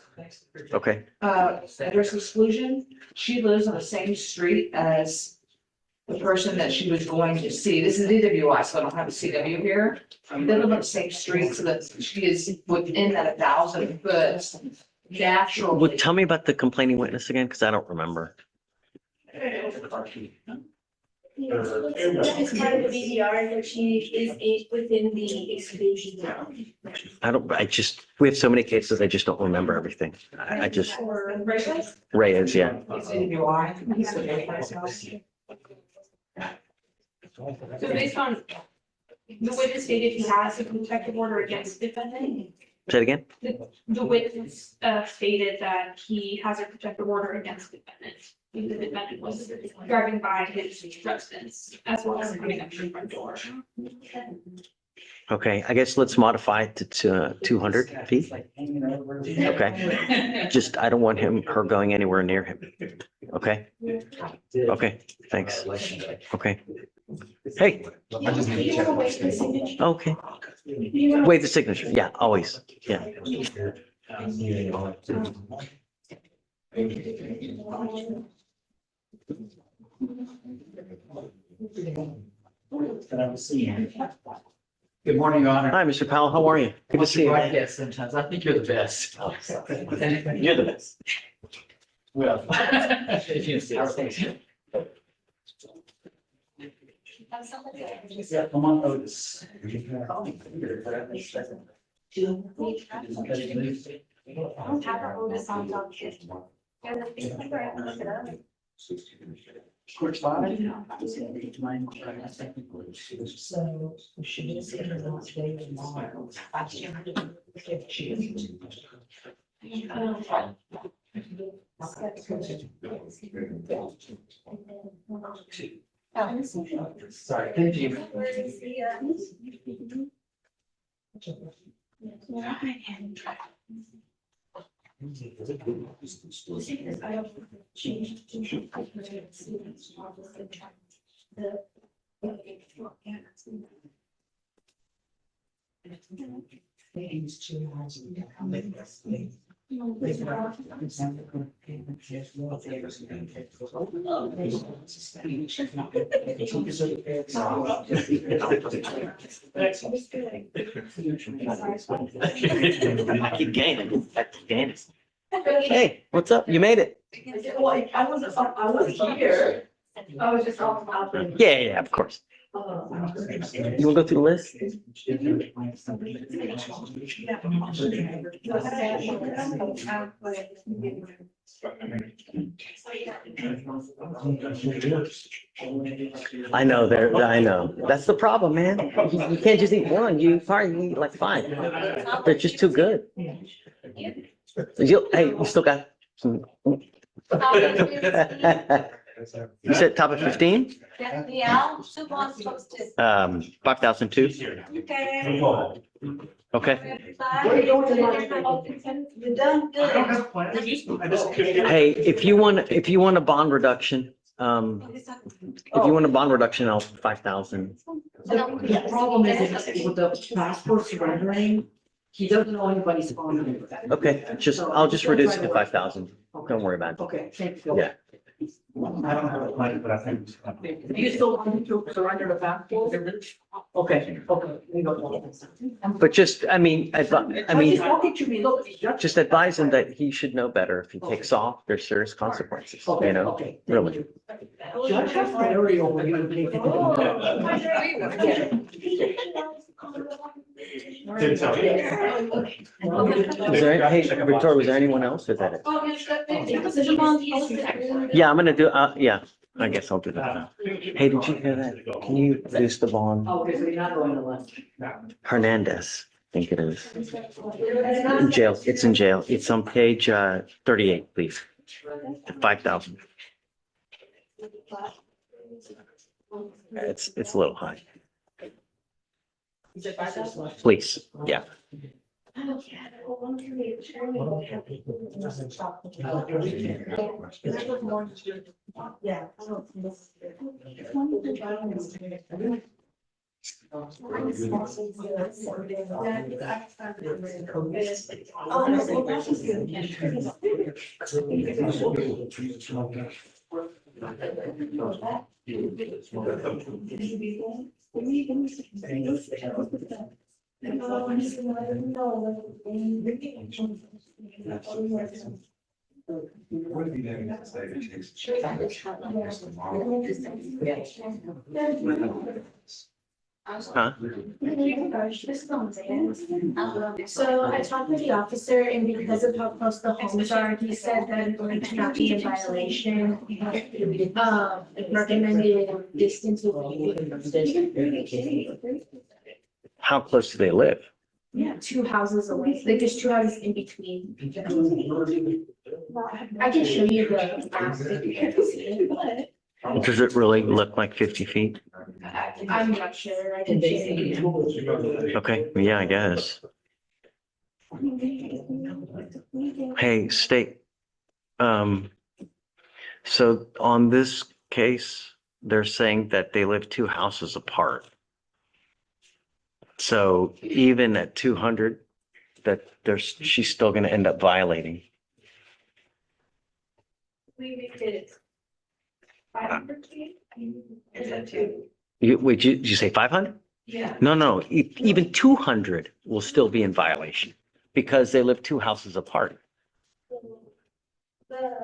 Okay. Address exclusion, she lives on the same street as the person that she was going to see. This is DWI, so I don't have a CW here. They live on the same street, so that she is within that 1,000 foot natural. Well, tell me about the complaining witness again, because I don't remember. It's part of the BDR that she is within the exclusion zone. We have so many cases, I just don't remember everything. I just, Or Reyes? Reyes, yeah. It's DWI. So based on the witness stated he has a protective order against the defendant. Say it again? The witness stated that he has a protective order against the defendant. The defendant was driving by his residence as well as coming up to the front door. Okay, I guess let's modify it to 200 feet. Okay. Just, I don't want her going anywhere near him. Okay? Okay, thanks. Okay. Hey. Okay. Waive the signature. Yeah, always. Yeah. Good morning, Your Honor. Hi, Mr. Powell. How are you? Good to see you. Yes, sometimes. I think you're the best. You're the best. Well, if you insist. Yeah, I'm on Otis. I don't have her Otis on docket. And I think I'm gonna look it up. Court 5. So she is in the last day tomorrow. Sorry, thank you. I keep gaining. Hey, what's up? You made it. I wasn't here. I was just all about the. Yeah, of course. You want to go through the list? I know, I know. That's the problem, man. You can't just eat one. You probably eat like 5. They're just too good. You still got some. You said top of 15? Yeah, super on posted. 5,002. Okay. Okay. You're done good. Hey, if you want a bond reduction, If you want a bond reduction, I'll 5,000. The problem is with the passport surrendering, he doesn't know anybody's phone. Okay, I'll just reduce it to 5,000. Don't worry about it. Okay, thank you. Yeah. I don't have a plan, but I think. Do you still want to surrender the passport? Okay, we go. But just, I mean, He's talking to me, look, he's just advise him that he should know better. If he takes off, there's serious consequences, you know, really. Judge Fleischer over here. Is there, hey, Victoria, was there anyone else? Or is that it? Yeah, I'm gonna do, yeah, I guess I'll do that now. Hey, did you hear that? Can you reduce the bond? Okay, so you're not going to lunch. Hernandez, I think it is. In jail, it's in jail. It's on page 38, please. 5,000. It's a little high. Please, yeah. Huh? So I talked with the officer and because of how close the homes are, he said that it's going to not be in violation. Recommended distance would be. How close do they live? Yeah, 2 houses away, like there's 2 houses in between. I can show you the map if you can see it, but Does it really look like 50 feet? I'm not sure, I can show you. Okay, yeah, I guess. Hey, state. So on this case, they're saying that they live 2 houses apart. So even at 200, she's still gonna end up violating. We make it 500 feet. Is that too? Did you say 500? Yeah. No, even 200 will still be in violation because they live 2 houses apart.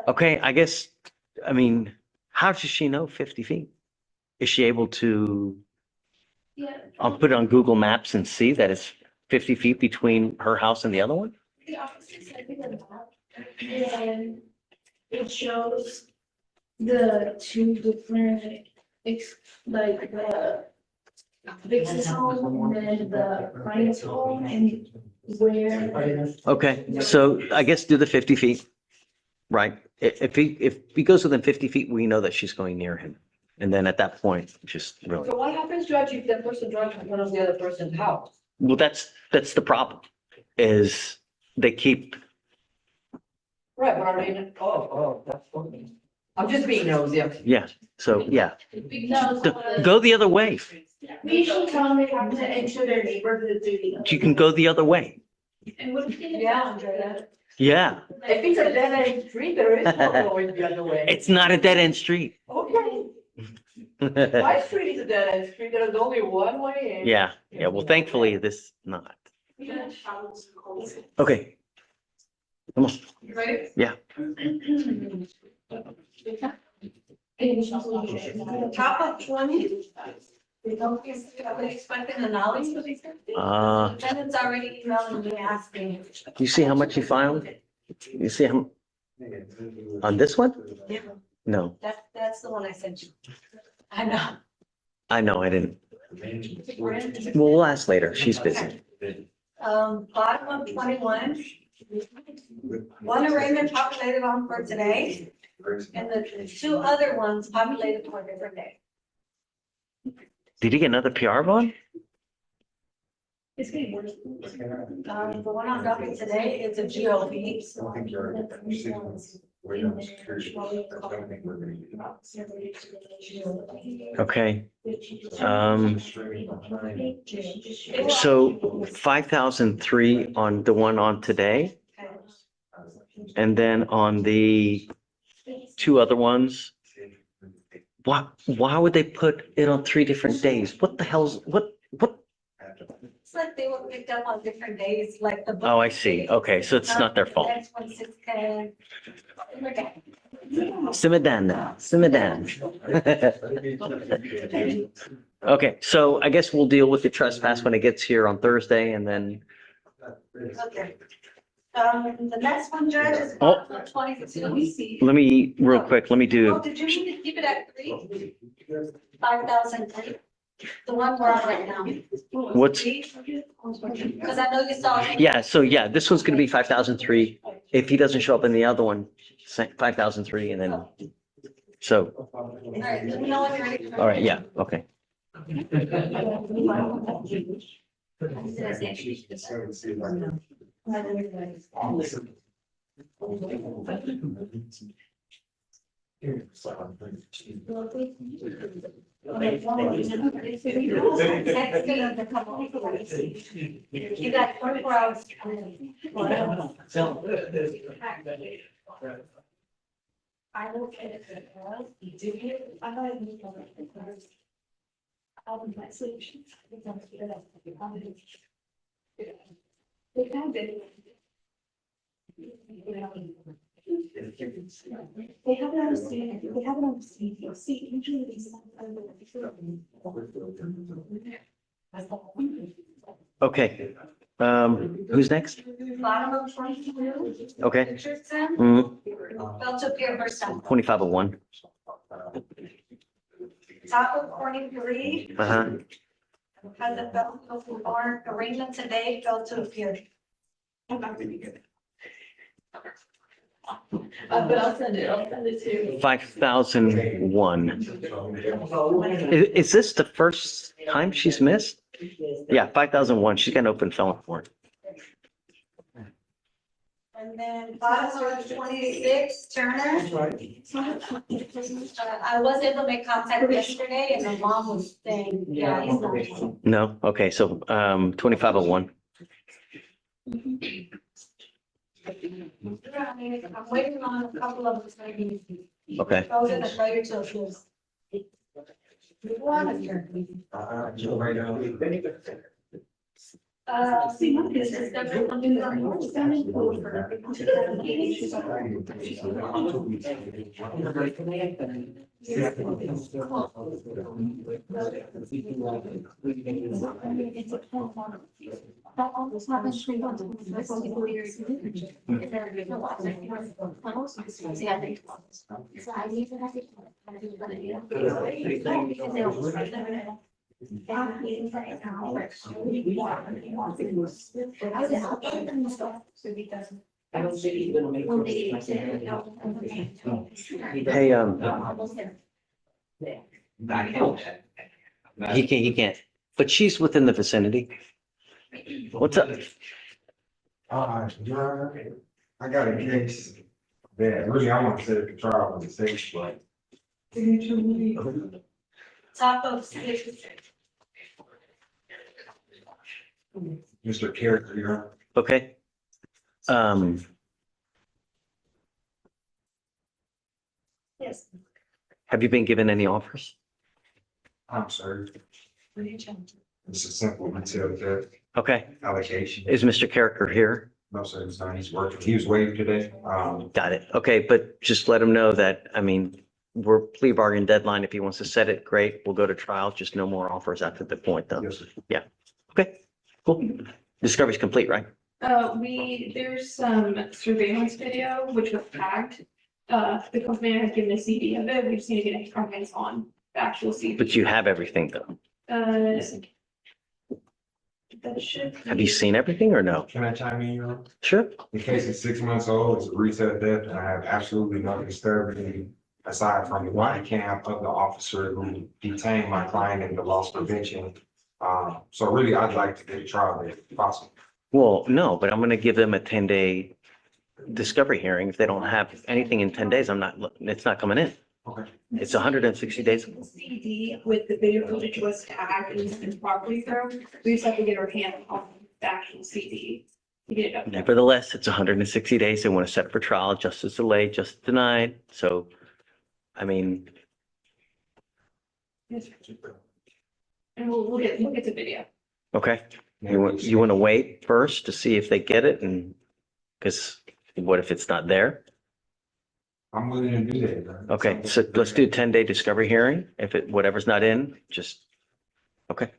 Okay, I guess, I mean, how does she know 50 feet? Is she able to, Yeah. I'll put it on Google Maps and see that it's 50 feet between her house and the other one? The officer sent me the map and it shows the 2 different, like the Vix's home and then the Ryan's home and where. Okay, so I guess do the 50 feet, right? If he goes within 50 feet, we know that she's going near him. And then at that point, just really, So what happens, Judge, if that person drives in front of the other person's house? well, that's the problem, is they keep, Right, but I mean, that's funny. I'm just being nosy. yeah, so, yeah. No, Go the other way. we usually tell them they have to enter their neighborhood through the. You can go the other way. And what if they? Yeah, Andrea. Yeah, If it's a dead end street, there is no going the other way. it's not a dead end street. Okay, my street is a dead end street, there's only one way in. Yeah, well, thankfully, this not. Okay. Come on. You ready? Yeah. Top of 20. They don't expecting an alley. Tenants already emailing me asking. You see how much you filed? You see how, on this one? Yeah, No, that's the one I sent you. I know. I didn't. Well, we'll ask later. She's busy. Bottom of 21. One arraignment populated on for today, and the 2 other ones populated for a different day. Did he get another PR bond? It's getting worse. The one I'm dropping today is a GOP. Okay. So 5,003 on the one on today. And then on the two other ones. Why would they put it on 3 different days? What the hell's, what? It's like they were picked up on different days, like the. Oh, I see. Okay, so it's not their fault. Next one, 6K. Simmer down now, simmer down. Okay, so I guess we'll deal with the trespass when it gets here on Thursday and then, Okay. The next one, Judge, is Oh. 22. let me, real quick, let me Oh, do, did you mean to keep it at 3? 5,003. The one we're on right now. what's, Because I know you saw. yeah, so yeah, this one's gonna be 5,003. If he doesn't show up in the other one, 5,003 and then, so, All right, let me know when you're ready. all right, yeah, okay. You got 24 hours. I will get it. I know. All my solutions. They have it. They have it on a stand, they have it on a stand, see, usually they. Okay, who's next? Bottom of 22. Okay. Richardson. Mhm. Felt to appear first time. 2501. Top of 43. Uh-huh. Has it felt before arrangement today, felt to appear. I'm not really good. But I'll send it to. 5,001. Is this the first time she's missed? Yeah, 5,001. She's got an open felon for it. And then bottom of 26, Turner. I was able to make contact yesterday and the mom was saying, yeah, he's not. No? Okay, so 2501. I'm waiting on a couple of them. Okay. Those are the failure to accuse. See, this is that almost happens 3 months. See, I think. So I need to have it. Hey, he can't, but she's within the vicinity. What's up? Your Honor, I got a case that really I want to set the trial on the stage, but. Top of 6. Mr. Carrick, Your Honor. Okay. Yes. Have you been given any offers? I'm sorry. It's a simple retail theft Okay. allocation. Is Mr. Carricker here? No, sir, he's not. He's working. He was waived today. Got it. Okay, but just let him know that, I mean, we're plea bargain deadline. If he wants to set it, great. We'll go to trial. Just no more offers after the point though. Yes, sir. Yeah. Okay, cool. Discovery's complete, right? There's some surveillance video which was tagged. The company had given a CD of it. We just need to get our hands on the actual CD. But you have everything though. That should. Have you seen everything or no? Can I chime in, Your Honor? Sure. The case is 6 months old. It's a retail theft, and I have absolutely nothing disturbing aside from the body cam of the officer who detained my client in the loss prevention. So really, I'd like to get a trial date if possible. Well, no, but I'm gonna give them a 10-day discovery hearing. If they don't have anything in 10 days, it's not coming in. Okay. It's 160 days. CD with the video footage was tagged and properly through. We just have to get our hand on the actual CD to get it up. Nevertheless, it's 160 days. They want to set it for trial, justice delayed, justice denied. So, I mean, And we'll get the video. okay. You want to wait first to see if they get it, and because what if it's not there? I'm willing to do that. Okay, so let's do a 10-day discovery hearing. If whatever's not in, just, okay.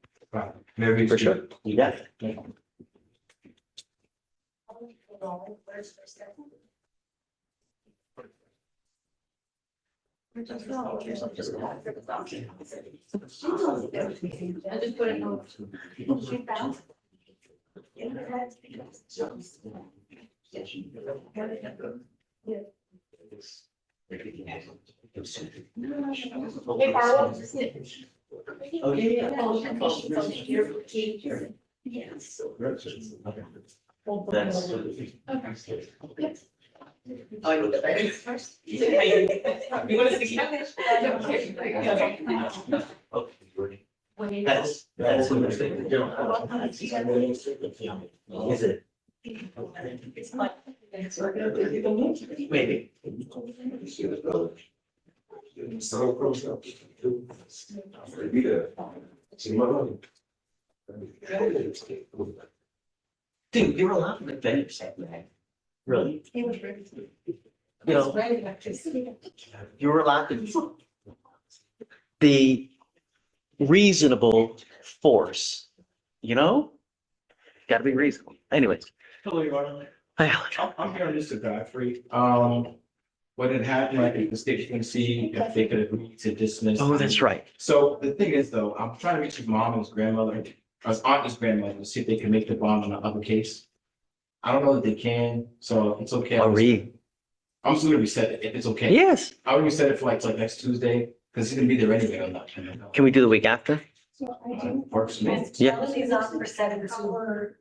Maybe For sure. Yeah. I just put it on. Hey, Carl. Oh, yeah. Yes. That's. Oh, you the baby first? You want to see? That's what I'm saying. Is it? Maybe. So close up. Be there. See my money. Dude, you're allowed to defend yourself, man. Really? You know, you're allowed to. The reasonable force, Got to be reasonable. Anyways. Hello, Your Honor. Hi, Alan. I'm here on Mr. Godfrey. What had happened, I think the state can see if they could agree to dismiss. Oh, that's right. So the thing is, though, I'm trying to reach his mom and his grandmother, or his aunt and his grandmother, to see if they can make the bond on the other case. I don't know that they can, so it's okay. I'm just gonna reset it if it's okay. Yes. I would reset it for like till next Tuesday, because he's gonna be there anyway on that. Can we do the week after? Works for me. Yeah. He's on for 7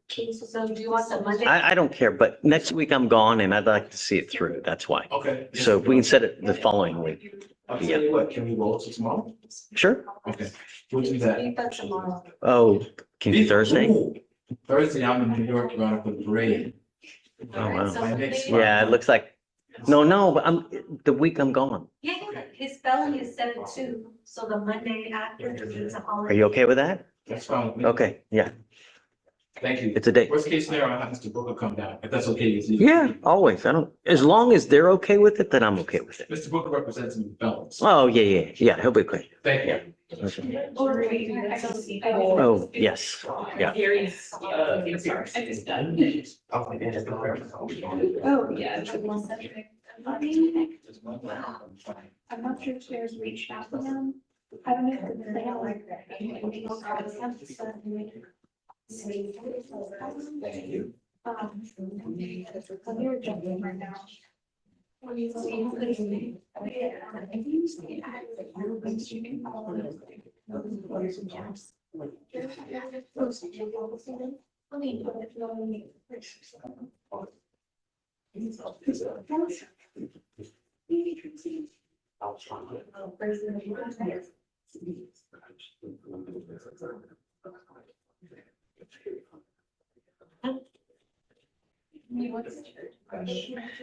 cases, so do you want the Monday? I don't care, but next week I'm gone and I'd like to see it through. That's why. Okay. So if we can set it the following week. I'll tell you what, can we roll to tomorrow? Sure. Okay, we'll do that. Tomorrow. Oh, can you do Thursday? Ooh, Thursday, I'm in New York around for the parade. Oh, wow. My next Yeah, it looks like, no, but the week I'm gone. Yeah, his felony is 7/2, so the Monday after is a Are holiday. you okay with that? That's fine with me. Okay, yeah, Thank you. it's a date. Worst case scenario, I'll have Mr. Booker come down, if that's okay with you. Yeah, always. As long as they're okay with it, then I'm okay with it. Mr. Booker represents me felons. Oh, yeah, he'll be okay. Thank you. Oh, yes, yeah. Gary's, sorry, I just done. Oh, yeah. I'm not sure if there's reached out to them. I don't know if they are like that. I'm here jumping right now. When you see.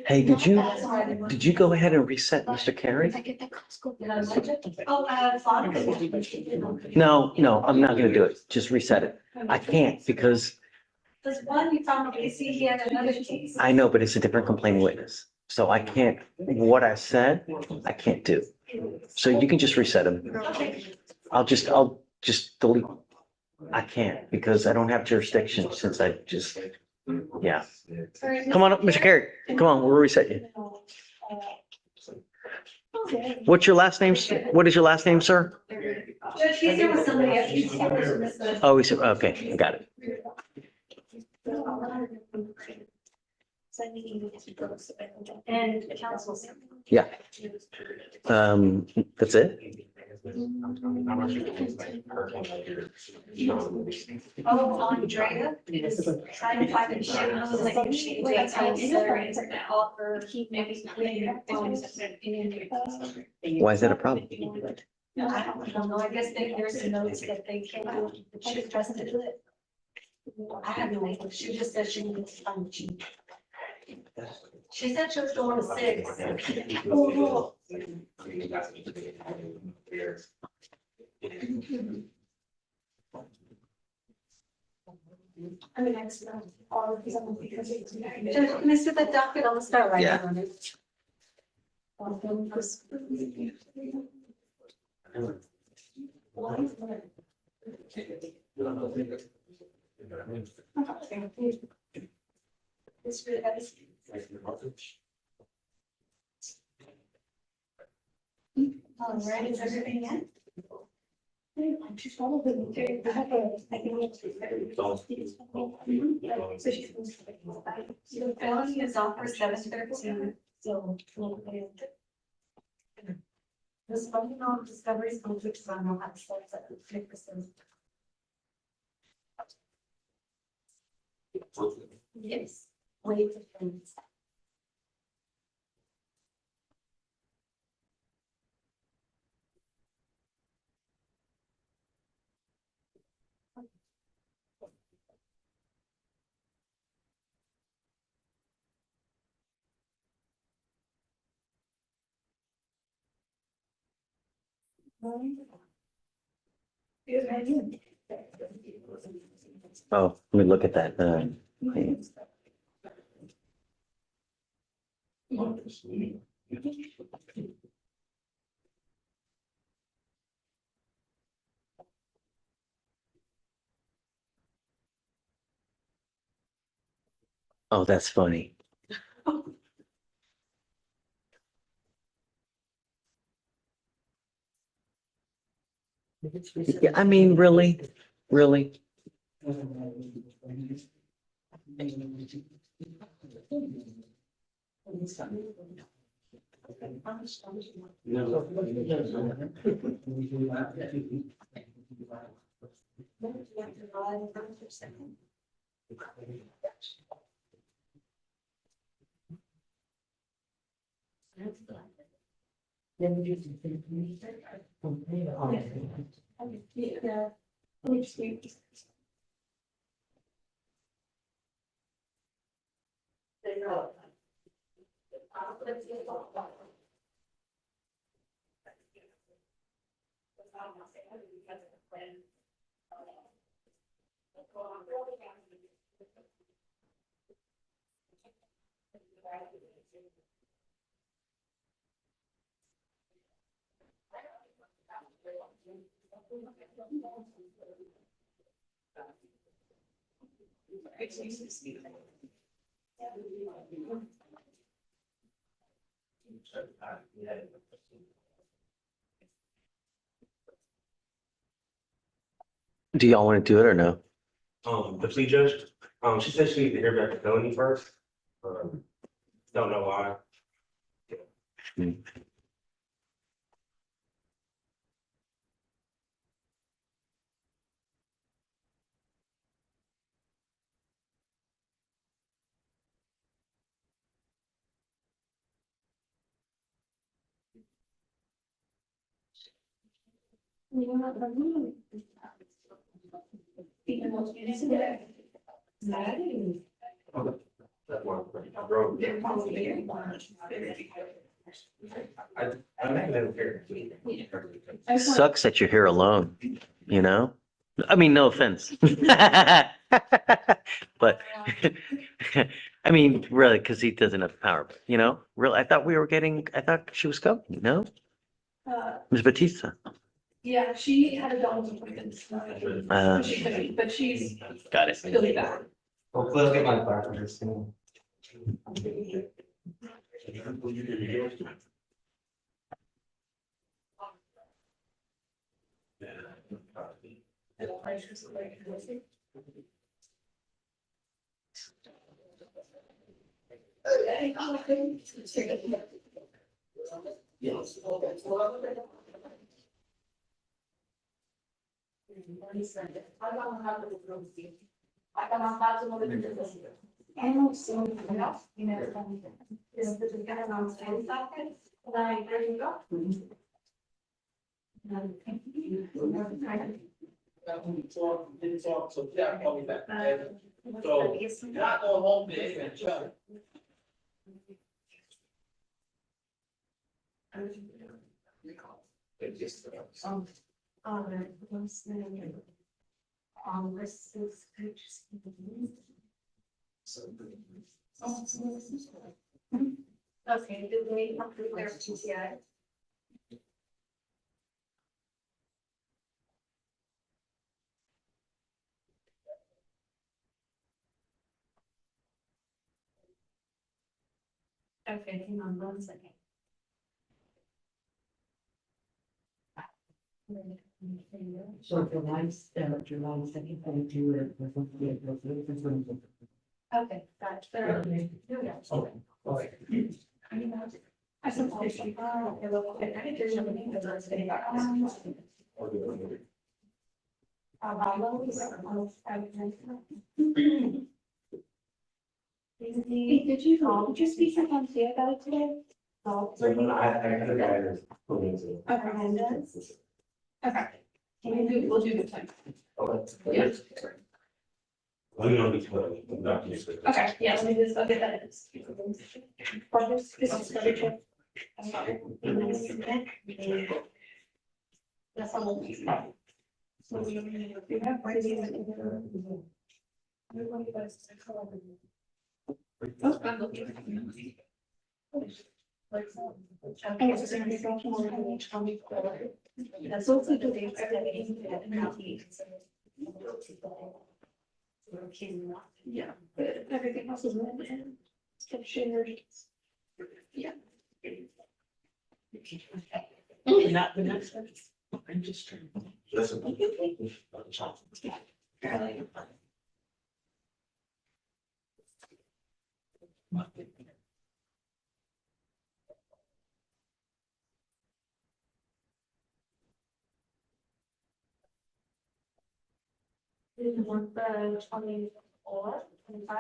Hey, did you go ahead and reset Mr. Carey? No, I'm not gonna do it. Just reset it. I can't because There's one you found, you see, he had another case. I know, but it's a different complaining witness. So I can't, what I said, I can't do. So you can just reset him. Okay. I'll just delete. I can't because I don't have jurisdiction since yeah. Come on up, Mr. Carey. Come on, we'll reset you. What's your last name? What is your last name, sir? Judge Fleischer was somebody else. Oh, he said, okay, I got it. And council. Yeah. That's it? I'm not sure if it's like hurricane later. Oh, Andrea is trying to find a show, like she takes home salaries and offer maybe. Why is that a problem? I don't know, I guess there's some notes that they came out, she trusted it. I have no idea, she just said she needs to find cheap. She said she was going to 6. Oh, I mean, that's not all of these, because it's. Can I see that docket? I'm gonna start writing Yeah. on it. It's really heavy. All right, is everything in? She's probably. So she's. So Felony is off for 7:13, so. This funding on discoveries conflicts on how much starts at 3%. Yes. Wait for things. Oh, let me look at that. Oh, that's funny. Yeah, I mean, really. Yeah. Do y'all want to do it or no? The plea judge, she said she needed to hear back the felony first. Don't know why. Sucks that you're here alone, you know? I mean, no offense. But, I mean, really, because he doesn't have power, you know? Really, I thought she was coming, no? Ms. Batista. Yeah, she had a doctor's appointment. But she couldn't, but she's. Got it. She'll be back. Hopefully I'll get my back soon. So, yeah, call me back. So, not going home big and Chuck. Okay, do we approve their PTI? Okay, hang on 1 second. So July 2nd, I do it. Okay, gotcha. I suppose. Okay, well, I think there's something that's let's say about. Did you speak to Ponce about it today? Oh, okay. We'll do the time. Yeah. Okay, yeah, let me just, I'll get that. This is very good. That's all. So we have crazy. Oh, I'm looking. That's also doing. Yeah, but everything else is in. Yeah. Not the next one. I'm just trying. Did you want the 24, 25?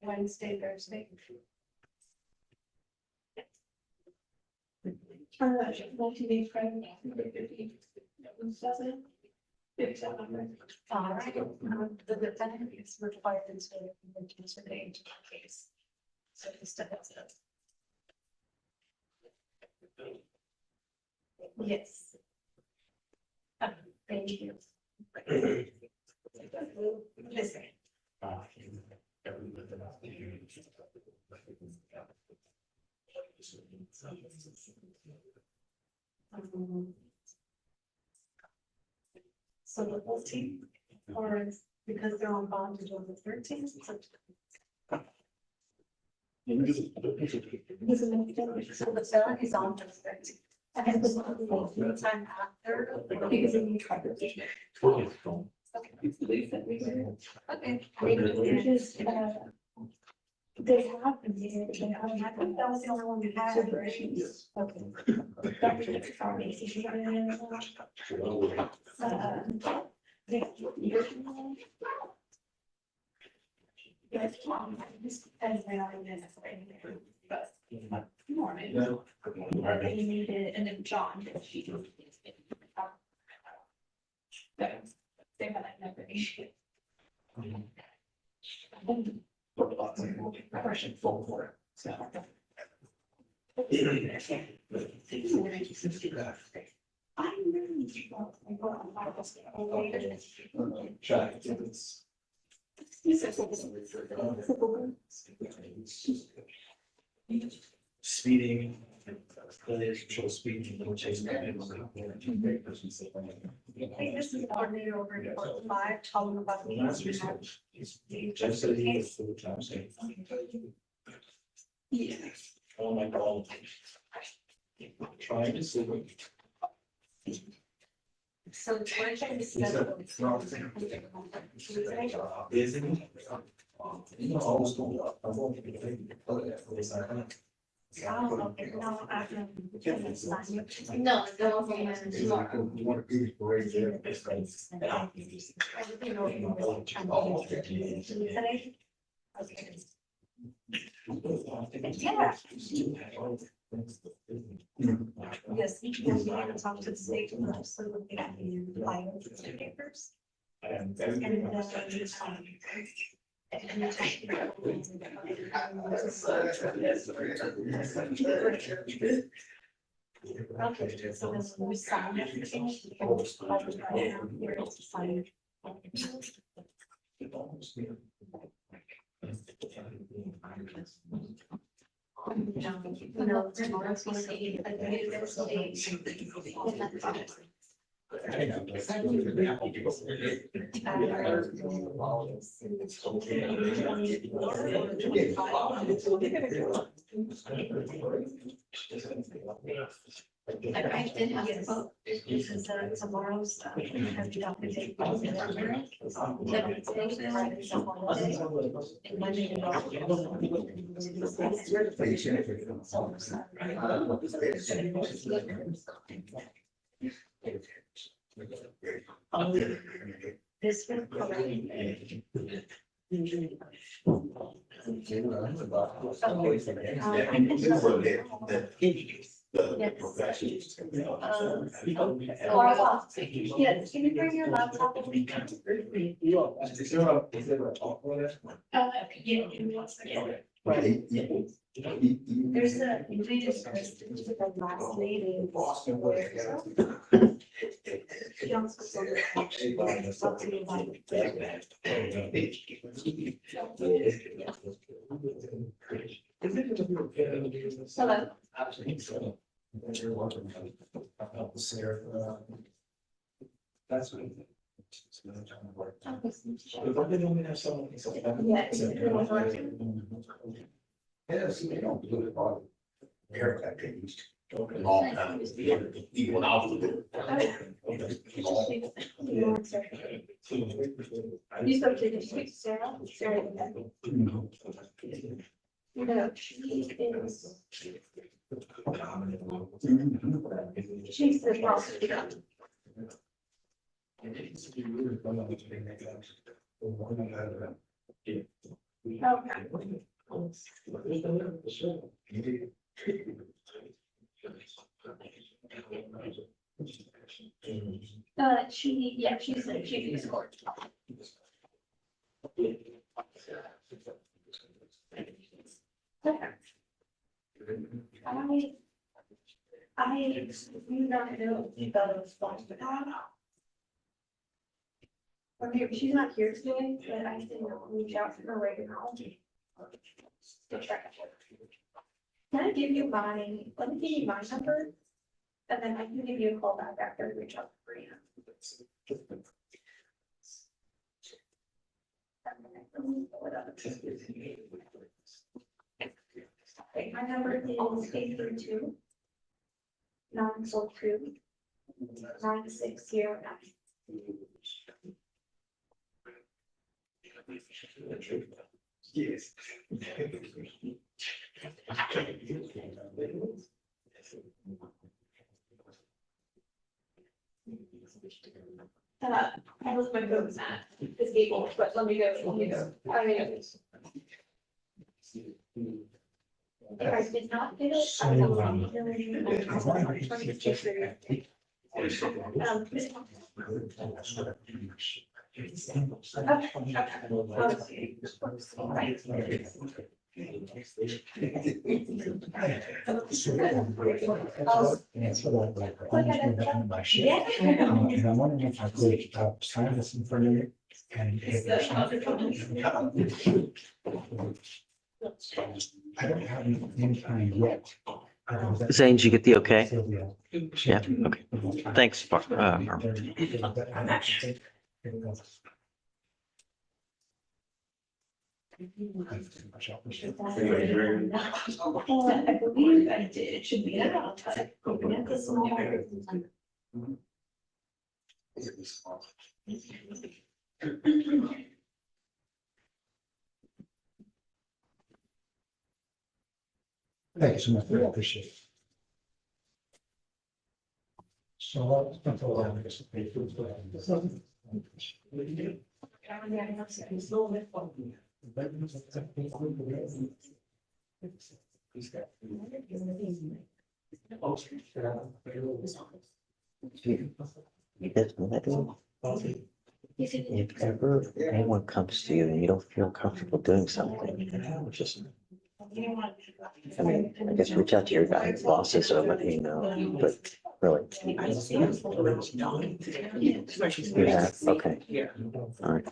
Wednesday, Thursday. Multi-day friend. 7. 57. All right, the defendant is required to stay in the case. So the step is up. Yes. Thank you. Listen. So the 14th, or because they're on bond until the 13th. So the sale is on the 13th. And this will be time after. Because we try to. Okay. They have been here, they haven't had, that was the only one we had, right? Yes. Okay. Yes. As they are in this way, but. Morning. They needed, and then John. They had another issue. Question full for it. So. I'm really. Speeding. Control speeding. Hey, this is coordinator over at 5, tell them about the. Yeah. Oh my God. Trying to see. So it's my turn to Isn't it? Almost. I'm going to be. No, no, tomorrow. Yeah. Yes, you can talk to the state, so we can apply for papers. And okay, so this we sign everything. Here is to sign. No, tomorrow's gonna be a new I did have a vote. Because tomorrow's. Have you done it? And Monday. This one. Yes, can you bring your laptop? Yeah, give me 1 second. There's a, we just posted to the last meeting. Hello. That's what. Yes, they don't do it on. Haircut they used to. Long time. Even when I was little. You spoke to Sarah? Sarah. No, she is. She's the prosecutor. Yeah, she's the chief of court. I do not know if that was response to that. Okay, she's not here today, but I can reach out to her right now. To check. Can I give you my, let me give you my number? And then I can give you a call back after I reach out to Brianna. Okay, my number is 832 942 9609. Yes. I was my phone was at this table, but let me go. I mean, if I did not get it, I will. Yeah. And I'm wondering if I could sign this in front of you. And if there's not. I don't have any time yet. Zane, did you get the okay? Yeah, okay. Thanks, Mark. I believe I did, it should be out, but open up the small. Thank you so much, I appreciate it. So. If ever anyone comes to you and you don't feel comfortable doing something, just, I mean, I guess reach out to your guys, bosses, or let me know, but really. You have, okay. All right.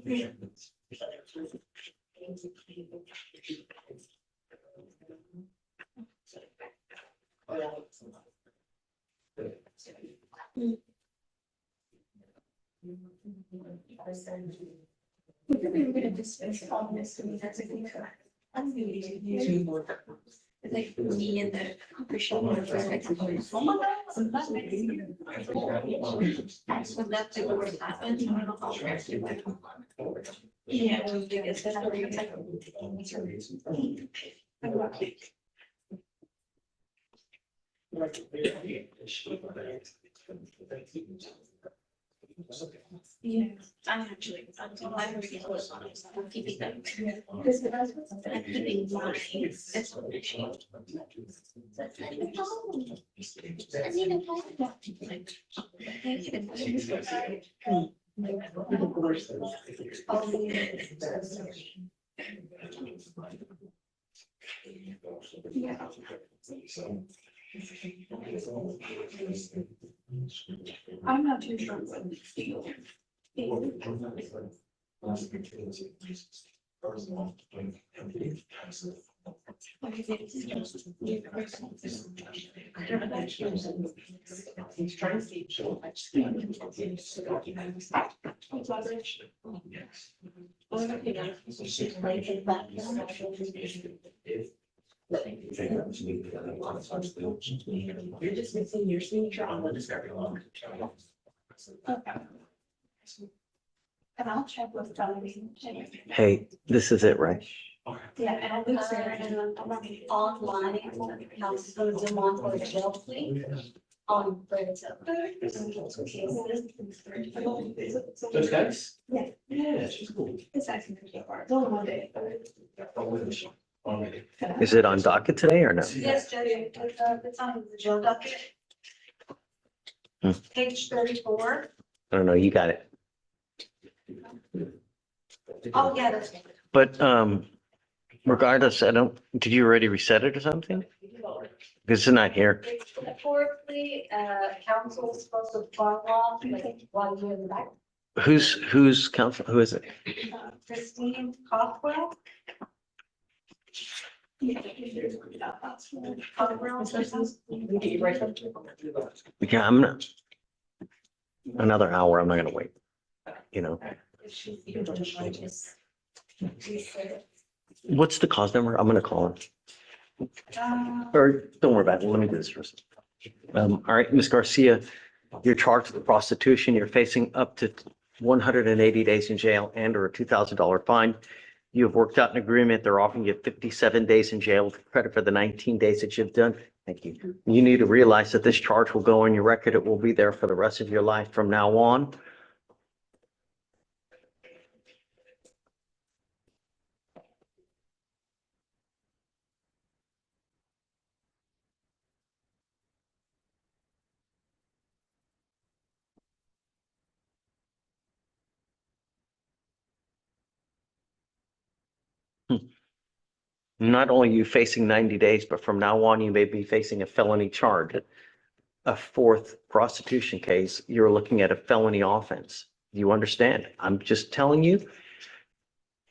Yeah. We're gonna dismiss all this, I mean, that's a good. I'm gonna do. Like me and the official. So that's the word happened. Yeah. Well, because that's what you're yeah, I'm actually, I'm already I'm keeping them. I'm keeping mine. That's what they changed. I mean, I'm not too sure what the deal. You're just missing your signature on the discovery log. Okay. And I'll check with Tommy. Hey, this is it, right? Yeah, and I'll be there and I'm online, I'll go Zoom on for the jail plea. On Friday. Those guys? Yeah. Yeah, she's cool. It's actually pretty hard. It's only one day. Is it on docket today or no? Yes, Judge, it's on the jail docket. Hmm. Page 34. I don't know, you got it. Oh, yeah, that's. But regardless, did you already reset it or something? Because it's not here. Metaphorically, council is supposed to follow like while you're in the back. Who's counsel? Who is it? Christine Cockwell. Yeah, I'm not. Another hour, I'm not gonna wait. You know, what's the cause number? I'm gonna call him. Or don't worry about it. Let me do this first. All right, Ms. Garcia, you're charged with prostitution. You're facing up to 180 days in jail and or a $2,000 fine. You have worked out an agreement. They're offering you 57 days in jail with credit for the 19 days that you've done. Thank you. You need to realize that this charge will go on your record. It will be there for the rest of your life from now on. Not only are you facing 90 days, but from now on, you may be facing a felony charge. A fourth prostitution case, you're looking at a felony offense. You understand? I'm just telling you,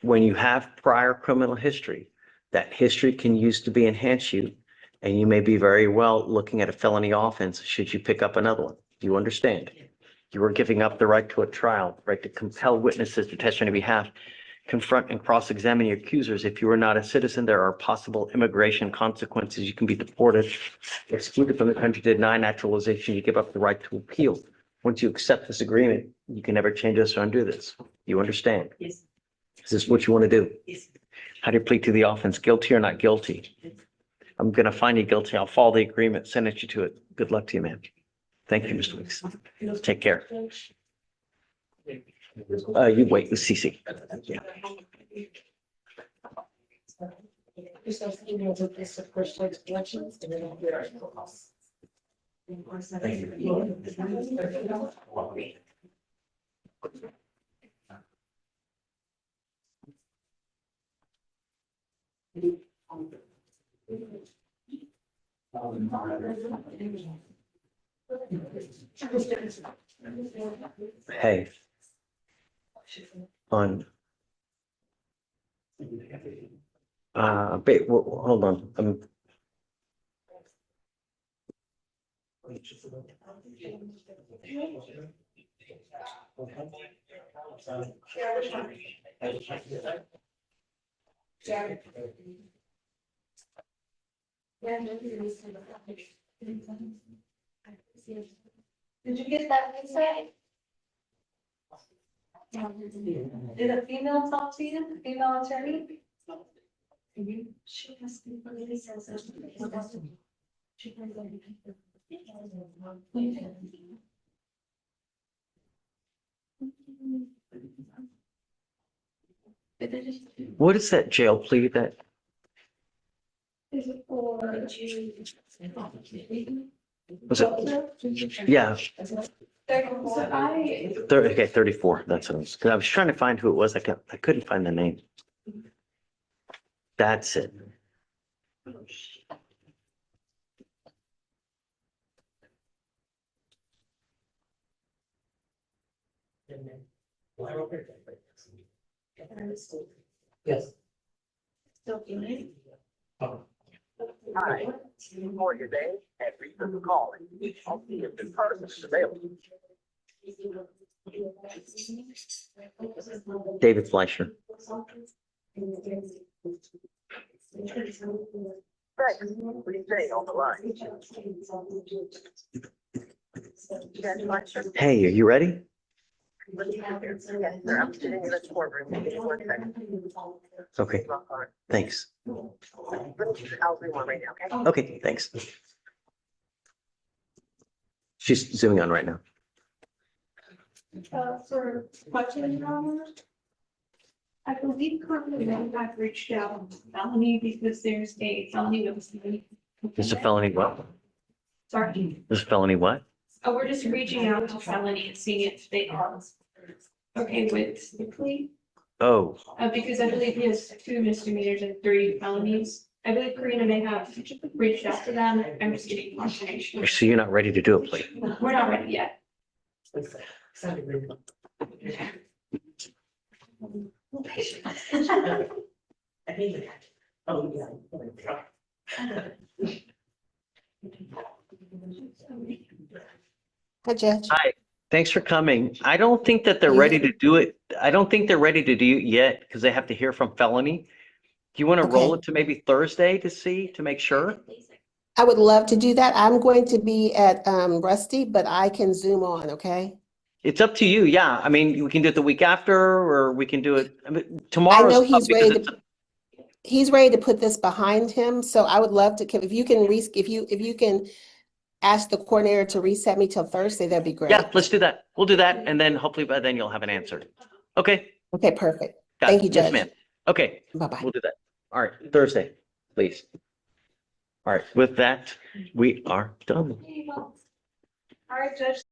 when you have prior criminal history, that history can use to be enhanced you, and you may be very well looking at a felony offense should you pick up another one. Do you understand? You are giving up the right to a trial, right to compel witnesses to testify on your behalf, confront and cross-examine your accusers. If you are not a citizen, there are possible immigration consequences. You can be deported, excluded from the country, denied naturalization. You give up the right to appeal. Once you accept this agreement, you can never change this or undo this. You understand? Yes. Is this what you want to do? Yes. How do you plead to the offense? Guilty or not guilty? I'm going to find you guilty. I'll follow the agreement, sentence you to it. Good luck to you, man. Thank you, Mr. Weeks. Take care. You wait with CC. Yeah. Just like email with this, of course, like elections, and then I'll get our costs. Hey. On. Wait, hold on. Did you get that inside? Did a female talk to you, a female attorney? She has been really sensitive. What is that jail plea that? Is it for Was it? Yeah. Okay, 34. That's what it was. Because I was trying to find who it was. I couldn't find the name. That's it. Yes. Still feeling? Hi, for your day and reason for calling. I'll see if this person is available. David Fleischer. Thanks. Please stay on the line. Judge Fleischer? Hey, are you ready? Yes, sir. I'm sitting in the courtroom. Give me 1 second. Okay, thanks. I'll do one right now, okay? Okay, thanks. She's zooming on right now. For question, Your Honor, I believe currently I've reached out to felony because there's a felony notice. There's a felony what? Sorry. There's a felony what? Oh, we're just reaching out to felony and seeing if they are okay with the plea. Oh, Because I believe he has 2 misdemeanors and 3 felonies. I believe Karina may have reached out to them. I'm just getting confirmation. so you're not ready to do a plea? We're not ready yet. Hi, Judge. Hi, thanks for coming. I don't think that they're ready to do it. I don't think they're ready to do it yet because they have to hear from felony. Do you want to roll it to maybe Thursday to make sure? I would love to do that. I'm going to be at Rusty, but I can Zoom on, okay? It's up to you. Yeah. I mean, we can do it the week after, or we can do it I tomorrow. know he's ready to put this behind him, so I would love to, if you can ask the coordinator to reset me till Thursday, that'd be great. Yeah, let's do that. We'll do that. And then hopefully by then you'll have an answer. Okay. Okay, perfect. Got Thank it. you, Judge. Yes, ma'am. Okay. Bye-bye. We'll do that. All right. Thursday, please. All right. With that, we are done. All right, Judge.